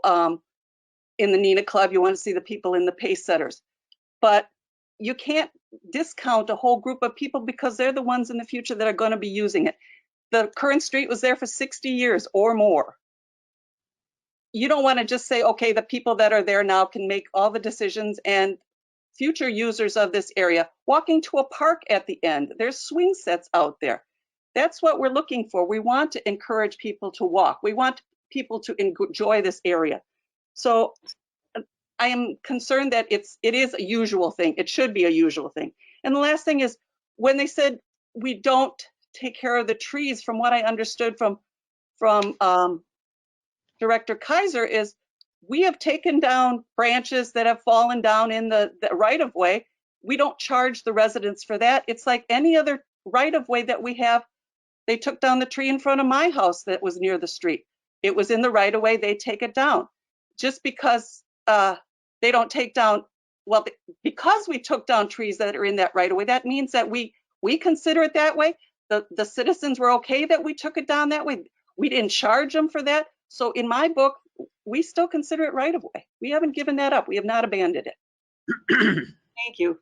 in the Neenah Club. You want to see the people in the pace setters. But you can't discount a whole group of people because they're the ones in the future that are going to be using it. The current street was there for 60 years or more. You don't want to just say, okay, the people that are there now can make all the decisions, and future users of this area, walking to a park at the end, there's swing sets out there. That's what we're looking for. We want to encourage people to walk. We want people to enjoy this area. So I am concerned that it is a usual thing. It should be a usual thing. And the last thing is, when they said we don't take care of the trees, from what I understood from Director Kaiser, is we have taken down branches that have fallen down in the right-of-way. We don't charge the residents for that. It's like any other right-of-way that we have. They took down the tree in front of my house that was near the street. It was in the right-of-way. They take it down. Just because they don't take down, well, because we took down trees that are in that right-of-way, that means that we consider it that way. The citizens were okay that we took it down that way. We didn't charge them for that. So in my book, we still consider it right-of-way. We haven't given that up. We have not abandoned it. Thank you.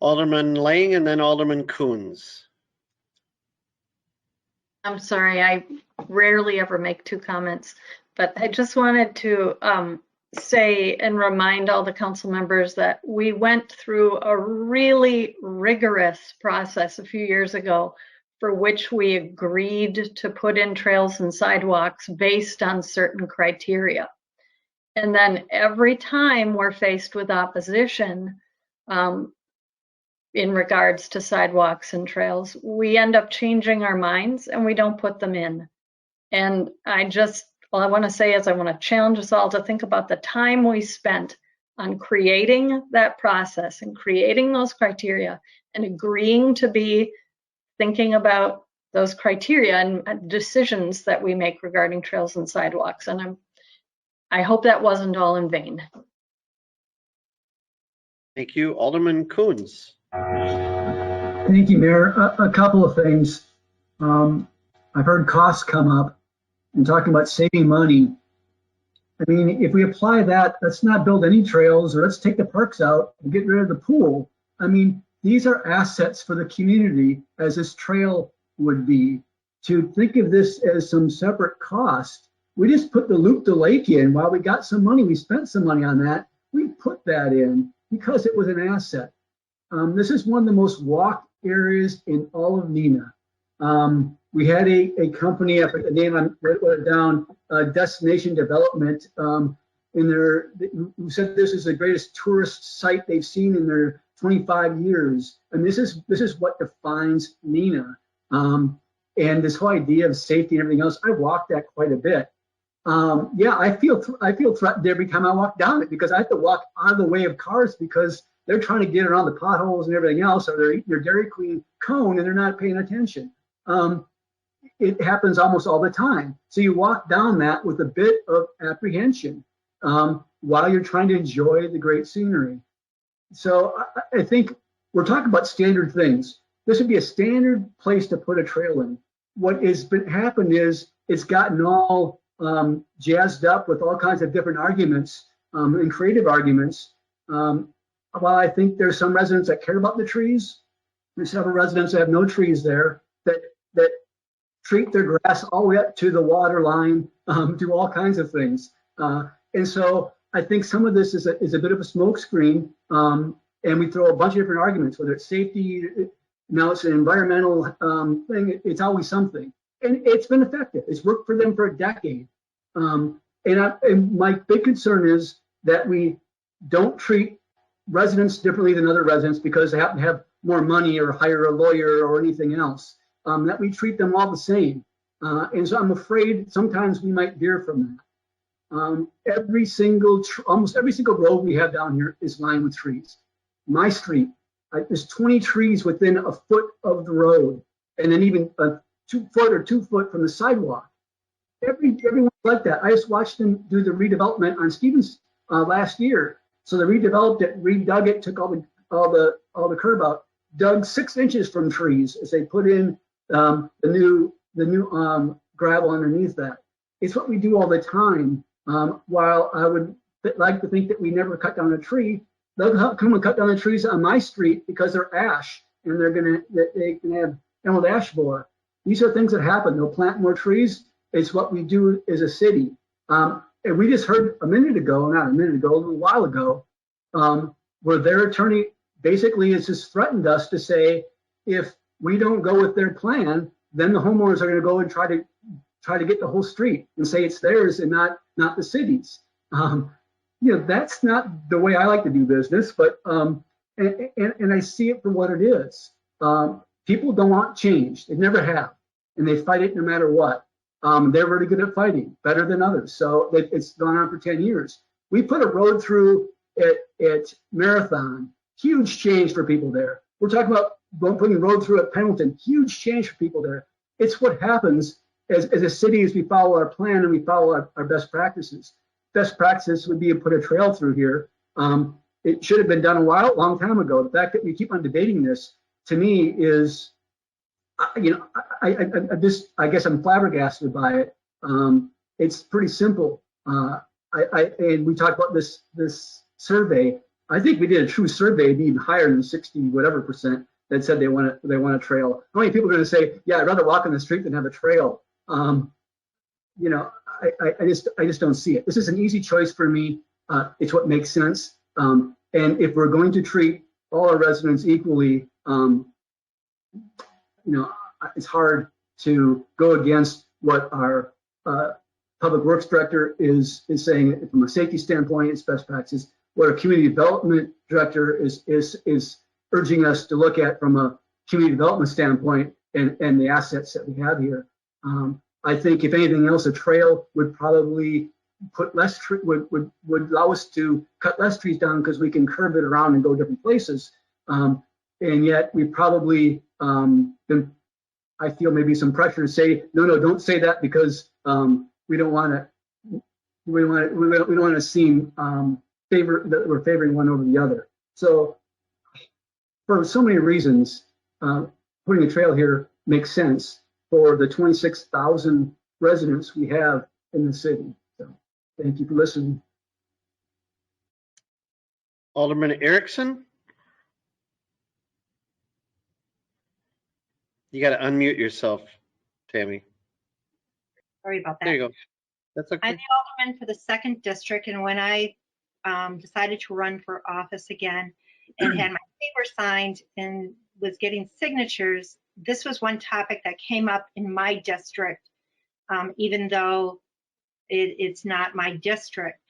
Alderman Lang and then Alderman Coons. I'm sorry, I rarely ever make two comments, but I just wanted to say and remind all the council members that we went through a really rigorous process a few years ago for which we agreed to put in trails and sidewalks based on certain criteria. And then every time we're faced with opposition in regards to sidewalks and trails, we end up changing our minds and we don't put them in. And all I want to say is I want to challenge us all to think about the time we spent on creating that process and creating those criteria and agreeing to be thinking about those criteria and decisions that we make regarding trails and sidewalks. And I hope that wasn't all in vain. Thank you. Alderman Coons. Thank you, Mayor. A couple of things. I've heard costs come up and talking about saving money. I mean, if we apply that, let's not build any trails, or let's take the parks out and get rid of the pool. I mean, these are assets for the community, as this trail would be. To think of this as some separate cost, we just put the loop to lake in. While we got some money, we spent some money on that. We put that in because it was an asset. This is one of the most walked areas in all of Neenah. We had a company, I put the name, I wrote it down, Destination Development, who said this is the greatest tourist site they've seen in their 25 years. And this is what defines Neenah. And this whole idea of safety and everything else, I walked that quite a bit. Yeah, I feel threatened every time I walk down it because I have to walk out of the way of cars because they're trying to get around the potholes and everything else, or they're eating their Dairy Queen cone and they're not paying attention. It happens almost all the time. So you walk down that with a bit of apprehension while you're trying to enjoy the great scenery. So I think we're talking about standard things. This would be a standard place to put a trail in. What has happened is it's gotten all jazzed up with all kinds of different arguments and creative arguments. While I think there's some residents that care about the trees, there's several residents that have no trees there that treat their grass all the way up to the water line, do all kinds of things. And so I think some of this is a bit of a smokescreen, and we throw a bunch of different arguments, whether it's safety, now it's an environmental thing, it's always something. And it's been effective. It's worked for them for a decade. And my big concern is that we don't treat residents differently than other residents because they happen to have more money or hire a lawyer or anything else, that we treat them all the same. And so I'm afraid sometimes we might veer from that. Almost every single road we have down here is lined with trees. My street, there's 20 trees within a foot of the road, and then even 2 foot or 2 foot from the sidewalk. Everyone's like that. I just watched them do the redevelopment on Stevens last year. So they redeveloped it, redug it, took all the curb out, dug 6 inches from trees as they put in the new gravel underneath that. It's what we do all the time. While I would like to think that we never cut down a tree, they'll come and cut down the trees on my street because they're ash and they can have emerald ash borer. These are things that happen. They'll plant more trees. It's what we do as a city. And we just heard not a minute ago, a little while ago, where their attorney basically has just threatened us to say, if we don't go with their plan, then the homeowners are going to go and try to get the whole street and say it's theirs and not the city's. That's not the way I like to do business, but and I see it for what it is. People don't want change. They never have, and they fight it no matter what. They're really good at fighting, better than others. So it's gone on for 10 years. We put a road through at Marathon, huge change for people there. We're talking about putting a road through at Pendleton, huge change for people there. It's what happens as a city as we follow our plan and we follow our best practices. Best practices would be to put a trail through here. It should have been done a long time ago. The fact that we keep on debating this, to me, is, I guess I'm flabbergasted by it. It's pretty simple. And we talked about this survey. I think we did a true survey, it'd be even higher than 60 whatever % that said they want a trail. How many people are going to say, yeah, I'd rather walk on the street than have a trail? I just don't see it. This is an easy choice for me. It's what makes sense. And if we're going to treat all our residents equally, it's hard to go against what our public works director is saying from a safety standpoint. It's best practices. What our community development director is urging us to look at from a community development standpoint and the assets that we have here. I think if anything else, a trail would probably put less would allow us to cut less trees down because we can curve it around and go different places. And yet we probably I feel maybe some pressure to say no, don't say that because we don't want to seem that we're favoring one over the other. So for so many reasons, putting a trail here makes sense for the 26,000 residents we have in the city. So thank you for listening. Alderman Erickson? You got to unmute yourself, Tammy. Sorry about that. There you go. That's okay. I'm the alderman for the 2nd district, and when I decided to run for office again and had my paper signed and was getting signatures, this was one topic that came up in my district, even though it's not my district.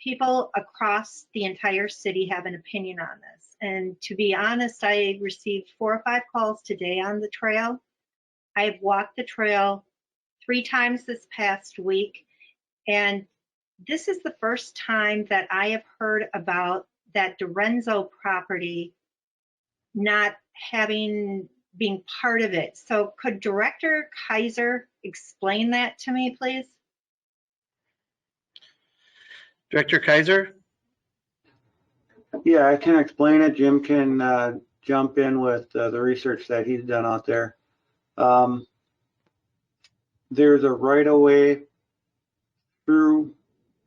People across the entire city have an opinion on this. And to be honest, I received 4 or 5 calls today on the trail. I've walked the trail 3 times this past week, and this is the first time that I have heard about that Dorenzo property not being part of it. So could Director Kaiser explain that to me, please? Director Kaiser? Yeah, I can explain it. Jim can jump in with the research that he's done out there. There's a right-of-way through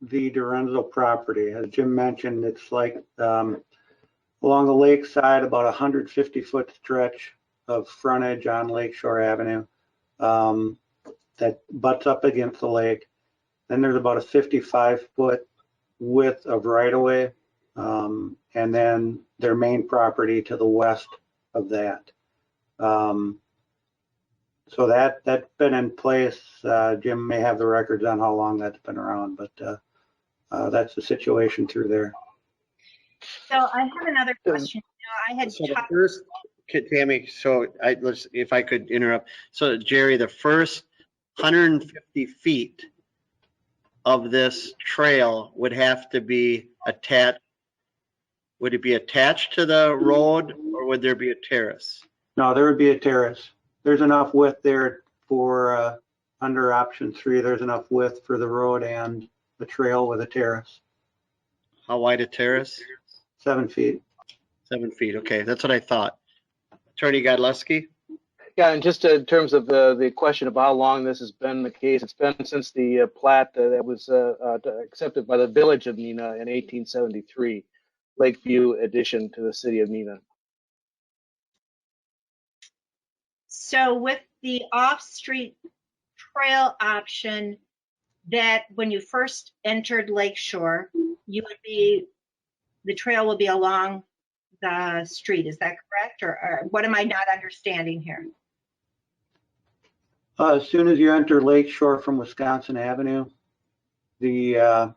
the Dorenzo property. As Jim mentioned, it's like along the lake side, about 150-foot stretch of frontage on Lakeshore Avenue that butts up against the lake. Then there's about a 55-foot width of right-of-way, and then their main property to the west of that. So that's been in place. Jim may have the records on how long that's been around, but that's the situation through there. So I have another question. You know, I had So the first, Tammy, if I could interrupt. So Jerry, the first 150 feet of this trail would have to be attached. Would it be attached to the road, or would there be a terrace? No, there would be a terrace. There's enough width there for under option 3. There's enough width for the road and the trail with a terrace. How wide a terrace? 7 feet. 7 feet. Okay, that's what I thought. Attorney Godlewski? Yeah, and just in terms of the question of how long this has been the case, it's been since the plat that was accepted by the village of Neenah in 1873, Lakeview addition to the city of Neenah. So with the off-street trail option, that when you first entered Lakeshore, the trail will be along the street. Is that correct? Or what am I not understanding here? As soon as you enter Lakeshore from Wisconsin Avenue, the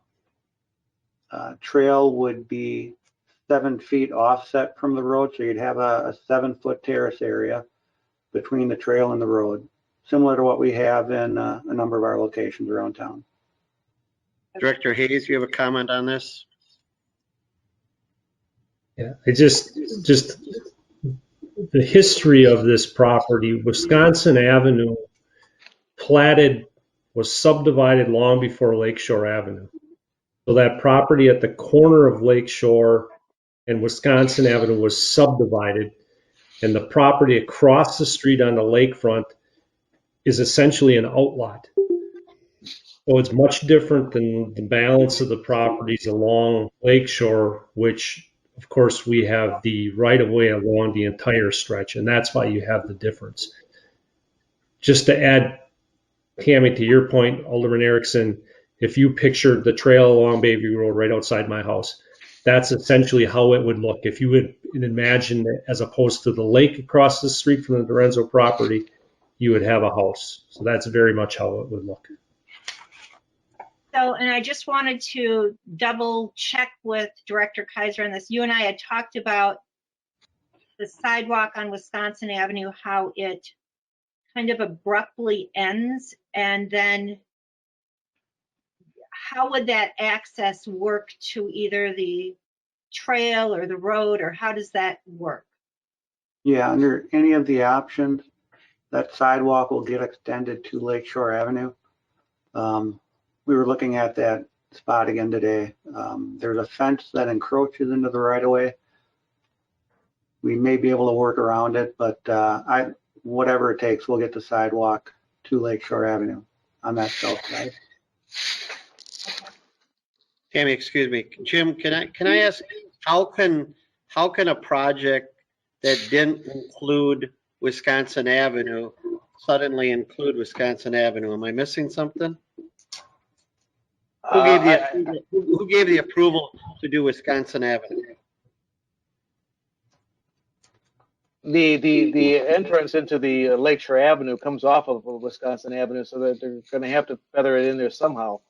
trail would be 7 feet offset from the road. So you'd have a 7-foot terrace area between the trail and the road, similar to what we have in a number of our locations around town. Director Hayes, you have a comment on this? Yeah, I just the history of this property, Wisconsin Avenue was subdivided long before Lakeshore Avenue. So that property at the corner of Lakeshore and Wisconsin Avenue was subdivided, and the property across the street on the lakefront is essentially an outlot. So it's much different than the balance of the properties along Lakeshore, which of course we have the right of way along the entire stretch, and that's why you have the difference. Just to add, Tammy, to your point, Alderman Erickson, if you pictured the trail along Bayview Road right outside my house, that's essentially how it would look. If you would imagine it, as opposed to the lake across the street from the Dorenzo property, you would have a house. So that's very much how it would look. So, and I just wanted to double check with Director Kaiser on this. You and I had talked about the sidewalk on Wisconsin Avenue, how it kind of abruptly ends, and then how would that access work to either the trail or the road, or how does that work? Yeah, under any of the options, that sidewalk will get extended to Lakeshore Avenue. We were looking at that spot again today. There's a fence that encroaches into the right of way. We may be able to work around it, but whatever it takes, we'll get the sidewalk to Lakeshore Avenue on that south side. Tammy, excuse me. Jim, can I ask, how can a project that didn't include Wisconsin Avenue suddenly include Wisconsin Avenue? Am I missing something? Who gave the approval to do Wisconsin Avenue? The entrance into the Lakeshore Avenue comes off of Wisconsin Avenue, so that they're going to have to feather it in there somehow.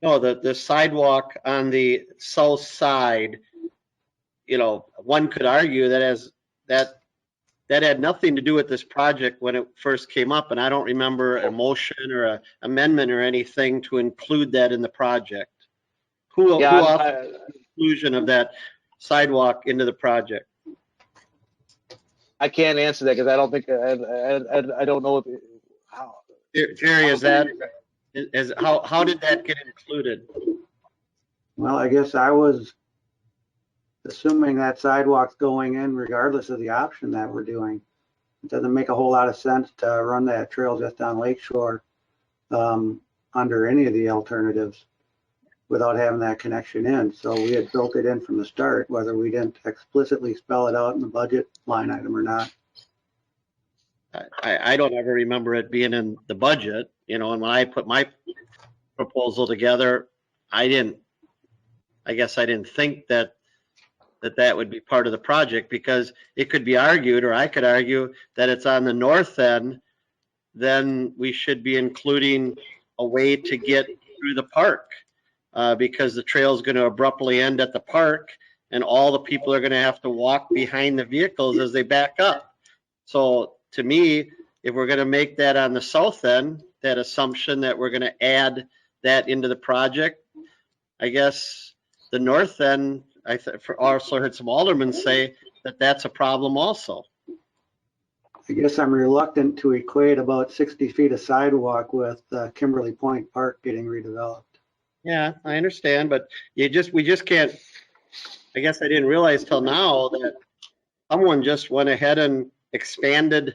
No, the sidewalk on the south side, you know, one could argue that had nothing to do with this project when it first came up, and I don't remember a motion or an amendment or anything to include that in the project. Who authored the inclusion of that sidewalk into the project? I can't answer that because I don't think, I don't know how. Jerry, how did that get included? Well, I guess I was assuming that sidewalk's going in regardless of the option that we're doing. It doesn't make a whole lot of sense to run that trail just on Lakeshore under any of the alternatives without having that connection in. So we had built it in from the start, whether we didn't explicitly spell it out in the budget line item or not. I don't ever remember it being in the budget, and when I put my proposal together, I guess I didn't think that would be part of the project, because it could be argued, or I could argue, that it's on the north end, then we should be including a way to get through the park, because the trail is going to abruptly end at the park, and all the people are going to have to walk behind the vehicles as they back up. So to me, if we're going to make that on the south end, that assumption that we're going to add that into the project, I guess the north end, I also heard some aldermen say that that's a problem also. I guess I'm reluctant to equate about 60 feet of sidewalk with Kimberly Point Park getting redeveloped. Yeah, I understand, but we just can't. I guess I didn't realize till now that someone just went ahead and expanded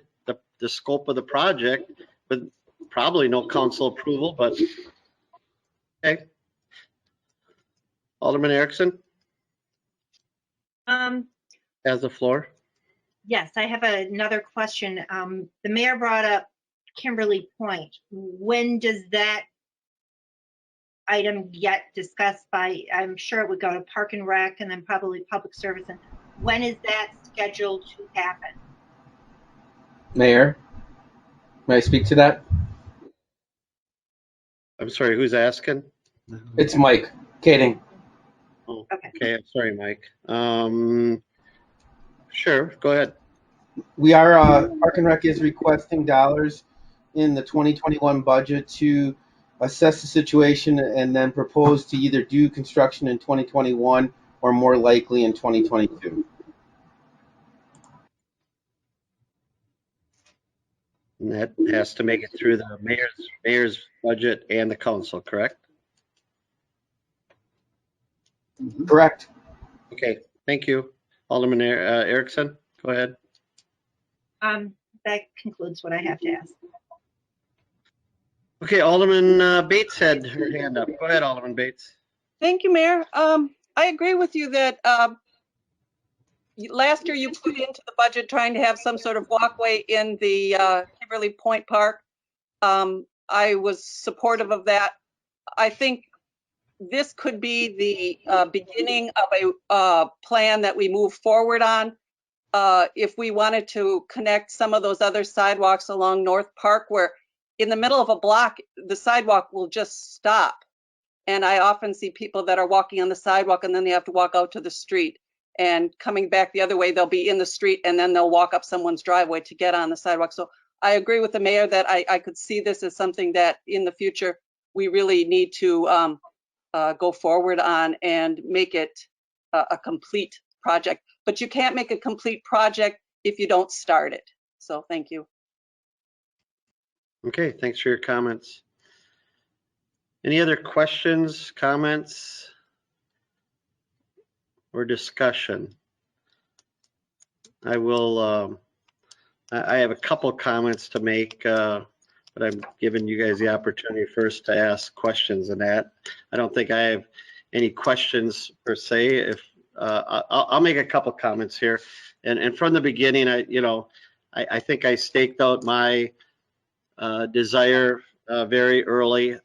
the scope of the project with probably no council approval, but okay. Alderman Erickson has the floor. Yes, I have another question. The mayor brought up Kimberly Point. When does that item get discussed by, I'm sure it would go to Park and Rec and then probably Public Service. And when is that scheduled to happen? Mayor, may I speak to that? I'm sorry, who's asking? It's Mike Kading. Oh, okay, I'm sorry, Mike. Sure, go ahead. We are, Park and Rec is requesting dollars in the 2021 budget to assess the situation and then propose to either do construction in 2021 or more likely in 2022. And that has to make it through the mayor's budget and the council, correct? Correct. Okay, thank you. Alderman Erickson, go ahead. That concludes what I have to ask. Okay, Alderman Bates had her hand up. Go ahead, Alderman Bates. Thank you, Mayor. I agree with you that last year you put into the budget trying to have some sort of walkway in the Kimberly Point Park. I was supportive of that. I think this could be the beginning of a plan that we move forward on. If we wanted to connect some of those other sidewalks along North Park, where in the middle of a block, the sidewalk will just stop. And I often see people that are walking on the sidewalk and then they have to walk out to the street. And coming back the other way, they'll be in the street and then they'll walk up someone's driveway to get on the sidewalk. So I agree with the mayor that I could see this as something that in the future we really need to go forward on and make it a complete project. But you can't make a complete project if you don't start it. So thank you. Okay, thanks for your comments. Any other questions, comments, or discussion? I will, I have a couple comments to make, but I'm giving you guys the opportunity first to ask questions on that. I don't think I have any questions per se. If I'll make a couple comments here. And from the beginning, I think I staked out my desire very early.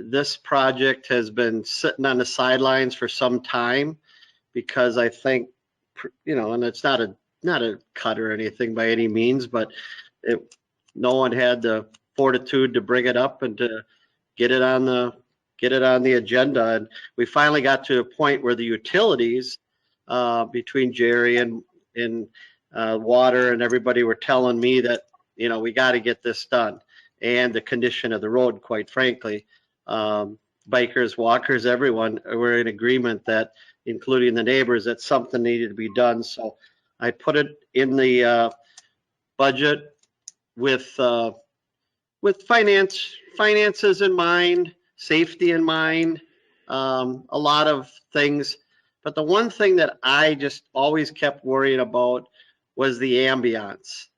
This project has been sitting on the sidelines for some time because I think, and it's not a cut or anything by any means, but no one had the fortitude to bring it up and to get it on the agenda. And we finally got to a point where the utilities between Jerry and water and everybody were telling me that, we got to get this done. And the condition of the road, quite frankly, bikers, walkers, everyone were in agreement that including the neighbors, that something needed to be done. So I put it in the budget with finances in mind, safety in mind, a lot of things. But the one thing that I just always kept worrying about was the ambiance.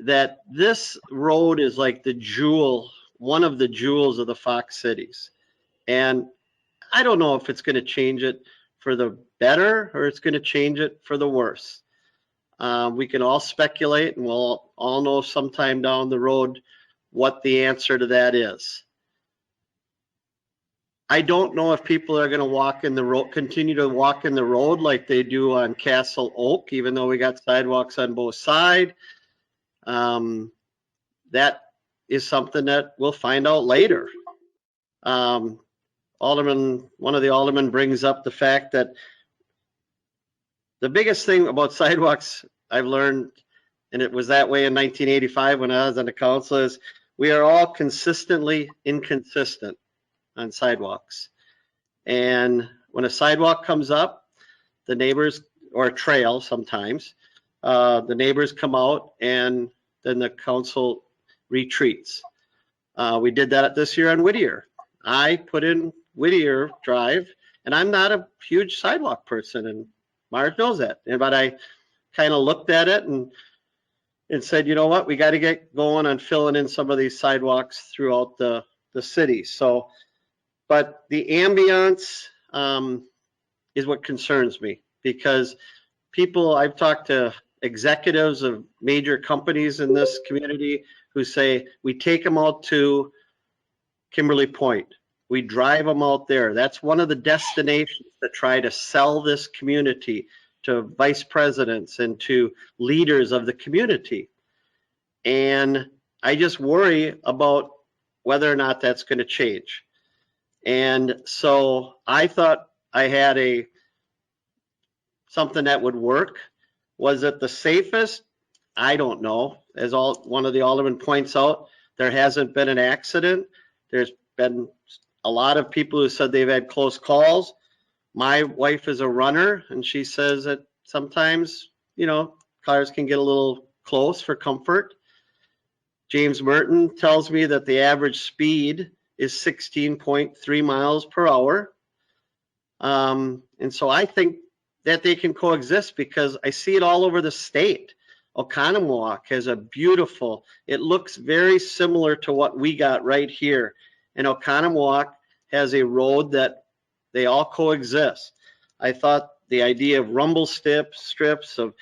That this road is like the jewel, one of the jewels of the Fox Cities. And I don't know if it's going to change it for the better or it's going to change it for the worse. We can all speculate, and we'll all know sometime down the road what the answer to that is. I don't know if people are going to walk in the road, continue to walk in the road like they do on Castle Oak, even though we got sidewalks on both sides. That is something that we'll find out later. One of the aldermen brings up the fact that the biggest thing about sidewalks I've learned, and it was that way in 1985 when I was on the council, is we are all consistently inconsistent on sidewalks. And when a sidewalk comes up, the neighbors, or a trail sometimes, the neighbors come out and then the council retreats. We did that this year on Whittier. I put in Whittier Drive, and I'm not a huge sidewalk person, and Marge knows that. But I kind of looked at it and said, you know what, we got to get going on filling in some of these sidewalks throughout the city. So, but the ambiance is what concerns me, because people, I've talked to executives of major companies in this community who say, we take them out to Kimberly Point. We drive them out there. That's one of the destinations that try to sell this community to vice presidents and to leaders of the community. And I just worry about whether or not that's going to change. And so I thought I had something that would work. Was it the safest? I don't know. As one of the aldermen points out, there hasn't been an accident. There's been a lot of people who said they've had close calls. My wife is a runner, and she says that sometimes, cars can get a little close for comfort. James Merton tells me that the average speed is 16.3 miles per hour. And so I think that they can coexist, because I see it all over the state. Oconomowoc has it looks very similar to what we got right here. And Oconomowoc has a road that they all coexist. I thought the idea of rumble strips of,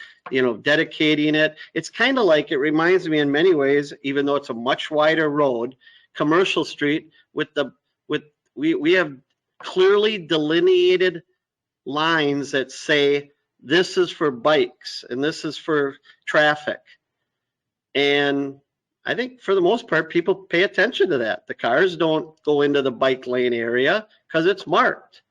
dedicating it, it's kind of like, it reminds me in many ways, even though it's a much wider road, Commercial Street we have clearly delineated lines that say this is for bikes and this is for traffic. And I think for the most part, people pay attention to that. The cars don't go into the bike lane area because it's marked.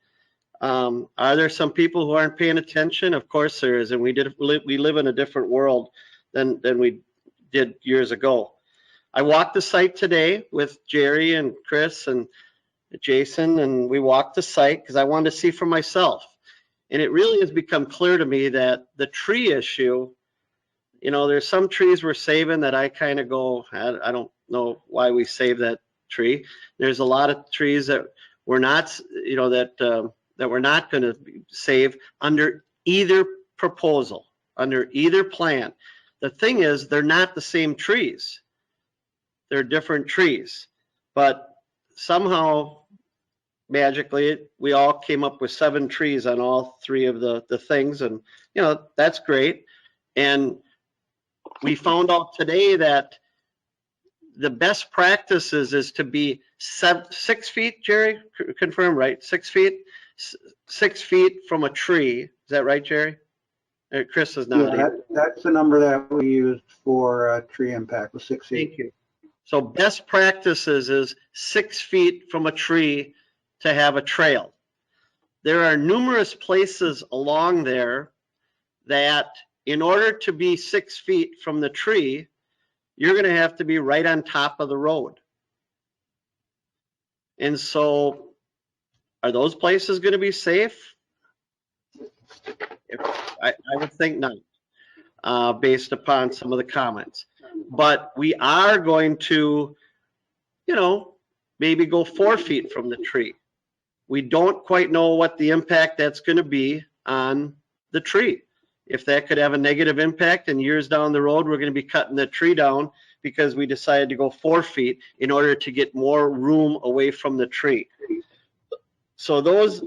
Are there some people who aren't paying attention? Of course there is, and we live in a different world than we did years ago. I walked the site today with Jerry and Chris and Jason, and we walked the site because I wanted to see for myself. And it really has become clear to me that the tree issue, there's some trees we're saving that I kind of go, I don't know why we save that tree. There's a lot of trees that we're not, that we're not going to save under either proposal, under either plan. The thing is, they're not the same trees. They're different trees. But somehow, magically, we all came up with 7 trees on all 3 of the things. And, that's great. And we found out today that the best practices is to be 6 feet, Jerry, confirm, right? 6 feet, 6 feet from a tree. Is that right, Jerry? Chris is nodding. Yeah, that's the number that we used for tree impact, was 6 feet. Thank you. So best practices is 6 feet from a tree to have a trail. There are numerous places along there that in order to be 6 feet from the tree, you're going to have to be right on top of the road. And so Are those places going to be safe? I would think not, based upon some of the comments. But we are going to, maybe go 4 feet from the tree. We don't quite know what the impact that's going to be on the tree. If that could have a negative impact and years down the road, we're going to be cutting the tree down because we decided to go 4 feet in order to get more room away from the tree. So those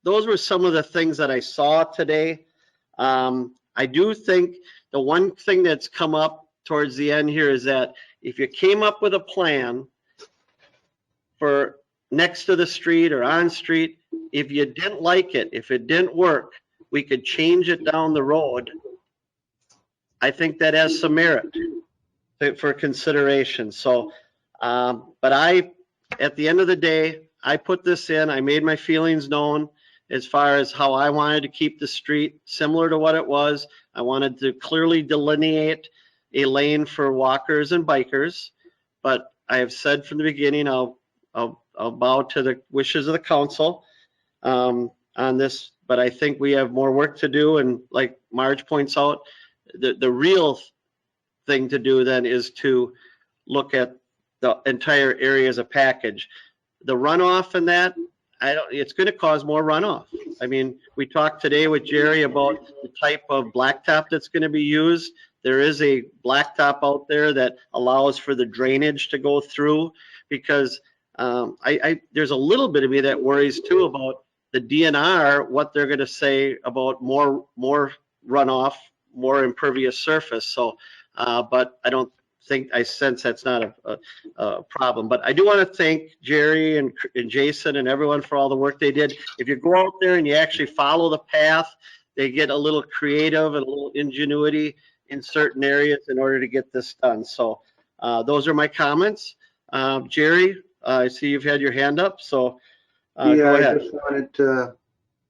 were some of the things that I saw today. I do think the one thing that's come up towards the end here is that if you came up with a plan for next to the street or on street, if you didn't like it, if it didn't work, we could change it down the road. I think that has some merit for consideration. So, but at the end of the day, I put this in, I made my feelings known as far as how I wanted to keep the street similar to what it was. I wanted to clearly delineate a lane for walkers and bikers, but I have said from the beginning, I'll bow to the wishes of the council on this, but I think we have more work to do. And like Marge points out, the real thing to do then is to look at the entire area as a package. The runoff and that, it's going to cause more runoff. I mean, we talked today with Jerry about the type of blacktop that's going to be used. There is a blacktop out there that allows for the drainage to go through, because there's a little bit of me that worries too about the DNR, what they're going to say about more runoff, more impervious surface. So, but I sense that's not a problem. But I do want to thank Jerry and Jason and everyone for all the work they did. If you go out there and you actually follow the path, they get a little creative and a little ingenuity in certain areas in order to get this done. So those are my comments. Jerry, I see you've had your hand up, so go ahead. I just wanted to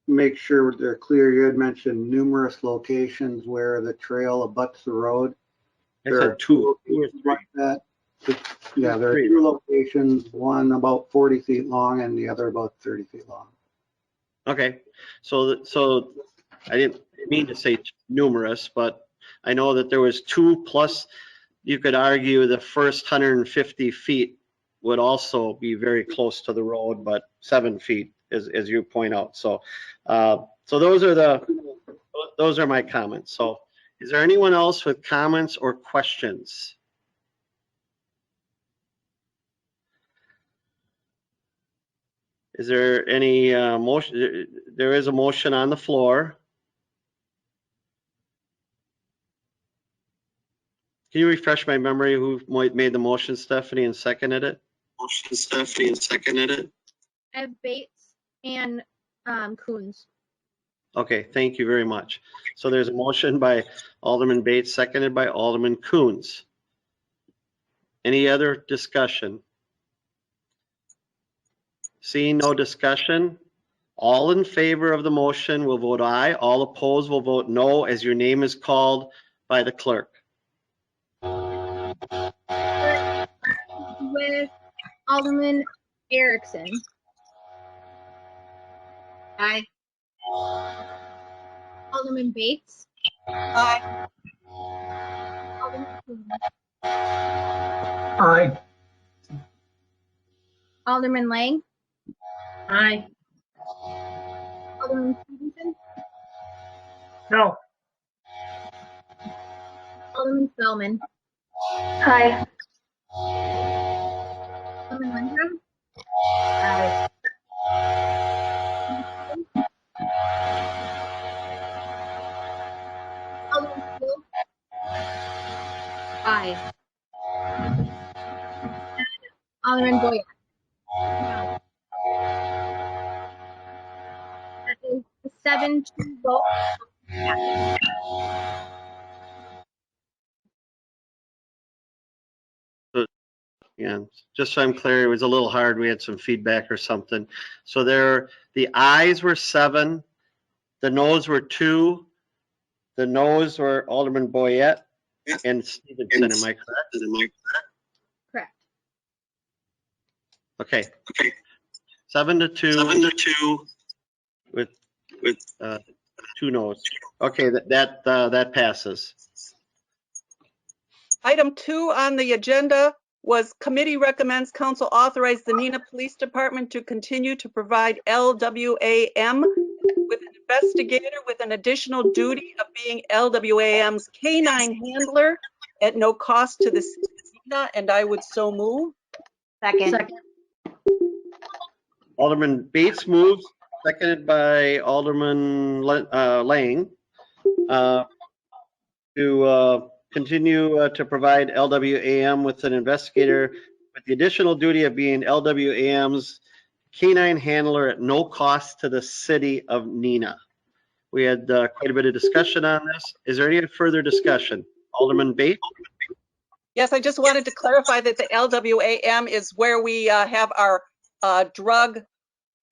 make sure they're clear. You had mentioned numerous locations where the trail abuts the road. I said two or three. Like that. Yeah, there are 2 locations, one about 40 feet long and the other about 30 feet long. Okay, so I didn't mean to say numerous, but I know that there was 2 plus. You could argue the first 150 feet would also be very close to the road, but 7 feet, as you point out. So, so those are my comments. So, is there anyone else with comments or questions? Is there any motion? There is a motion on the floor. Can you refresh my memory who made the motion, Stephanie, and seconded it? I have Bates and Coons. Okay, thank you very much. So there's a motion by Alderman Bates, seconded by Alderman Coons. Any other discussion? Seeing no discussion, all in favor of the motion will vote aye. All opposed will vote no as your name is called by the clerk. With Alderman Erickson. Aye. Alderman Bates. Aye. Alderman Coons. Aye. Alderman Lang. Aye. Alderman Stevenson. No. Alderman Spellman. Aye. Alderman Lindrum. Aye. Alderman Steele. Aye. Alderman Boyer. That is a 7-2 vote. Yeah, just so I'm clear, it was a little hard. We had some feedback or something. So the ayes were 7, the noes were 2, the noes were Alderman Boyette and Stevenson. Am I correct? Correct. Okay. 7-2 with 2 noes. Okay, that passes. Item 2 on the agenda was committee recommends council authorize the Neenah Police Department to continue to provide LWAM with an investigator with an additional duty of being LWAM's canine handler at no cost to the city of Neenah, and I would so move. Second. Alderman Bates moves, seconded by Alderman Lang, to continue to provide LWAM with an investigator with the additional duty of being LWAM's canine handler at no cost to the city of Neenah. We had quite a bit of discussion on this. Is there any further discussion? Alderman Bates? Yes, I just wanted to clarify that the LWAM is where we have our drug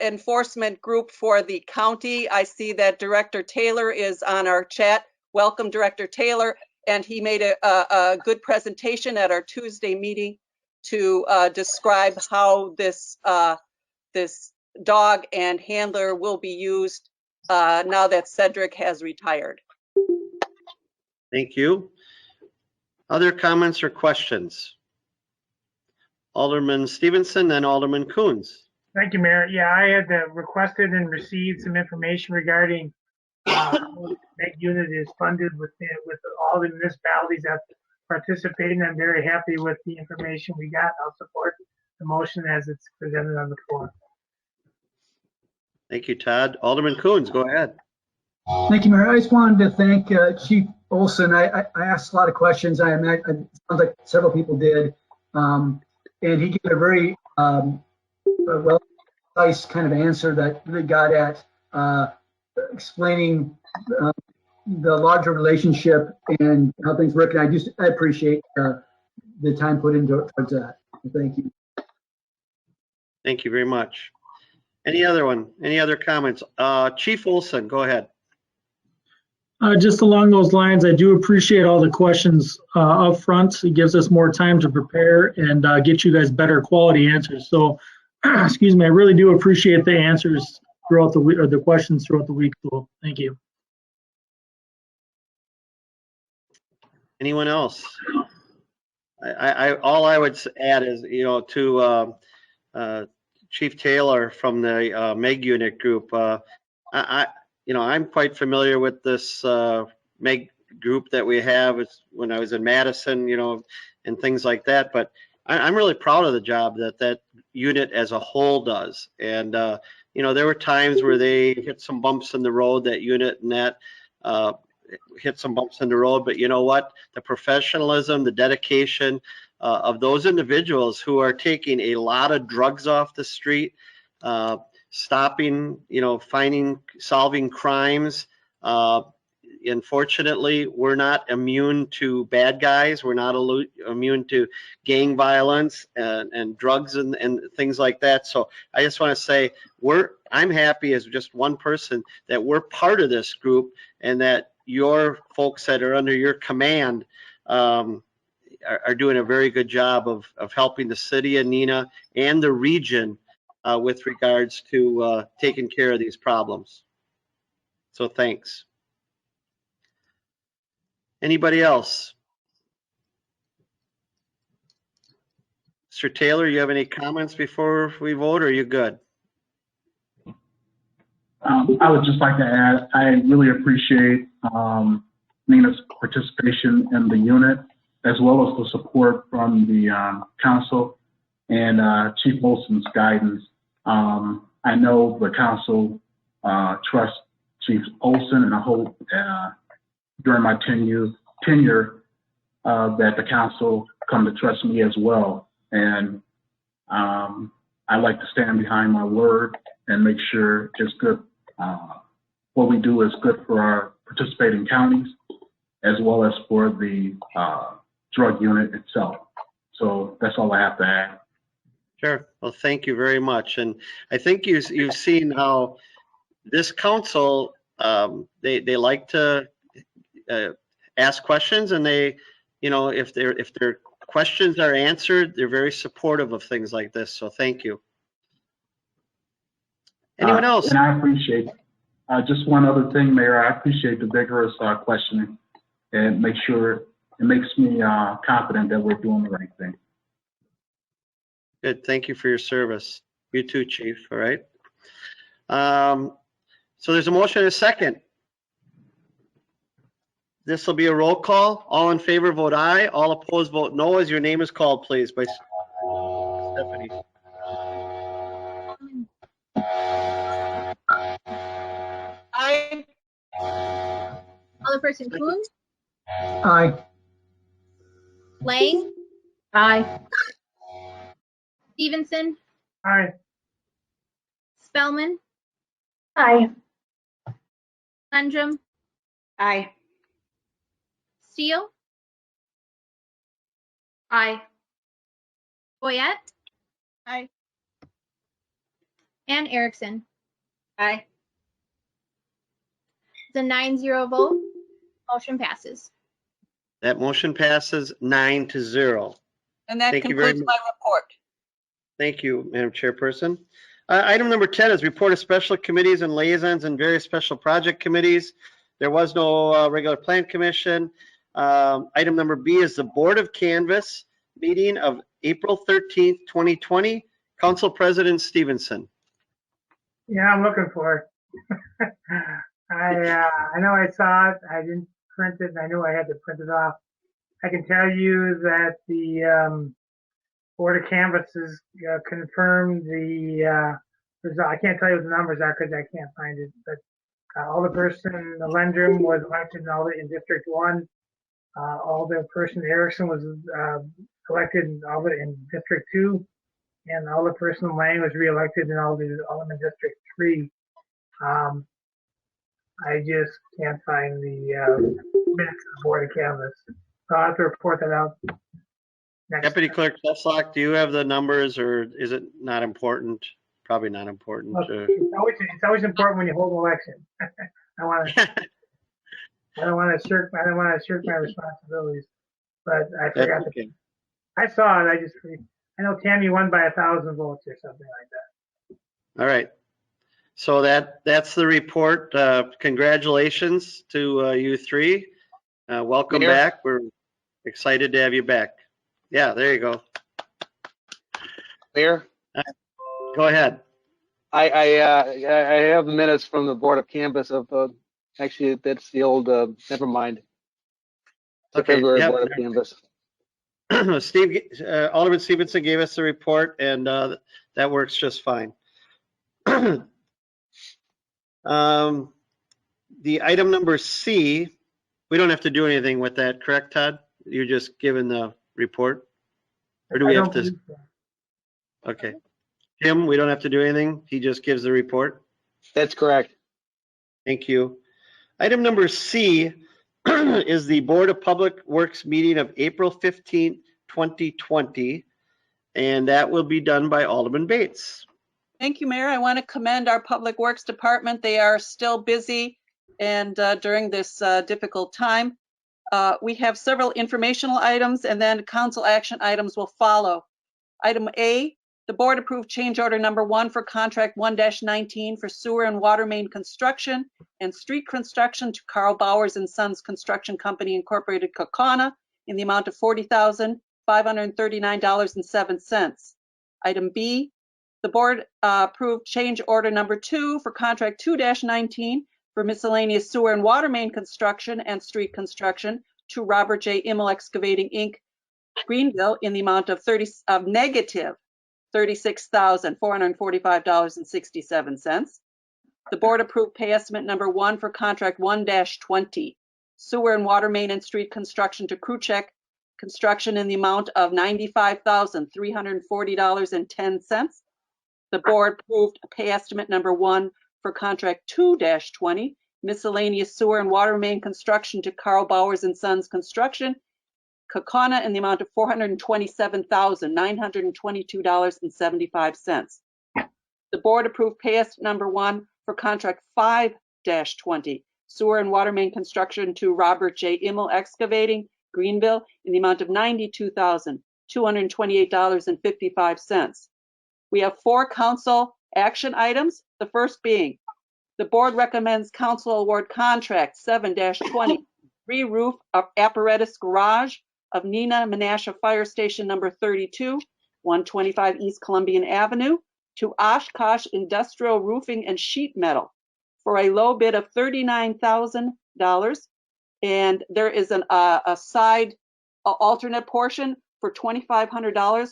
enforcement group for the county. I see that Director Taylor is on our chat. Welcome, Director Taylor. And he made a good presentation at our Tuesday meeting to describe how this dog and handler will be used now that Cedric has retired. Thank you. Other comments or questions? Alderman Stevenson and Alderman Coons. Thank you, Mayor. Yeah, I had requested and received some information regarding how the MEG unit is funded with all the municipalities that participate, and I'm very happy with the information we got. I'll support the motion as it's presented on the floor. Thank you, Todd. Alderman Coons, go ahead. Thank you, Mayor. I just wanted to thank Chief Olson. I asked a lot of questions. It sounds like several people did. And he gave a very well precise kind of answer that really got at explaining the larger relationship and how things work. And I appreciate the time put into towards that. Thank you. Thank you very much. Any other comments? Chief Olson, go ahead. Just along those lines, I do appreciate all the questions up front. It gives us more time to prepare and get you guys better quality answers. So, excuse me, I really do appreciate the answers throughout the week, or the questions throughout the week. So, thank you. Anyone else? All I would add is, to Chief Taylor from the MEG unit group. I'm quite familiar with this MEG group that we have. It's when I was in Madison, and things like that. But I'm really proud of the job that unit as a whole does. And there were times where they hit some bumps in the road. That unit and that hit some bumps in the road. But you know what? The professionalism, the dedication of those individuals who are taking a lot of drugs off the street, stopping, finding, solving crimes. Unfortunately, we're not immune to bad guys. We're not immune to gang violence and drugs and things like that. So I just want to say I'm happy as just one person that we're part of this group, and that your folks that are under your command are doing a very good job of helping the city of Neenah and the region with regards to taking care of these problems. So thanks. Anybody else? Mr. Taylor, you have any comments before we vote, or are you good? I would just like to add, I really appreciate Neenah's participation in the unit, as well as the support from the council and Chief Olson's guidance. I know the council trusts Chief Olson, and I hope during my tenure that the council come to trust me as well. And I like to stand behind my word and make sure it's good. What we do is good for our participating counties, as well as for the drug unit itself. So that's all I have to add. Sure. Well, thank you very much. And I think you've seen how this council, they like to ask questions, and they, if their questions are answered, they're very supportive of things like this. So thank you. Anyone else? And I appreciate, just one other thing, Mayor, I appreciate the vigorous questioning and make sure it makes me confident that we're doing the right thing. Good. Thank you for your service. You too, Chief. All right. So there's a motion and a second. This will be a roll call. All in favor, vote aye. All opposed, vote no. As your name is called, please, by Stephanie. Aye. Alderperson Kuhn, Aye. Lang, Aye. Stevenson, Aye. Spellman, Aye. Landrum, Aye. Steele, Aye. Boyette, Aye. and Erickson. Aye. It's a 9-0 vote. Motion passes. That motion passes 9-0. And that Thank you very concludes much. my report. Thank you, Madam Chairperson. Item number 10 is report of special committees and liaisons and various special project committees. There was no regular plan commission. Item number B is the Board of Canvas meeting of April 13th, 2020. Council President Stevenson. Yeah, I'm looking for it. I know I saw it. I didn't print it, and I knew I had to print it off. I can tell you that the Board of Canvases confirmed the result. I can't tell you what the numbers are because I can't find it, but Alderperson Lendrum was elected in District 1. Alderperson Erickson was elected in District 2. And Alderperson Lang was reelected in Alderman District 3. I just can't find the minutes of the Board of Canvas. So I'll have to report that out next Deputy time. Clerk Teslock, do you have the numbers or is it not important? Probably not important. Look, it's always important when you hold an election. I don't want to shirk my responsibilities. But I forgot okay. I saw it. I know Tammy won by 1,000 votes or something like that. All right. So that's the report. Congratulations to you three. Welcome Mayor? back. We're excited to have you back. Yeah, there you go. Mayor, Go ahead. I have the minutes from the Board of Canvas of, actually, that's the old, never mind. The Okay, February yep. Board of Canvas. Alderman Stevenson gave us the report and that works just fine. The item number C, we don't have to do anything with that, correct, Todd? You're just giving the report? Or do we have to? Okay. Jim, we don't have to do anything? He just gives the report? That's correct. Thank you. Item number C is the Board of Public Works meeting of April 15th, 2020, and that will be done by Alderman Bates. Thank you, Mayor. I want to commend our Public Works Department. They are still busy and during this difficult time. We have several informational items and then council action items will follow. Item A, the board approved change order number 1 for contract 1-19 for sewer and water main construction and street construction to Carl Bowers and Sons Construction Company Incorporated, Kaukauna, in the amount of $40,539.07. Item B, the board approved change order number 2 for contract 2-19 for miscellaneous sewer and water main construction and street construction to Robert J. Immel Excavating, Inc., Greenville, in the amount of negative $36,445.67. The board approved pay estimate number 1 for contract 1-20, sewer and water main and street construction to Kruchek Construction in the amount of $95,340.10. The board approved pay estimate number 1 for contract 2-20, miscellaneous sewer and water main construction to Carl Bowers and Sons Construction, Kaukauna, in the amount of $427,922.75. The board approved pay estimate number 1 for contract 5-20, sewer and water main construction to Robert J. Immel Excavating, Greenville, in the amount of $92,228.55. We have 4 council Action items, the first being, the board recommends council award contract 7-20, re-roof of apparatus garage of Neenah Menasha Fire Station number 32, 125 East Columbian Avenue, to Oshkosh Industrial Roofing and Sheet Metal for a low bid of $39,000. And there is a side alternate portion for $2,500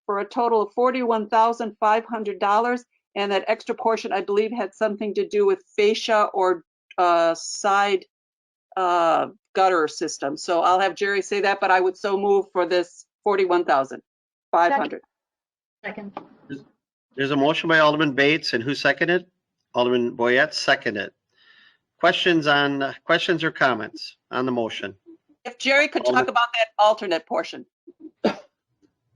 for a total of $41,500. And that extra portion, I believe, had something to do with fascia or side gutter system. So I'll have Jerry say that, but I would so move for this $41,500. Second. There's a motion by Alderman Bates, and who seconded? Alderman Boyette seconded. Questions or comments on the motion? If Jerry could talk about that alternate portion.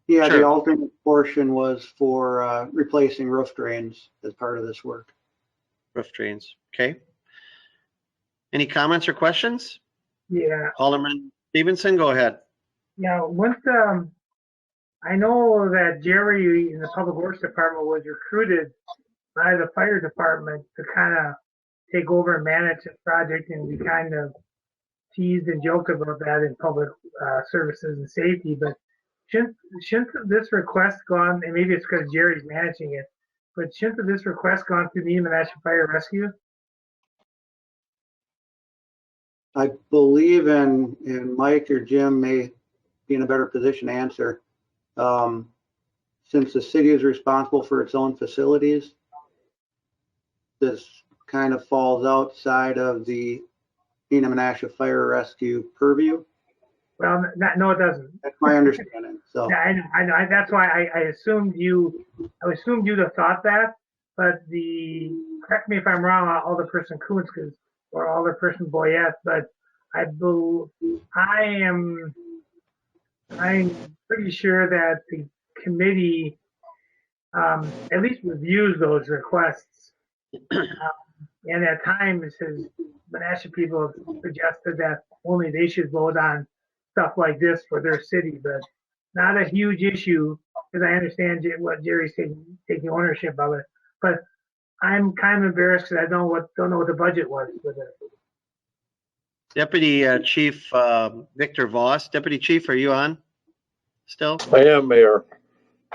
Yeah, Sure. the alternate portion was for replacing roof drains as part of this work. Roof drains, okay. Any comments or questions? Yeah. Alderman Stevenson, go ahead. Yeah, once I know that Jerry in the Public Works Department was recruited by the fire department to kind of take over and manage this project, and we kind of teased and joked about that in public services and safety. But shouldn't this request gone, and maybe it's because Jerry's managing it, but shouldn't this request gone through the Neenah Fire Rescue? I believe in Mike or Jim may be in a better position to answer. Since the city is responsible for its own facilities, this kind of falls outside of the Neenah Menasha Fire Rescue purview. Well, no, it doesn't. That's my understanding. So yeah, I know. That's why I assumed you'd have thought that. But correct me if I'm wrong, Alderperson Coons or Alderperson Boyette, but I'm pretty sure that the committee at least reviews those requests. And at times, Menasha people have suggested that only they should vote on stuff like this for their city, but not a huge issue because I understand what Jerry's taking ownership of it. But I'm kind of embarrassed because I don't know what the budget was with it. Deputy Chief Victor Voss. Deputy Chief, are you on still? I am, Mayor.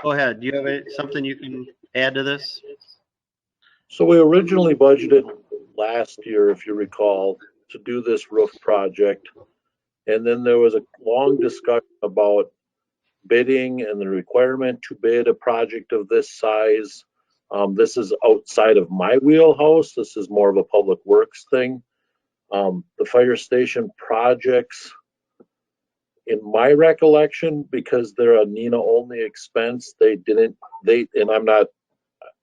Go ahead. Do you have something you can add to this? So we originally budgeted last year, if you recall, to do this roof project. And then there was a long discussion about bidding and the requirement to bid a project of this size. This is outside of my wheelhouse. This is more of a public works thing. The fire station projects, in my recollection, because they're a Neenah only expense,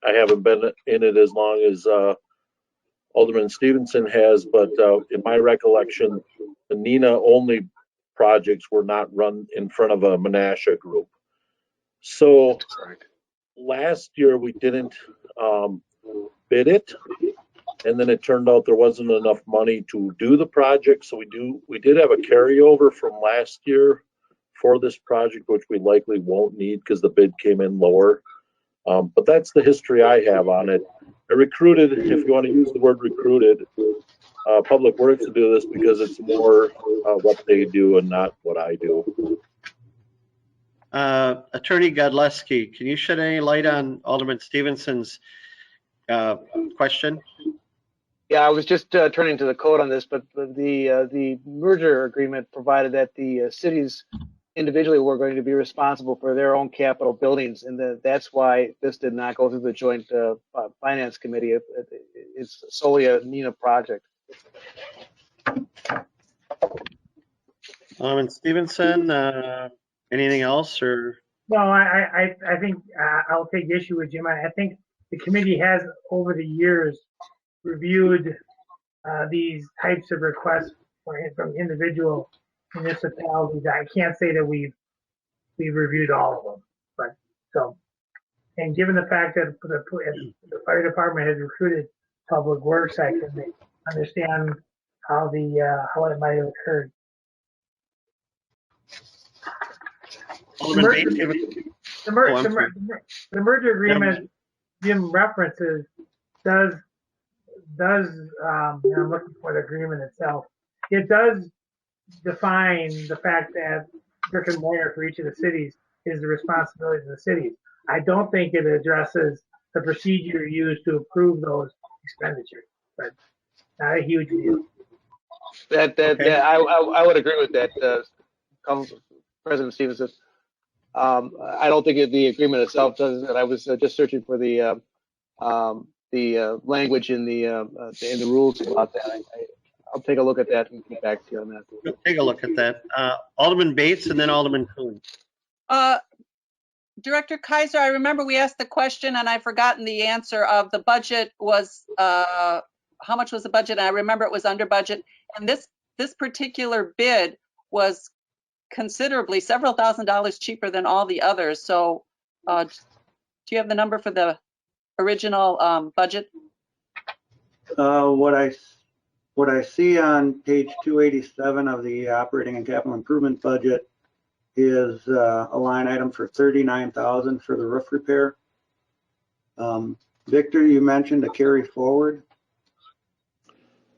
I haven't been in it as long as Alderman Stevenson has, but in my recollection, the Neenah only projects were not run in front of a Menasha group. So last year we didn't bid it, and then it turned out there wasn't enough money to do the project. So we did have a carryover from last year for this project, which we likely won't need because the bid came in lower. But that's the history I have on it. I recruited, if you want to use the word recruited, Public Works to do this because it's more what they do and not what I do. Attorney Godleski, can you shed any light on Alderman Stevenson's question? Yeah, I was just turning to the code on this, but the merger agreement provided that the cities individually were going to be responsible for their own capital buildings, and that's why this did not go through the joint finance committee. It's solely a Neenah project. Alderman Stevenson, anything else or? Well, I think I'll take issue with Jim. I think the committee has over the years reviewed these types of requests from individual municipalities. I can't say that we've reviewed all of them, but so, and given the fact that the fire department has recruited Public Works, I can understand how it might have occurred. The merger agreement Jim references does, and I'm looking for the agreement itself. It does define the fact that brick and mortar for each of the cities is the responsibility of the cities. I don't think it addresses the procedure used to approve those expenditures, but not a huge deal. I would agree with that, Council President Stevenson. I don't think the agreement itself does it. I was just searching for the language in the rules about that. I'll take a look at that and get back to you on that. Take a look at that. Alderman Bates and then Alderman Kuhn. Director Kaiser, I remember we asked the question and I've forgotten the answer of the budget was, how much was the budget? And I remember it was under budget. And this particular bid was considerably, several $1,000s cheaper than all the others. So do you have the number for the original budget? What I see on page 287 of the operating and capital improvement budget is a line item for $39,000 for the roof repair. Victor, you mentioned a carry forward.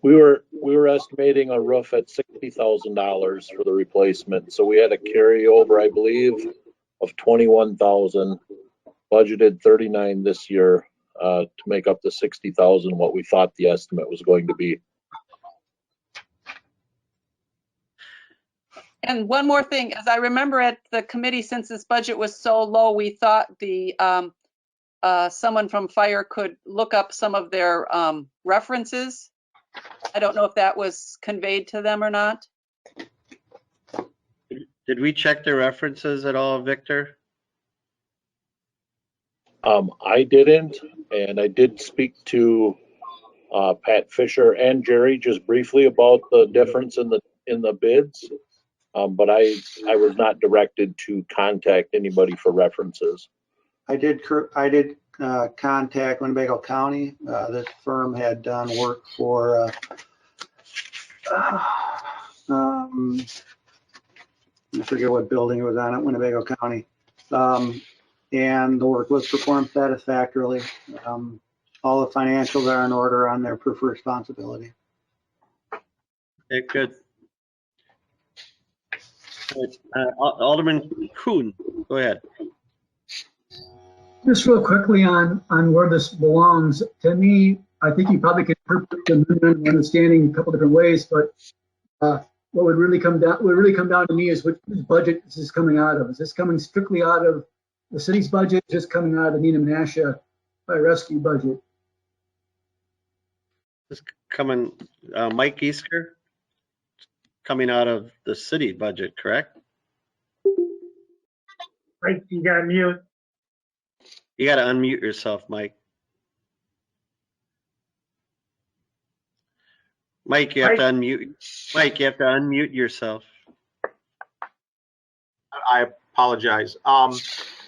We were estimating a roof at $60,000 for the replacement. So we had a carryover, I believe, of $21,000, budgeted $39,000 this year to make up the $60,000 what we thought the estimate was going to be. And one more thing, as I remember at the committee, since this budget was so low, we thought the someone from fire could look up some of their references. I don't know if that was conveyed to them or not. Did we check their references at all, Victor? I didn't, and I did speak to Pat Fisher and Jerry just briefly about the difference in the bids. But I was not directed to contact anybody for references. I did contact Winnebago County. This firm had done work for I forget what building it was on at Winnebago County, and the work was performed satisfactorily. All the financials are in order on their proof of responsibility. Okay, good. Alderman Kuhn, go ahead. Just real quickly on where this belongs. To me, I think you probably could interpret the understanding a couple different ways, but what would really come down to me is which budget is this coming out of? Is this coming strictly out of the city's budget? Just coming out of Neenah Menasha rescue budget? This coming, Mike Easker, coming out of the city budget, correct? Mike, you got to mute. You got to unmute yourself, Mike. Mike, you have to unmute. Mike, you have to unmute yourself. I apologize.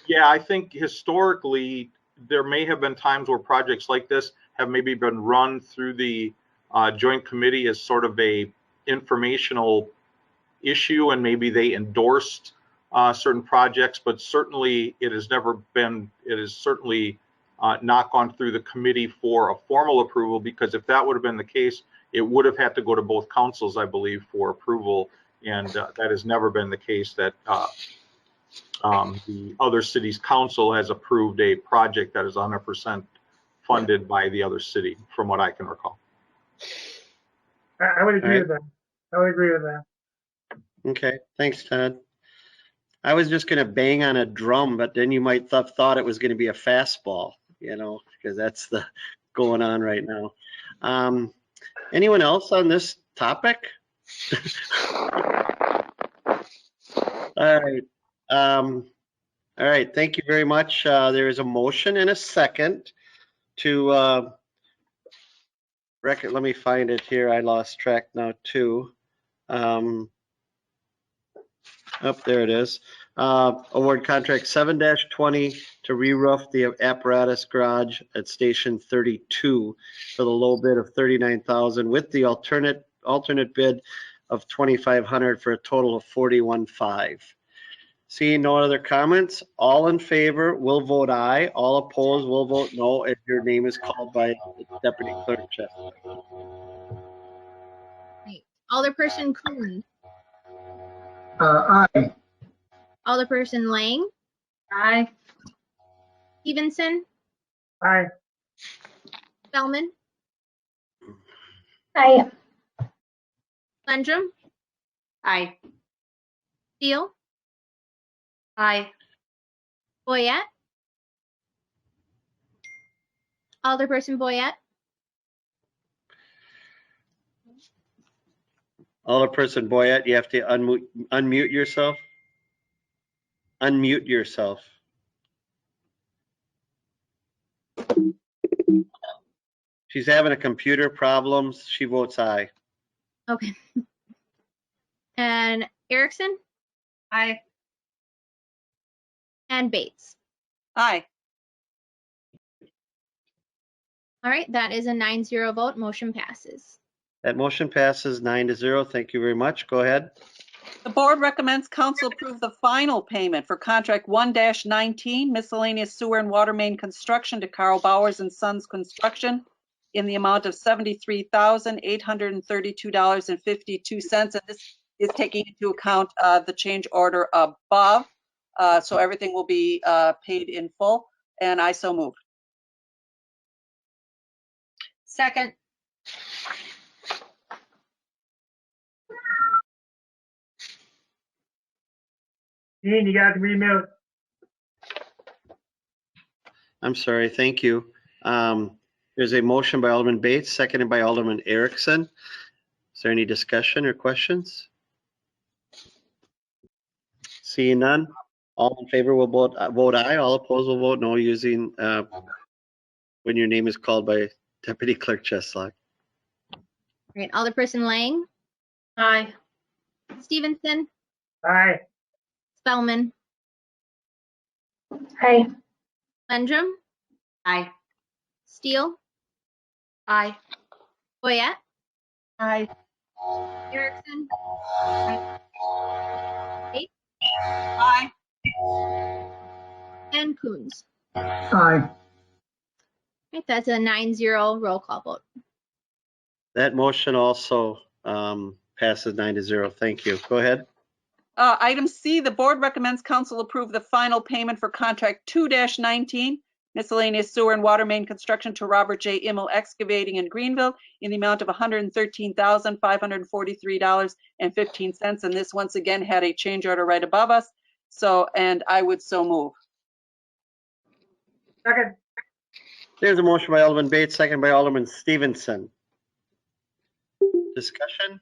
Yeah, I think historically there may have been times where projects like this have maybe been run through the joint committee as sort of a informational issue, and maybe they endorsed certain projects, but certainly it has certainly not gone through the committee for a formal approval, because if that would have been the case, it would have had to go to both councils, I believe, for approval, and that has never been the case, that the other city's council has approved a project that is 100% funded by the other city, from what I can recall. I would agree with that. I would agree with that. Okay, thanks, Todd. I was just going to bang on a drum, but then you might have thought it was going to be a fastball, you know, because that's the going on right now. Anyone else on this topic? All right. All right. Thank you very much. There is a motion and a second to record. Let me find it here. I lost track now too. Oh, there it is. Award contract 7-20 to re-roof the apparatus garage at Station 32 for the low bid of $39,000 with the alternate bid of $2,500 for a total of $41,500. Seeing no other comments, all in favor will vote aye. All opposed will vote no if your name is called by Deputy Clerk Chesler. Right. Alderperson Coon, Aye. Alderperson Lang, Aye. Stevenson, Aye. Spellman, Aye. Landrum, Aye. Steele, Aye. Boyette, Alderperson Boyette, Alderperson Boyette, you have to unmute yourself. Unmute yourself. She's having a computer problems. She votes aye. okay. And Erickson Aye. and Bates. Aye. All right, that is a 9-0 vote. Motion passes. That motion passes 9-0. Thank you very much. Go ahead. The board recommends council approve the final payment for contract 1-19 miscellaneous sewer and water main construction to Carl Bowers and Sons Construction in the amount of $73,832.52. And this is taking into account the change order above. So everything will be paid in full, and I so move. Second. Dean, you got to remute. I'm sorry. Thank you. There's a motion by Alderman Bates, seconded by Alderman Erickson. Is there any discussion or questions? Seeing none, all in favor will vote aye. All opposed will vote no using when your name is called by Deputy Clerk Cheslock. All right, Alderperson Lang, Aye. Stevenson, Aye. Spellman, Aye. Landrum, Aye. Steele, Aye. Boyette, Aye. Erickson, Bates, Aye. and Coons. Aye. Right, that's a 9-0 roll call vote. That motion also passes 9-0. Thank you. Go ahead. Item C, the board recommends council approve the final payment for contract 2-19 miscellaneous sewer and water main construction to Robert J. Immel Excavating in Greenville in the amount of $113,543.15. And this once again had a change order right above us. So, and I would so move. Second. There's a motion by Alderman Bates, seconded by Alderman Stevenson. Discussion?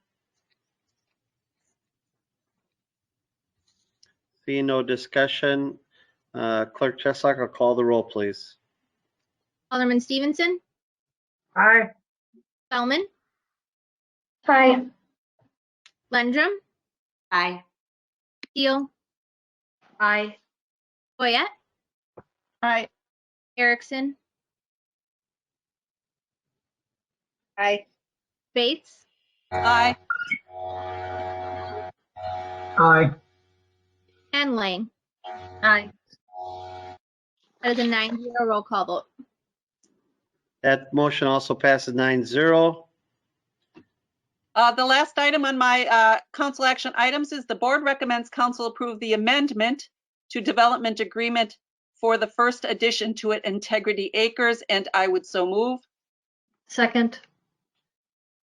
Seeing no discussion, Clerk Cheslock will call the roll, please. Alderman Stevenson, Aye. Spellman, Aye. Landrum, Aye. Steele, Aye. Boyette, Aye. Erickson, Aye. Bates, Aye. Aye. and Lang. Aye. That is a 9-0 roll call vote. That motion also passes 9-0. The last item on my council action items is the board recommends council approve the amendment to development agreement for the first addition to it, Integrity Acres, and I would so move. Second.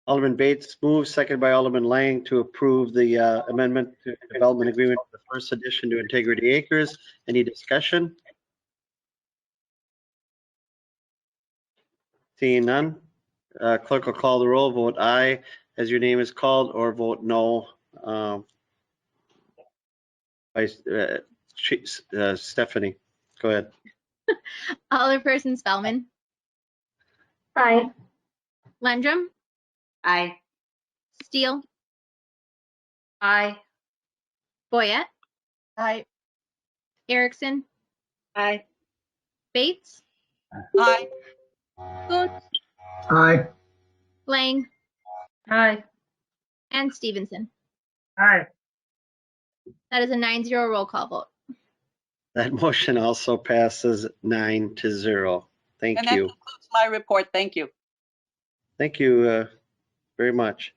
Alderman Bates moves, seconded by Alderman Lang to approve the amendment to development agreement for the first addition to Integrity Acres. Any discussion? Seeing none, clerk will call the roll. Vote aye as your name is called, or vote no by Stephanie. Go ahead. Alderperson Spellman, Aye. Landrum, Aye. Steele, Aye. Boyette, Aye. Erickson, Aye. Bates, Aye. Coons, Aye. Lang, Aye. and Stevenson. Aye. That is a 9-0 roll call vote. That motion also passes 9-0. Thank And that you. concludes my report. Thank you. Thank you very much.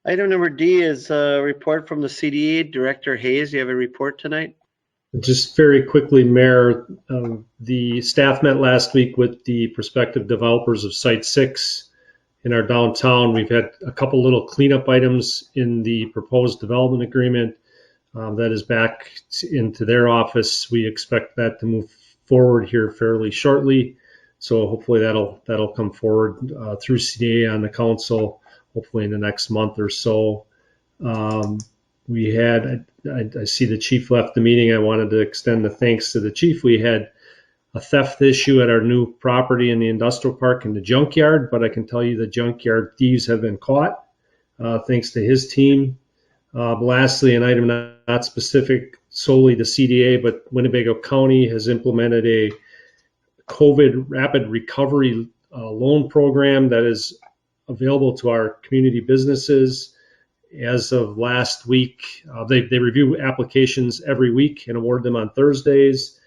Item number D is a report from the CDA. Director Hayes, you have a report tonight? Just very quickly, Mayor, the staff met last week with the prospective developers of Site 6 in our downtown. We've had a couple little cleanup items in the proposed development agreement that is back into their office. We expect that to move forward here fairly shortly. So hopefully that'll come forward through CDA on the council, hopefully in the next month or so. We had, I see the chief left the meeting. I wanted to extend the thanks to the chief. We had a theft issue at our new property in the industrial park in the junkyard, but I can tell you the junkyard thieves have been caught thanks to his team. Lastly, an item not specific solely to CDA, but Winnebago County has implemented a COVID rapid recovery loan program that is available to our community businesses. As of last week, they review applications every week and award them on Thursdays.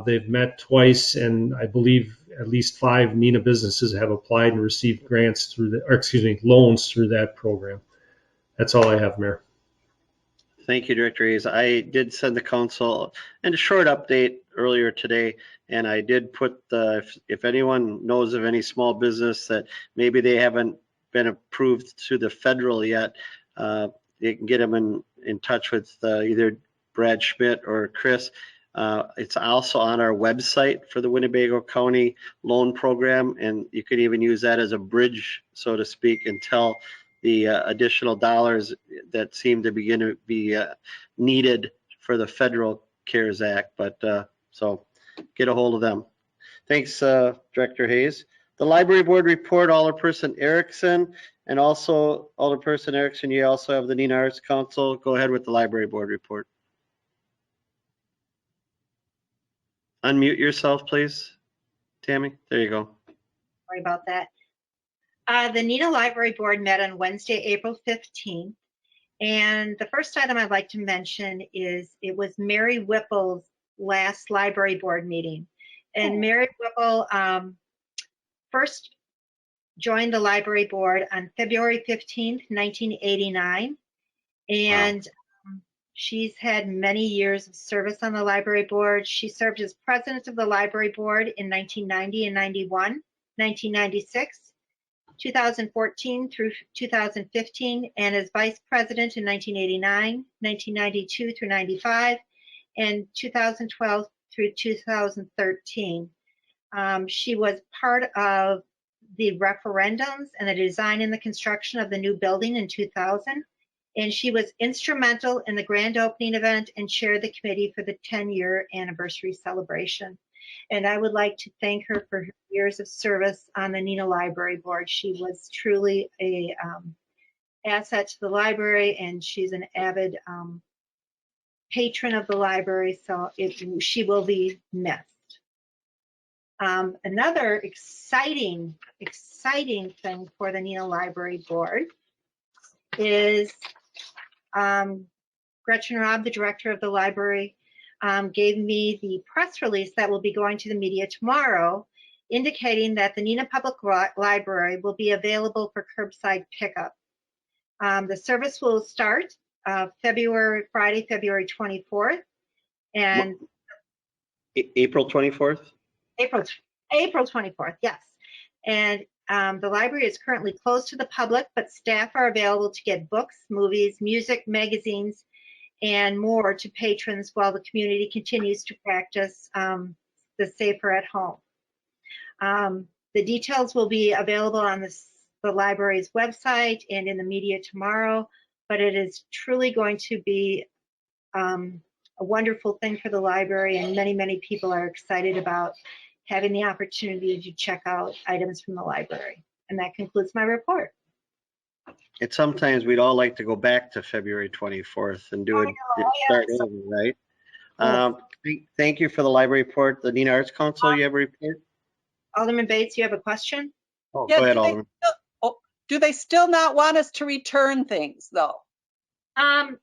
They've met twice, and I believe at least 5 Neenah businesses have applied and received grants through loans through that program. That's all I have, Mayor. Thank you, Director Hayes. I did send the council a short update earlier today, and I did put if anyone knows of any small business that maybe they haven't been approved to the federal yet, you can get them in touch with either Brad Schmidt or Chris. It's also on our website for the Winnebago County loan program, and you could even use that as a bridge, so to speak, until the additional dollars that seem to begin to be needed for the federal CARES Act. But so get a hold of them. Thanks, Director Hayes. The Library Board report, Alderperson Erickson, and also Alderperson Erickson, you also have the Neenah Arts Council. Go ahead with the Library Board report. Unmute yourself, please, Tammy. There you go. Sorry about that. The Neenah Library Board met on Wednesday, April 15th. And the first item I'd like to mention is it was Mary Whipple's last Library Board meeting. And Mary Whipple first joined the Library Board on February 15th, 1989. And she's had many years of service on the Library Board. She served as president of the Library Board in 1990 and 91, 1996. 2014 through 2015, and as vice president in 1989, 1992 through 95, and 2012 through 2013. She was part of the referendums and the design and the construction of the new building in 2000, and she was instrumental in the grand opening event and chaired the committee for the 10-year anniversary celebration. And I would like to thank her for her years of service on the Neenah Library Board. She was truly a asset to the library, and she's an avid patron of the library, so she will be missed. Another exciting thing for the Neenah Library Board is Gretchen Robb, the director of the library, gave me the press release that will be going to the media tomorrow, indicating that the Neenah Public Library will be available for curbside pickup. The service will start Friday, February 24th, and April 24th? April 24th, yes. And the library is currently closed to the public, but staff are available to get books, movies, music, magazines, and more to patrons while the community continues to practice the safer at home. The details will be available on the library's website and in the media tomorrow, but it is truly going to be a wonderful thing for the library, and many people are excited about having the opportunity to check out items from the library. And that concludes my report. And sometimes we'd all like to go back to February 24th and do it, start over, right? Thank you for the library report. The Neenah Arts Council, you have a report? Alderman Bates, you have a question? Oh, Yeah, go ahead, Alderman. do they still not want us to return things, though?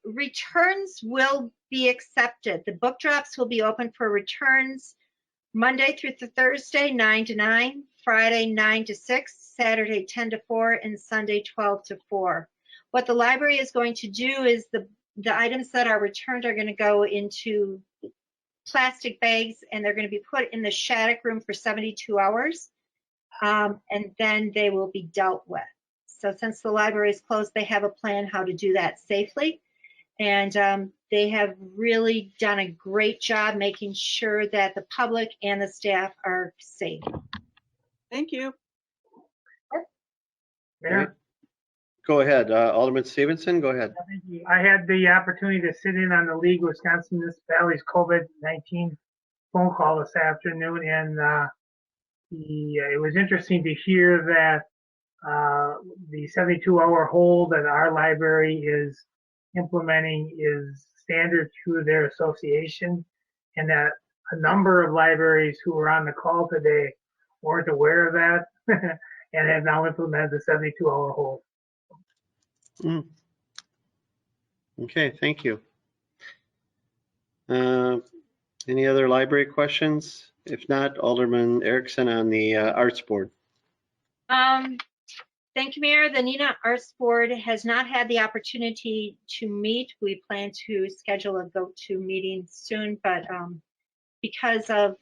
Returns will be accepted. The book drops will be open for returns Monday through Thursday, 9 to 9, Friday, 9 to 6, Saturday, 10 to 4, and Sunday, 12 to 4. What the library is going to do is the items that are returned are going to go into plastic bags, and they're going to be put in the Shattuck room for 72 hours, and then they will be dealt with. So since the library is closed, they have a plan how to do that safely. And they have really done a great job making sure that the public and the staff are safe. Thank you. Mayor? Go ahead, Alderman Stevenson, go ahead. Thank you. I had the opportunity to sit in on the League of Wisconsin Municipalities COVID-19 phone call this afternoon, and it was interesting to hear that the 72-hour hold that our library is implementing is standard through their association, and that a number of libraries who were on the call today weren't aware of that and have now implemented the 72-hour hold. Okay, thank you. Any other library questions? If not, Alderman Erickson on the Arts Board. Thank you, Mayor. The Neenah Arts Board has not had the opportunity to meet. We plan to schedule a go-to meeting soon, but because of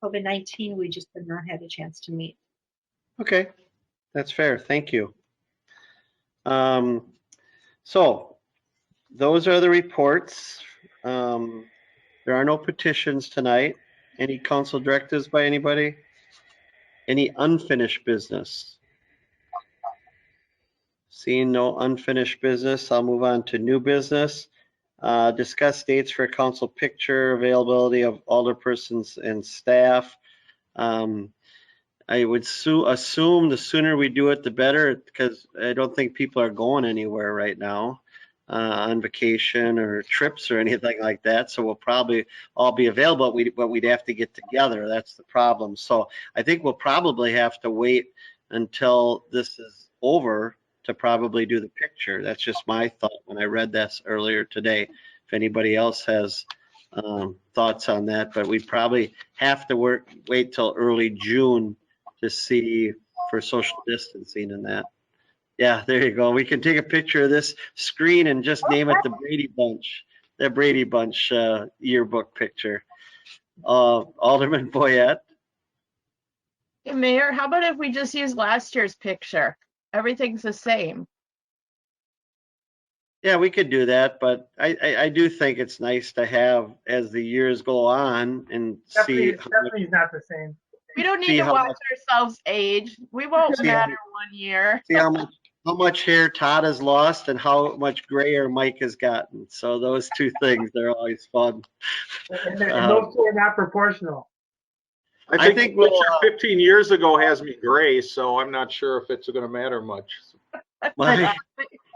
COVID-19, we just have not had a chance to meet. Okay, that's fair. Thank you. So those are the reports. There are no petitions tonight. Any council directives by anybody? Any unfinished business? Seeing no unfinished business, I'll move on to new business. Discuss dates for council picture, availability of alderpersons and staff. I would assume the sooner we do it, the better, because I don't think people are going anywhere right now on vacation or trips or anything like that. So we'll probably all be available, but we'd have to get together. That's the problem. So I think we'll probably have to wait until this is over to probably do the picture. That's just my thought when I read this earlier today. If anybody else has thoughts on that, but we probably have to wait till early June to see for social distancing and that. Yeah, there you go. We can take a picture of this screen and just name it the Brady Bunch yearbook picture. Alderman Boyette. Hey, Mayor, how about if we just use last year's picture? Everything's the same. Yeah, we could do that, but I do think it's nice to have as the years go on and see. Stephanie's not the same. We don't need to watch ourselves age. We won't matter 1 year. See how much hair Todd has lost and how much grayer Mike has gotten. So those two things, they're always fun. And those two are not proportional. I think we'll, 15 years ago has me gray, so I'm not sure if it's going to matter much.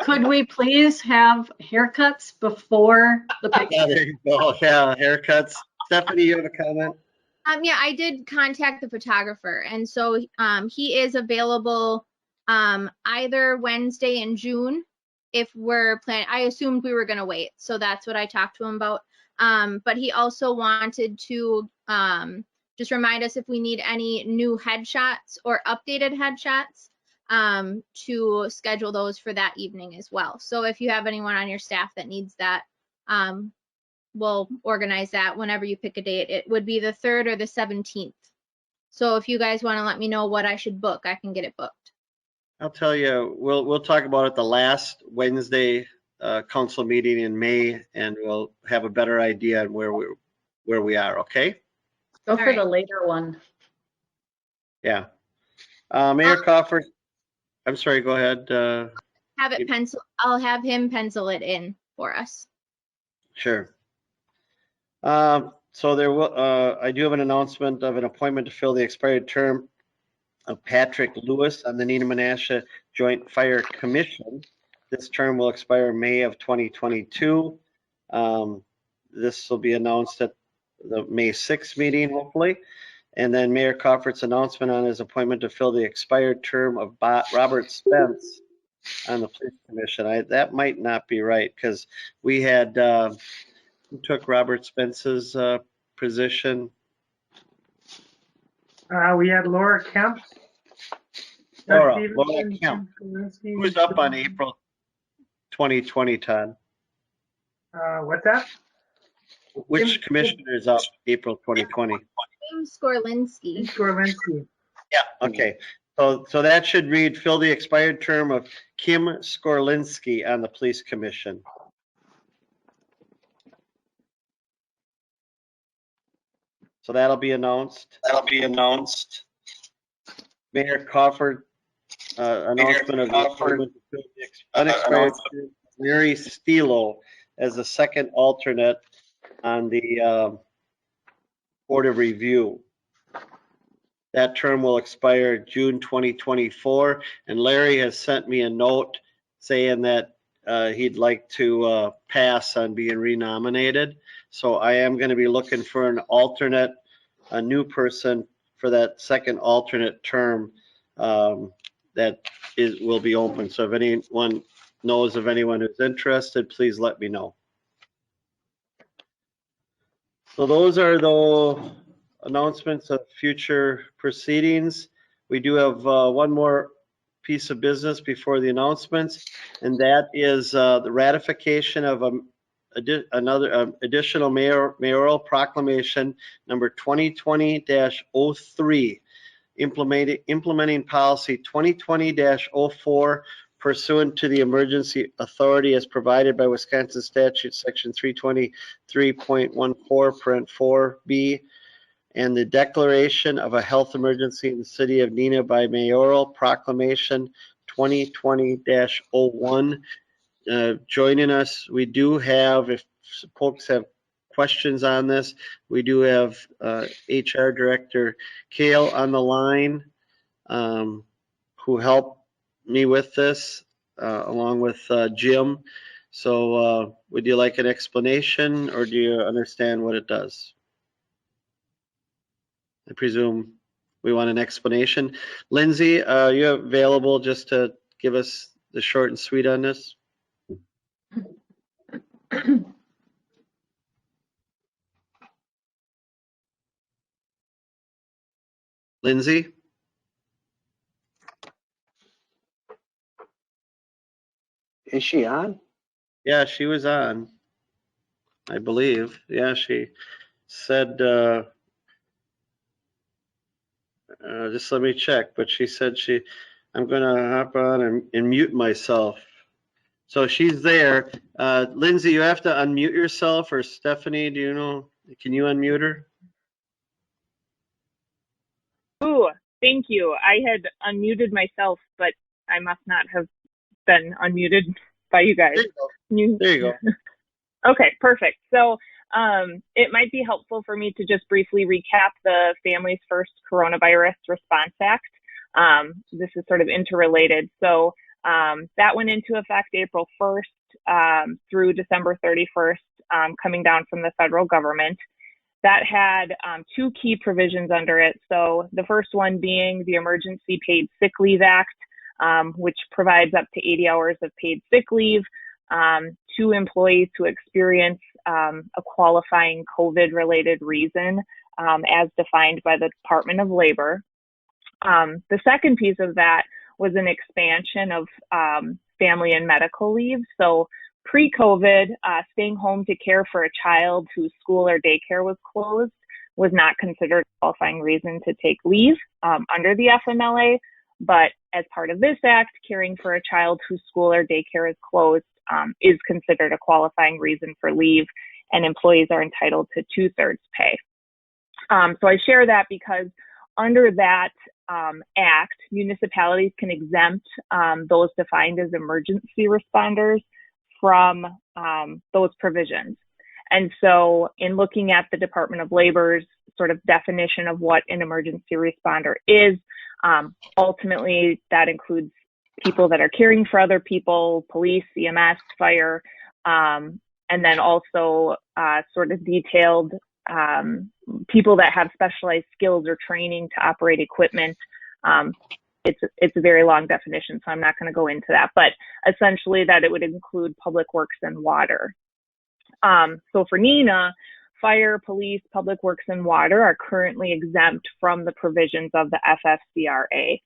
Could we please have haircuts before the picture? Yeah, there you go. Yeah, haircuts. Stephanie, you have a comment? Yeah, I did contact the photographer, and so he is available either Wednesday in June if we're planning. I assumed we were going to wait, so that's what I talked to him about. But he also wanted to just remind us if we need any new headshots or updated headshots to schedule those for that evening as well. So if you have anyone on your staff that needs that, we'll organize that whenever you pick a date. It would be the 3rd or the 17th. So if you guys want to let me know what I should book, I can get it booked. I'll tell you, we'll talk about it the last Wednesday council meeting in May, and we'll have a better idea on where we are. Okay. Go for the later one. Yeah. Mayor Crawford. I'm sorry. Go ahead. Have it pencil. I'll have him pencil it in for us. Sure. So there will. I do have an announcement of an appointment to fill the expired term of Patrick Lewis on the Neenah Menasha Joint Fire Commission. This term will expire May of 2022. This will be announced at the May 6th meeting, hopefully. And then Mayor Crawford's announcement on his appointment to fill the expired term of Robert Spence on the police commission. That might not be right because we had, who took Robert Spence's position? We had Laura Kemp. Laura Stevenson, Kemp. Kalinsky. Who's up on April 2020, Todd? What's that? Which commissioner is up April 2020? Kim Skorlinski. Skorlinski. Yeah, okay. So that should read, fill the expired term of Kim Skorlinski on the police commission. So that'll be announced. Mayor Crawford, announcement of the appointment of unexpired term, Mary Stilo as the second alternate on the Board of Review. That term will expire June 2024, and Larry has sent me a note saying that he'd like to pass on being renominated. So I am going to be looking for an alternate, a new person for that second alternate term that will be open. So if anyone knows of anyone who's interested, please let me know. So those are the announcements of future proceedings. We do have one more piece of business before the announcements, and that is the ratification of another additional mayoral proclamation number 2020-03, implementing policy 2020-04 pursuant to the emergency authority as provided by Wisconsin statute section 323.14 and the declaration of a health emergency in the city of Neenah by mayoral proclamation 2020-01. Joining us, we do have, if folks have questions on this, we do have HR Director Kale on the line, who helped me with this, along with Jim. So would you like an explanation, or do you understand what it does? I presume we want an explanation. Lindsay, are you available just to give us the short and sweet on this? Lindsay? Is she on? Yeah, she was on, I believe. Yeah, she said, just let me check, but she said I'm gonna hop on and mute myself. So she's there. Lindsay, you have to unmute yourself, or Stephanie, do you know, can you unmute her? Ooh, thank you. I had unmuted myself, but I must not have been unmuted by you guys. There you go. Okay, perfect. So it might be helpful for me to just briefly recap the Families First Coronavirus Response Act. This is sort of interrelated. So that went into effect April 1st through December 31st, coming down from the federal government. That had two key provisions under it. So the first one being the Emergency Paid Sick Leave Act, which provides up to 80 hours of paid sick leave to employees who experience a qualifying COVID-related reason as defined by the Department of Labor. The second piece of that was an expansion of family and medical leave. So pre-COVID, staying home to care for a child whose school or daycare was closed was not considered a qualifying reason to take leave under the FMLA. But as part of this act, caring for a child whose school or daycare is closed is considered a qualifying reason for leave, and employees are entitled to 2/3 pay. So I share that because under that act, municipalities can exempt those defined as emergency responders from those provisions. And so in looking at the Department of Labor's sort of definition of what an emergency responder is, ultimately that includes people that are caring for other people, police, EMS, fire, and then also sort of detailed people that have specialized skills or training to operate equipment it's a very long definition, so I'm not going to go into that. But essentially, that it would include public works and water. So for Neenah, fire, police, public works, and water are currently exempt from the provisions of the FFCRA.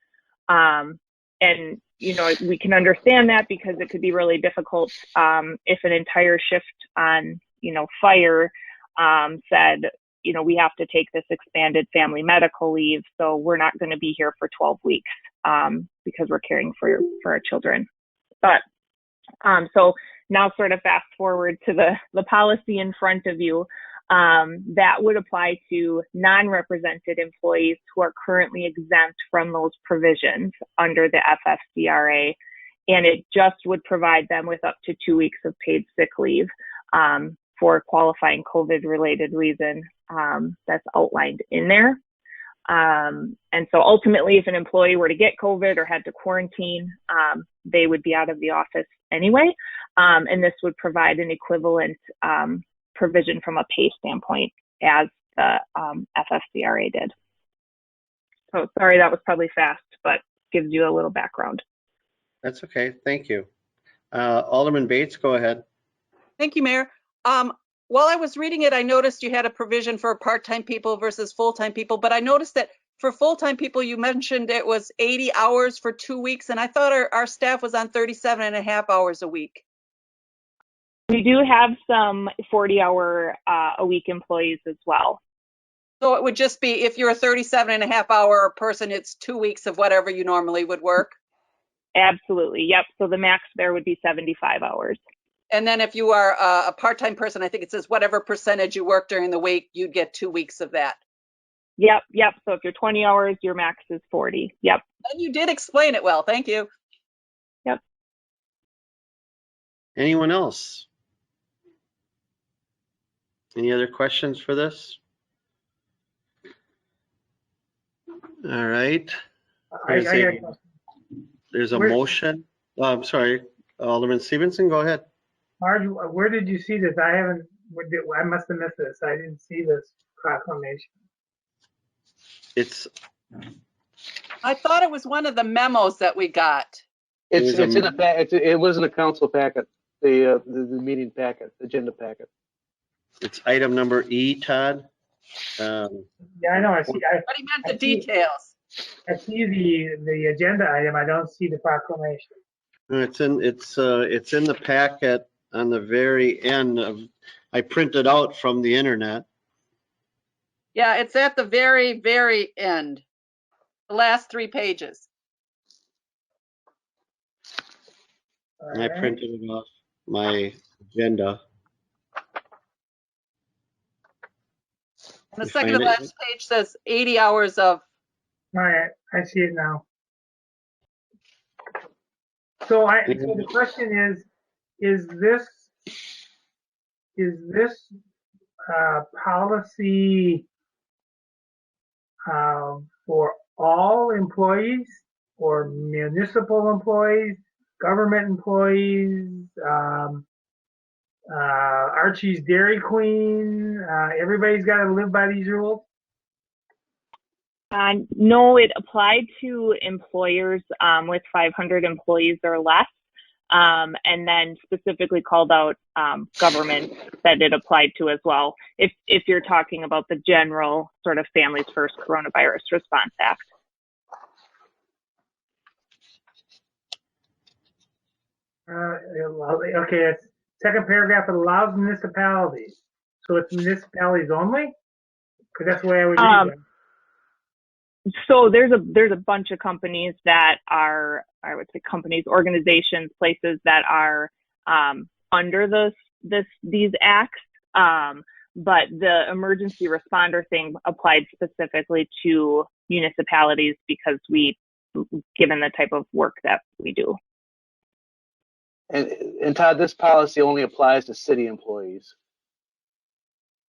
And, you know, we can understand that because it could be really difficult if an entire shift on, you know, fire said, you know, we have to take this expanded family medical leave, so we're not going to be here for 12 weeks because we're caring for our children. But so now sort of fast forward to the policy in front of you. That would apply to non-represented employees who are currently exempt from those provisions under the FFCRA, and it just would provide them with up to 2 weeks of paid sick leave for qualifying COVID-related reason that's outlined in there. And so ultimately, if an employee were to get COVID or had to quarantine, they would be out of the office anyway, and this would provide an equivalent provision from a pay standpoint as the FFCRA did. So sorry, that was probably fast, but gives you a little background. That's okay. Thank you. Alderman Bates, go ahead. Thank you, Mayor. While I was reading it, I noticed you had a provision for part-time people versus full-time people, but I noticed that for full-time people, you mentioned it was 80 hours for 2 weeks, and I thought our staff was on 37.5 hours a week. We do have some 40-hour a week employees as well. So it would just be, if you're a 37.5 hour person, it's 2 weeks of whatever you normally would work? Absolutely, yep. So the max there would be 75 hours. And then if you are a part-time person, I think it says whatever percentage you work during the week, you'd get 2 weeks of that. Yep. So if you're 20 hours, your max is 40. Yep. And you did explain it well. Thank you. Yep. Anyone else? Any other questions for this? All right. There's a motion. Oh, I'm sorry, Alderman Stevenson, go ahead. Marge, where did you see this? I must have missed this. I didn't see this proclamation. I thought it was one of the memos that we got. It was in the council packet, the meeting packet, agenda packet. It's item number E, Todd. Yeah, I know. I see. But he meant the details. I see the agenda item. I don't see the proclamation. It's in the packet on the very end of. I printed out from the internet. Yeah, it's at the very, very end. The last 3 pages. And I printed it off my agenda. And the second to last page says 80 hours of. All right, I see it now. So the question is this policy for all employees, or municipal employees, government employees, Archie's Dairy Queen? Everybody's got to live by these rules? No, it applied to employers with 500 employees or less, and then specifically called out government that it applied to as well, if you're talking about the general sort of Families First Coronavirus Response Act. Okay, it's second paragraph. It allows municipalities. So it's municipalities only? Because that's the way I would read it. So there's a bunch of companies that are, I would say companies, organizations, places that are under these acts, but the emergency responder thing applied specifically to municipalities because given the type of work that we do. And Todd, this policy only applies to city employees.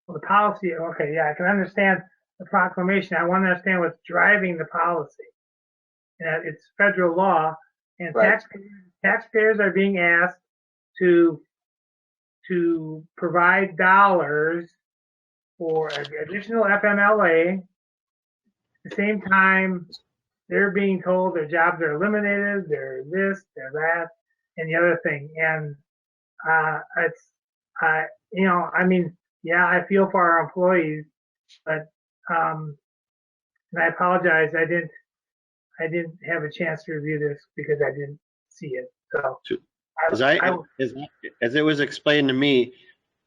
Well, the policy, okay, yeah, I can understand the proclamation. I want to understand what's driving the policy. And it's federal law, and right. taxpayers are being asked to provide dollars for additional FMLA. At the same time, they're being told their jobs are eliminated, they're this, they're that, and the other thing. And it's, you know, I mean, yeah, I feel for our employees, but and I apologize, I didn't have a chance to review this because I didn't see it. So As it was explained to me,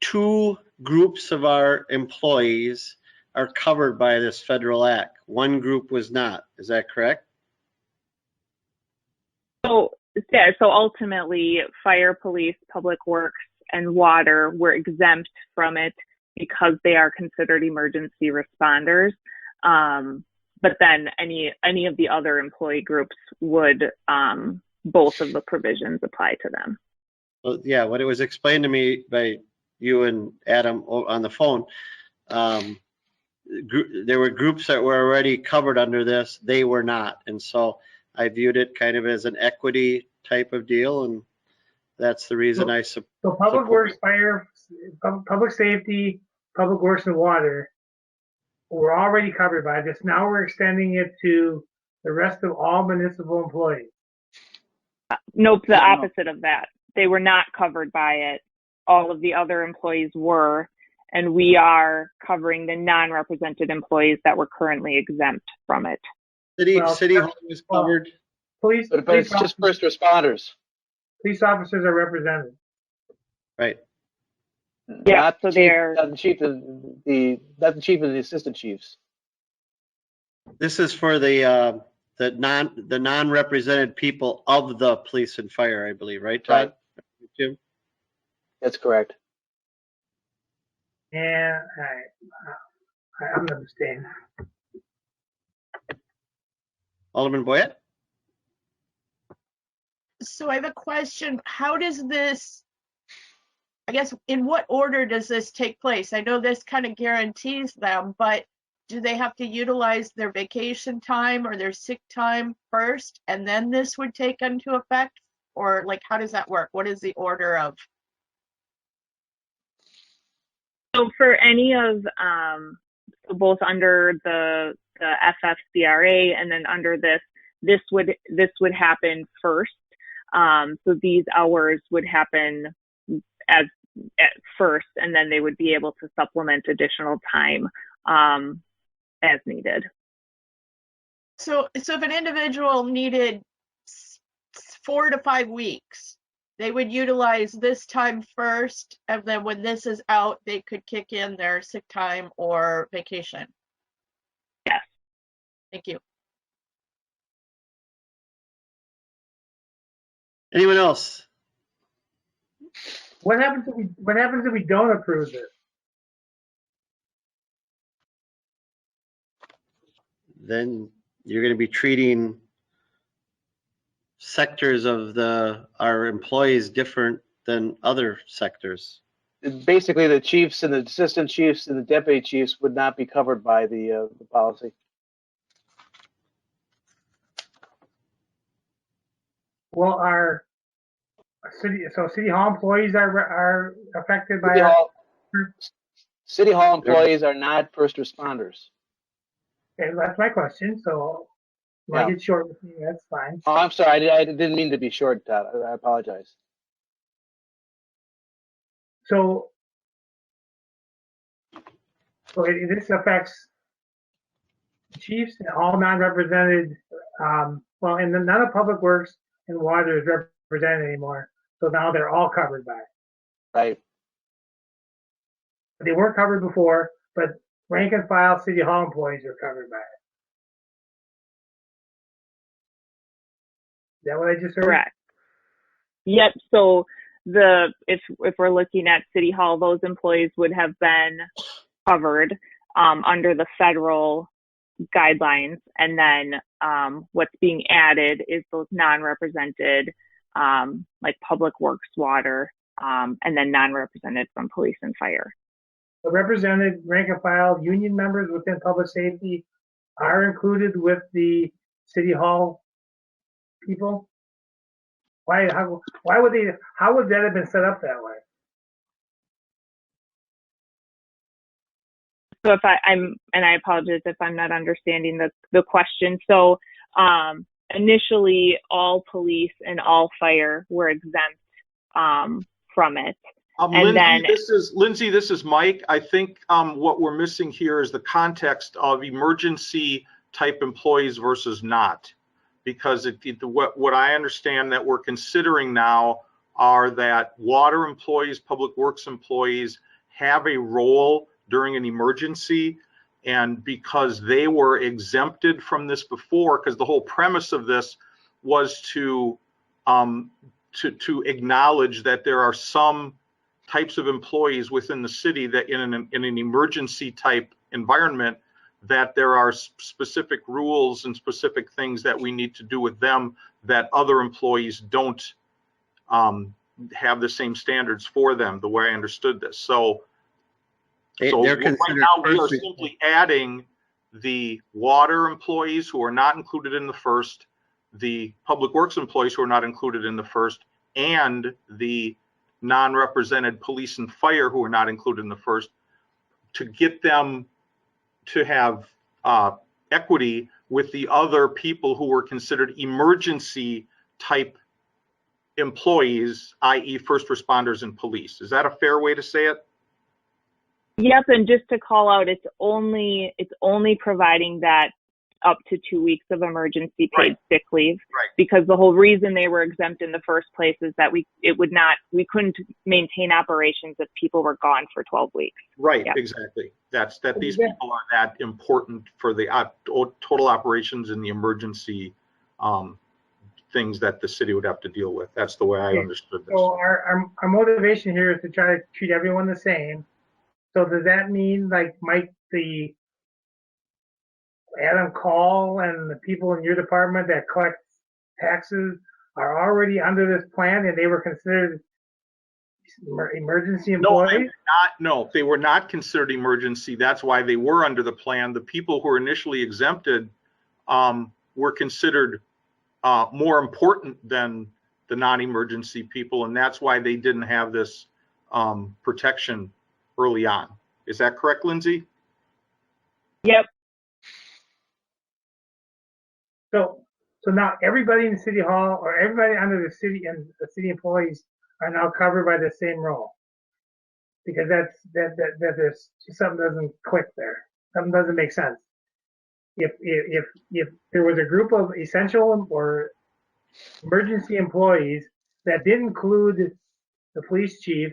2 groups of our employees are covered by this federal act. One group was not. Is that correct? So, yeah, so ultimately, fire, police, public works, and water were exempt from it because they are considered emergency responders. But then any of the other employee groups would, both of the provisions apply to them. Well, yeah, what it was explained to me by you and Adam on the phone, there were groups that were already covered under this, they were not. And so I viewed it kind of as an equity type of deal, and that's the reason I support. So public works, fire, public safety, public works and water were already covered by this. Now we're extending it to the rest of all municipal employees. Nope, the opposite of that. They were not covered by it. All of the other employees were, and we are covering the non-represented employees that were currently exempt from it. City Hall was covered. Police, But it's just first responders. Police officers are represented. Right. Yeah, Not so the chief, they're not the chief of the assistant chiefs. This is for the non-represented people of the police and fire, I believe, right, Todd? Right. Jim? That's correct. And I'm going to abstain. Alderman Boyett? So I have a question. How does this, I guess, in what order does this take place? I know this kind of guarantees them, but do they have to utilize their vacation time or their sick time first, and then this would take into effect? Or like, how does that work? What is the order of? so for any of so both under the FFCRA and then under this would happen first. So these hours would happen at first, and then they would be able to supplement additional time as needed. So if an individual needed 4 to 5 weeks, they would utilize this time first, and then when this is out, they could kick in their sick time or vacation. Yes. Thank you. Anyone else? What happens if we don't approve this? Then you're going to be treating sectors of our employees different than other sectors. Basically, the chiefs and the assistant chiefs and the deputy chiefs would not be covered by the policy. Well, our city hall employees are affected by City hall employees are not first responders. Okay, that's my question. So when I get short with me, that's fine. Oh, I'm sorry. I didn't mean to be short, Todd. I apologize. So this affects chiefs and all non-represented. Well, and none of public works and water is represented anymore. So now they're all covered by it. Right. They weren't covered before, but rank and file city hall employees are covered by it. Is that what I just heard? Correct. Yep. So if we're looking at City Hall, those employees would have been covered under the federal guidelines, and then what's being added is those non-represented, like public works, water, and then non-represented from police and fire. The represented rank and file union members within public safety are included with the city hall people. Why? Why would they? How would that have been set up that way? So if I apologize if I'm not understanding the question. So Initially, all police and all fire were exempt from it. And Lindsay, this is Mike. I think what we're missing here is the context of emergency type employees versus not, because what I understand that we're considering now are that water employees, public works employees have a role during an emergency. And because they were exempted from this before, because the whole premise of this was to acknowledge that there are some types of employees within the city that in an emergency type environment, that there are specific rules and specific things that we need to do with them that other employees don't have the same standards for them, the way I understood this. So right now we are simply adding the water employees who are not included in the first, the public works employees who are not included in the first, and the non-represented police and fire who are not included in the first, to get them to have equity with the other people who were considered emergency type employees, i.e. first responders and police. Is that a fair way to say it? Yep, and just to call out, it's only providing that up to 2 weeks of emergency paid sick leave, because the whole reason they were exempt in the first place is that we couldn't maintain operations if people were gone for 12 weeks. Right, yep. Exactly. That these people are that important for the total operations and the emergency things that the city would have to deal with. That's the way I understood this. So our motivation here is to try to treat everyone the same. So does that mean, like, Mike, the Adam Call and the people in your department that collect taxes are already under this plan and they were considered emergency employees? No, they were not considered emergency. That's why they were under the plan. The people who were initially exempted were considered more important than the non-emergency people, and that's why they didn't have this protection early on. Is that correct, Lindsay? Yep. So now everybody in City Hall or everybody under the city and the city employees are now covered by the same role, because that there's something doesn't click there. Something doesn't make sense. If there was a group of essential or emergency employees that did include the police chief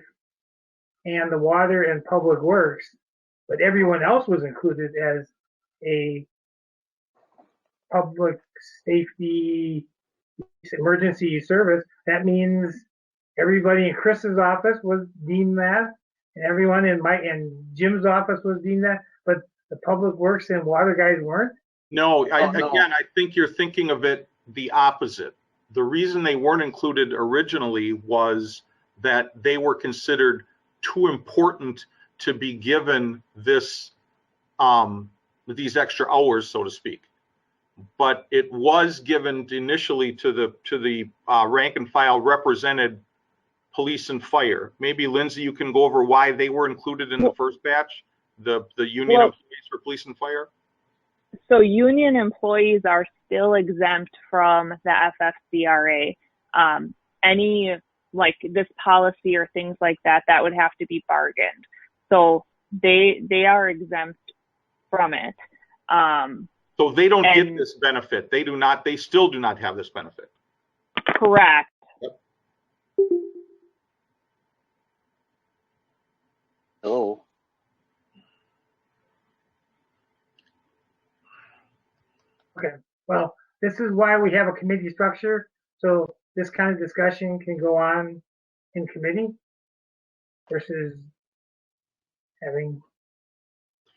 and the water and public works, but everyone else was included as a public safety emergency service, that means everybody in Chris's office was deemed that, and everyone in Jim's office was deemed that, but the public works and water guys weren't? No, again, I think you're thinking of it the opposite. The reason they weren't included originally was that they were considered too important to be given this these extra hours, so to speak. But it was given initially to the rank and file represented police and fire. Maybe Lindsay, you can go over why they were included in the first batch, the union employees for police and fire. So union employees are still exempt from the FFCRA. Any like this policy or things like that would have to be bargained. So they are exempt from it. So they don't get this benefit. They still do not have this benefit. Correct. Yep. Hello. Okay, well, this is why we have a committee structure, so this kind of discussion can go on in committee versus having,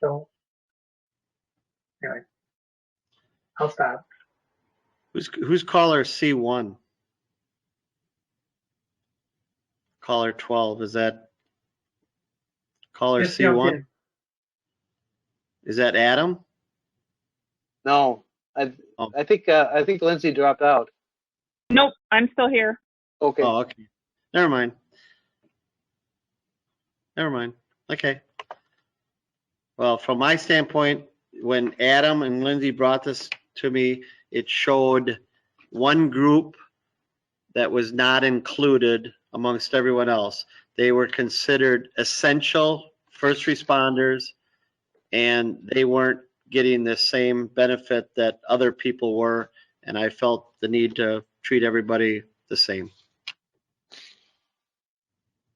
so anyway, I'll stop. Who's caller C1? Caller 12, is that caller Just C1? Is that Adam? No, I think Lindsay dropped out. Nope, I'm still here. Okay. Oh, okay. Never mind. Okay. Well, from my standpoint, when Adam and Lindsay brought this to me, it showed one group that was not included amongst everyone else. They were considered essential first responders, and they weren't getting the same benefit that other people were, and I felt the need to treat everybody the same.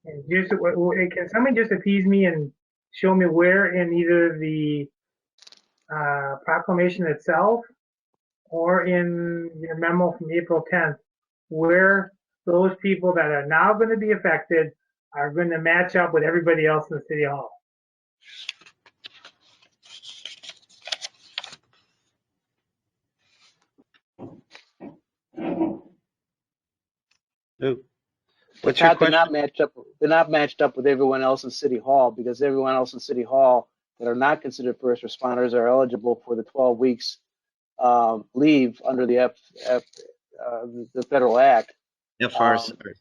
And just, can somebody just appease me and show me where in either the proclamation itself or in your memo from April 10th, where those people that are now going to be affected are going to match up with everybody else in the city hall? Ooh. What's your They're question? not matched up. They're not matched up with everyone else in City Hall, because everyone else in City Hall that are not considered first responders are eligible for the 12 weeks leave under the the federal act. FRCRA.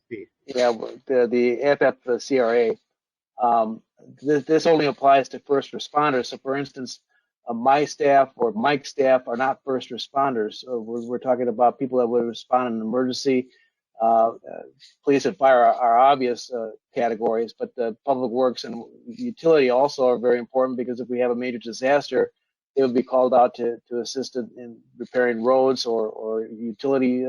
Yeah, the FFCRA. This only applies to first responders. So, for instance, my staff or Mike's staff are not first responders. So we're talking about people that would respond in an emergency. Police and fire are obvious categories, but the public works and utility also are very important, because if we have a major disaster, they would be called out to assist in repairing roads or utility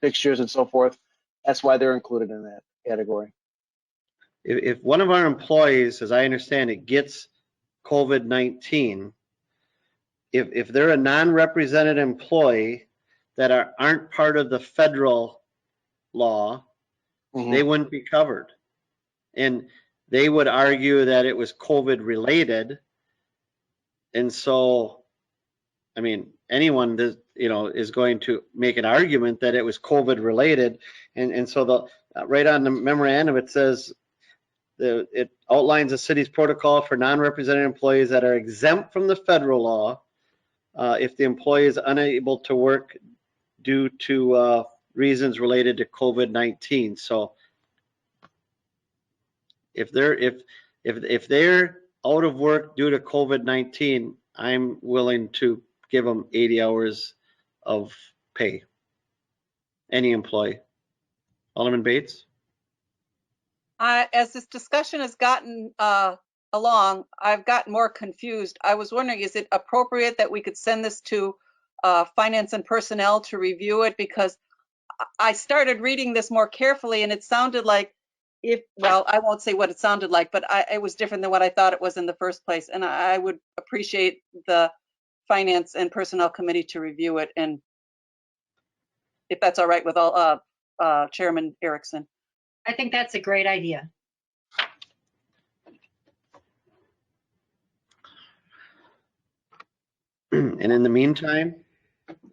fixtures and so forth. That's why they're included in that category. If one of our employees, as I understand it, gets COVID-19, if they're a non-represented employee that aren't part of the federal law, they wouldn't be covered. And they would argue that it was COVID related. And so, I mean, anyone that, is going to make an argument that it was COVID related. And so right on the memorandum, it says, it outlines the city's protocol for non-represented employees that are exempt from the federal law if the employee is unable to work due to reasons related to COVID-19. So if they're out of work due to COVID-19, I'm willing to give them 80 hours of pay. Any employee. Alderman Bates? As this discussion has gotten along, I've gotten more confused. I was wondering, is it appropriate that we could send this to Finance and Personnel to review it? Because I started reading this more carefully, and it sounded like, well, I won't say what it sounded like, but it was different than what I thought it was in the first place. And I would appreciate the Finance and Personnel Committee to review it, and if that's all right with all Chairman Erickson. I think that's a great idea. And in the meantime,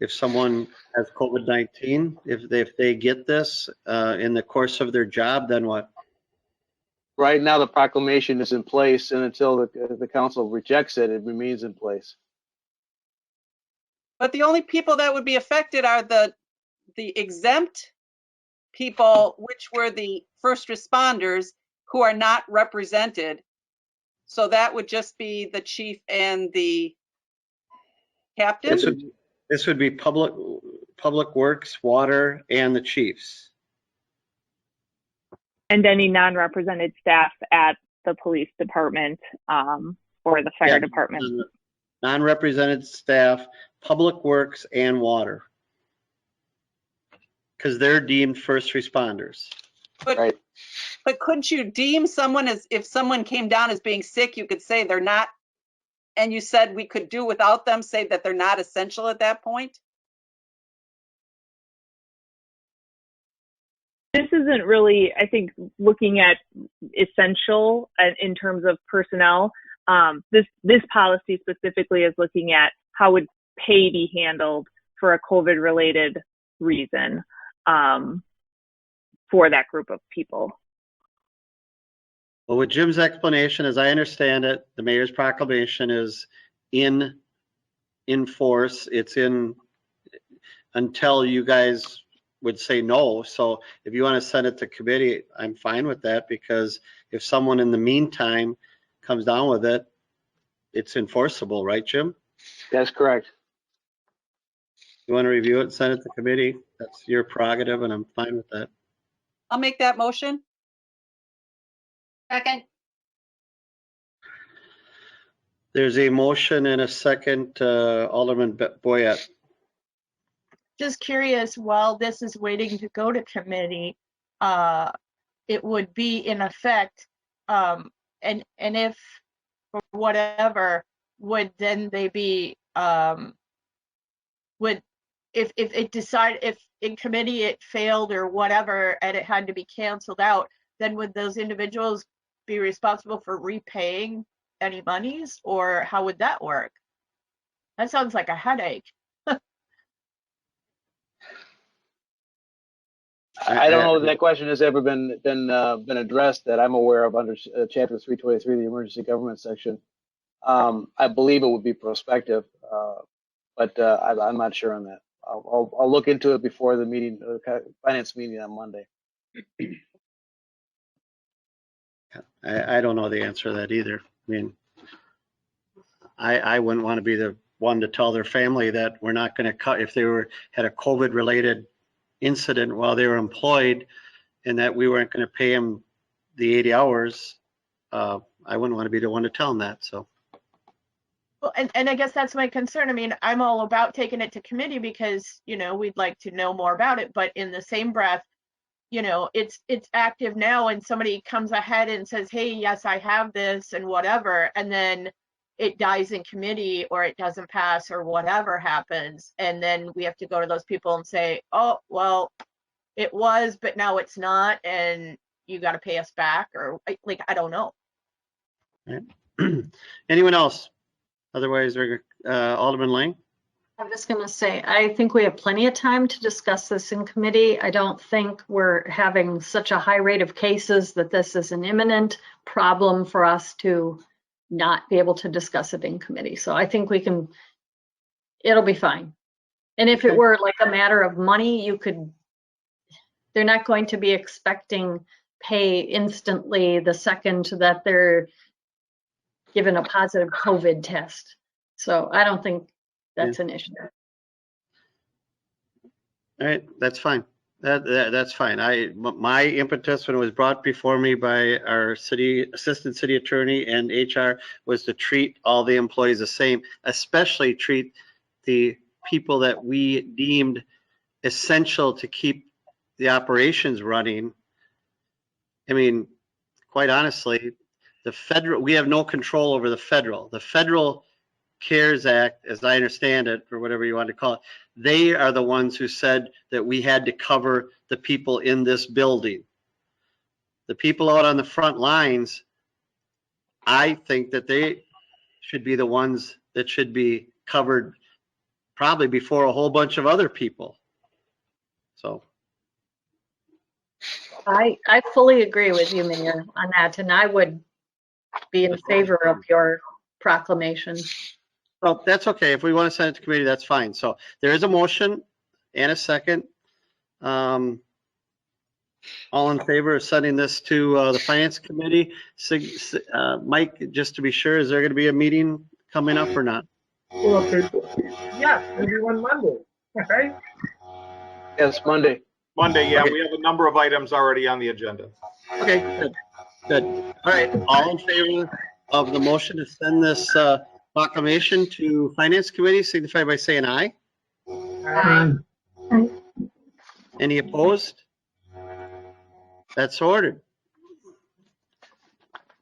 if someone has COVID-19, if they get this in the course of their job, then what? Right now, the proclamation is in place, and until the council rejects it, it remains in place. But the only people that would be affected are the exempt people, which were the first responders who are not represented. So that would just be the chief and the captain? This would be public works, water, and the chiefs. And any non-represented staff at the police department or the fire department. Non-represented staff, public works, and water. Because they're deemed first responders. But couldn't you deem someone as, if someone came down as being sick, you could say they're not, and you said we could do without them, say that they're not essential at that point? This isn't really, I think, looking at essential in terms of personnel. This policy specifically is looking at how would pay be handled for a COVID-related reason for that group of people. Well, with Jim's explanation, as I understand it, the mayor's proclamation is in force. It's in until you guys would say no. So if you want to send it to committee, I'm fine with that, because if someone in the meantime comes down with it, it's enforceable, right, Jim? That's correct. You want to review it and send it to committee? That's your prerogative, and I'm fine with that. I'll make that motion. Second. There's a motion and a second, Alderman Boyette. Just curious, while this is waiting to go to committee, it would be in effect, and if for whatever, would then they be, would, if it decide, if in committee it failed or whatever and it had to be canceled out, then would those individuals be responsible for repaying any monies, or how would that work? That sounds like a headache. I don't know if that question has ever been addressed that I'm aware of under Chapter 323, the Emergency Government section. I believe it would be prospective, but I'm not sure on that. I'll look into it before the meeting, finance meeting on Monday. I don't know the answer to that either. I mean, I wouldn't want to be the one to tell their family that we're not going to cut if they had a COVID related incident while they were employed and that we weren't going to pay them the 80 hours. I wouldn't want to be the one to tell them that. So. Well, and I guess that's my concern. I mean, I'm all about taking it to committee because, you know, we'd like to know more about it. But in the same breath, you know, it's active now and somebody comes ahead and says, hey, yes, I have this and whatever. And then it dies in committee or it doesn't pass or whatever happens. And then we have to go to those people and say, oh, well, it was, but now it's not. And you got to pay us back, or like, I don't know. Right. Anyone else? Otherwise, Alderman Lang. I'm just going to say, I think we have plenty of time to discuss this in committee. I don't think we're having such a high rate of cases that this is an imminent problem for us to not be able to discuss it in committee. So I think we can, it'll be fine. And if it were like a matter of money, they're not going to be expecting pay instantly the second that they're given a positive COVID test. So I don't think that's an issue. All right, that's fine. That's fine. My impetus when it was brought before me by our assistant city attorney and HR was to treat all the employees the same, especially treat the people that we deemed essential to keep the operations running. I mean, quite honestly, we have no control over the federal CARES Act, as I understand it, or whatever you want to call it. They are the ones who said that we had to cover the people in this building. The people out on the front lines, I think that they should be the ones that should be covered probably before a whole bunch of other people. So. I fully agree with you, Mayor, on that, and I would be in favor of your proclamation. Well, that's okay. If we want to send it to committee, that's fine. So there is a motion and a second. All in favor of sending this to the finance committee? Mike, just to be sure, is there going to be a meeting coming up or not? Well, yeah, maybe one Monday, right? Yes, Monday. Monday, yeah, Okay. we have a number of items already on the agenda. Okay, good. All right, all in favor of the motion to send this proclamation to finance committee, signify by saying aye. Aye. Any opposed? That's ordered.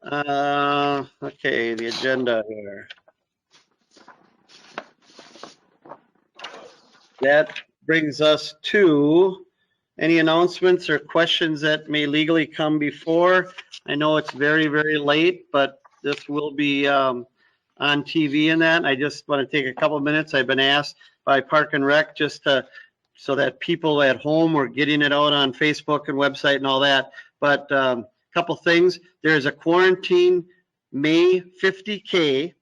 Okay, the agenda here. That brings us to any announcements or questions that may legally come before. I know it's very, very late, but this will be on TV and that. I just want to take a couple of minutes. I've been asked by Park and Rec just to, so that people at home are getting it out on Facebook and website and all that. But a couple things. There's a quarantine May 50K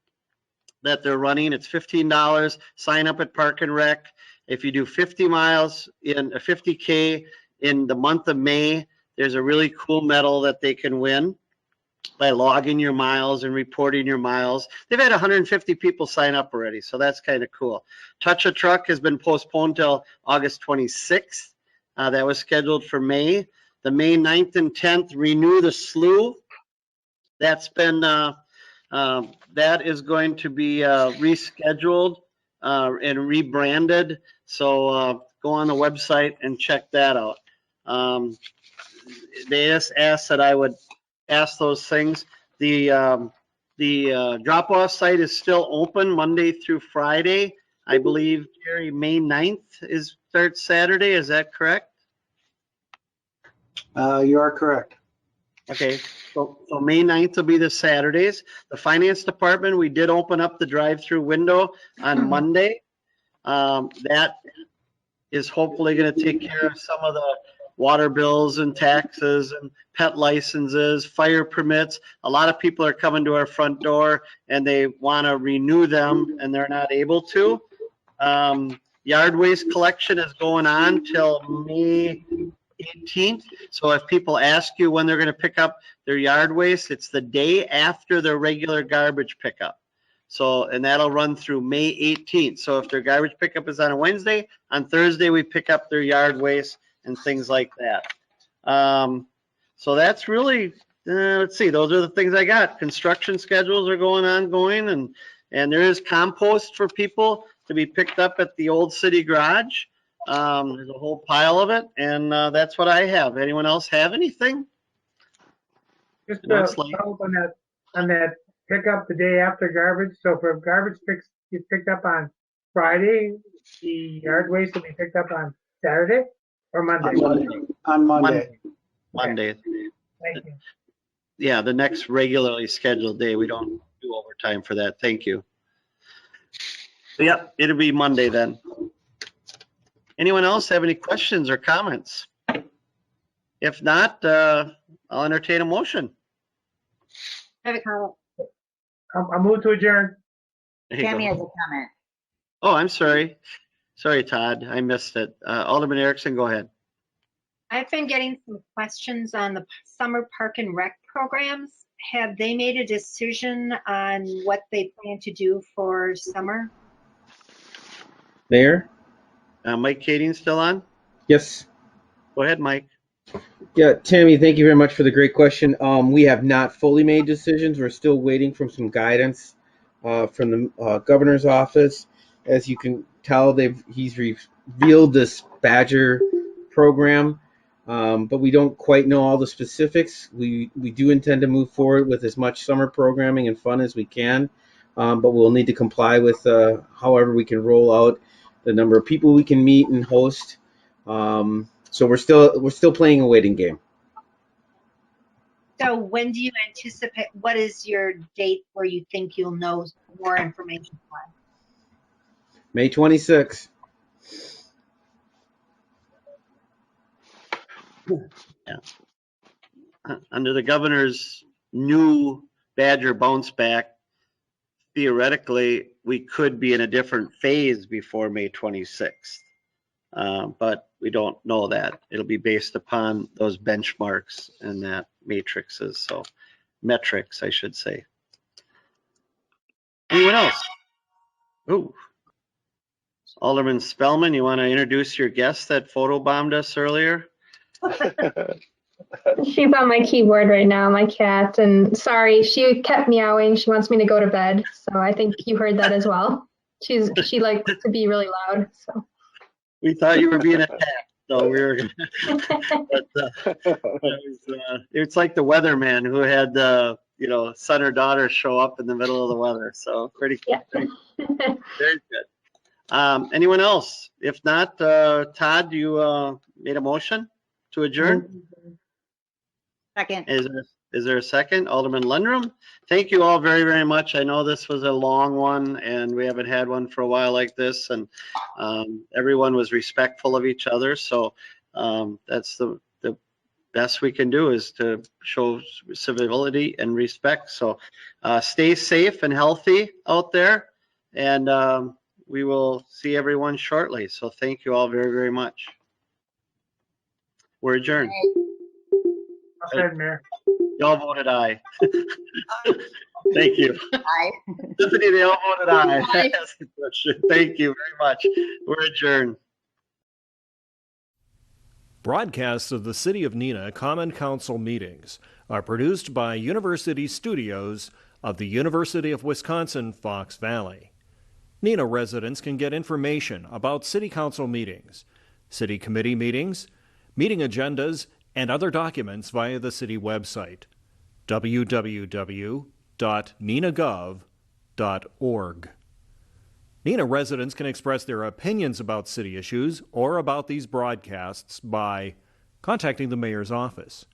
that they're running. It's $15. Sign up at Park and Rec. If you do 50 miles in a 50K in the month of May, there's a really cool medal that they can win. by logging your miles and reporting your miles. They've had 150 people sign up already, so that's kind of cool. Touch a Truck has been postponed till August 26th. That was scheduled for May. The May 9th and 10th, Renew the Slough. That's been, that is going to be rescheduled and rebranded. So go on the website and check that out. They just asked that I would ask those things. The drop-off site is still open Monday through Friday. I believe, Jerry, May 9th starts Saturday. Is that correct? You are correct. Okay, so May 9th will be the Saturdays. The finance department, we did open up the drive-through window on Monday. That is hopefully going to take care of some of the water bills and taxes and pet licenses, fire permits. A lot of people are coming to our front door and they want to renew them and they're not able to. Yard waste collection is going on till May 18th. So if people ask you when they're going to pick up their yard waste, it's the day after their regular garbage pickup. So, and that'll run through May 18th. So if their garbage pickup is on a Wednesday, on Thursday we pick up their yard waste and things like that. So that's really, let's see, those are the things I got. Construction schedules are ongoing, and there is compost for people to be picked up at the old city garage. There's a whole pile of it, and that's what I have. Anyone else have anything? Just follow up on that pickup the day after garbage. So if garbage gets picked up on Friday, the yard waste will be picked up on Saturday or Monday? On Monday. Monday. Thank you. Yeah, the next regularly scheduled day. We don't do overtime for that. Thank you. So, yep, it'll be Monday then. Anyone else have any questions or comments? If not, I'll entertain a motion. I have a comment. I'll move to adjourn. Tammy has a comment. Oh, I'm sorry. Sorry, Todd. I missed it. Alderman Erickson, go ahead. I've been getting some questions on the summer park and rec programs. Have they made a decision on what they plan to do for summer? Mayor? Mike Kading still on? Yes. Go ahead, Mike. Yeah, Tammy, thank you very mumuch for the great question. We have not fully made decisions. We're still waiting for some guidance from the governor's office. As you can tell, he's revealed this Badger program, but we don't quite know all the specifics. We do intend to move forward with as much summer programming and fun as we can, but we'll need to comply with however we can roll out the number of people we can meet and host. So we're still playing a waiting game. So when do you anticipate, what is your date where you think you'll know more information on? May 26th. Yeah. Under the governor's new Badger bounce back, theoretically, we could be in a different phase before May 26th. But we don't know that. It'll be based upon those benchmarks and that matrices, so metrics, I should say. Anyone else? Ooh. Alderman Spellman, you want to introduce your guest that photobombed us earlier? She's on my keyboard right now, my cat, and sorry, she kept meowing. She wants me to go to bed, so I think you heard that as well. She likes to be really loud, so. We thought you were being attacked, so we were. But, it's like the weatherman who had son or daughter show up in the middle of the weather. So pretty cool. Yeah. Very good. Anyone else? If not, Todd, you made a motion to adjourn. Second. Is there a second? Alderman Lundrum. Thank you all very, very much. I know this was a long one and we haven't had one for a while like this, and everyone was respectful of each other. So that's the best we can do, is to show civility and respect. So stay safe and healthy out there, and we will see everyone shortly. So thank you all very, very much. We're adjourned. ahead, Mayor. Y'all voted aye. Thank you. Aye. Tiffany, they all voted aye. Aye. That's the question. Thank you very much. We're adjourned. Broadcasts of the City of Neenah Common Council meetings are produced by University Studios of the University of Wisconsin-Fox Valley. Neenah residents can get information about City Council meetings, City Committee meetings, meeting agendas, and other documents via the City website, www.neenahgov.org. Neenah residents can express their opinions about city issues or about these broadcasts by contacting the mayor's office,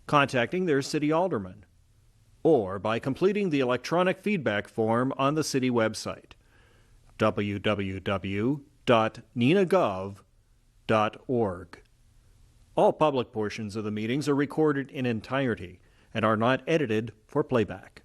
contacting their city alderman, or by completing the electronic feedback form on the city website, www.neenahgov.org. All public portions of the meetings are recorded in entirety and are not edited for playback.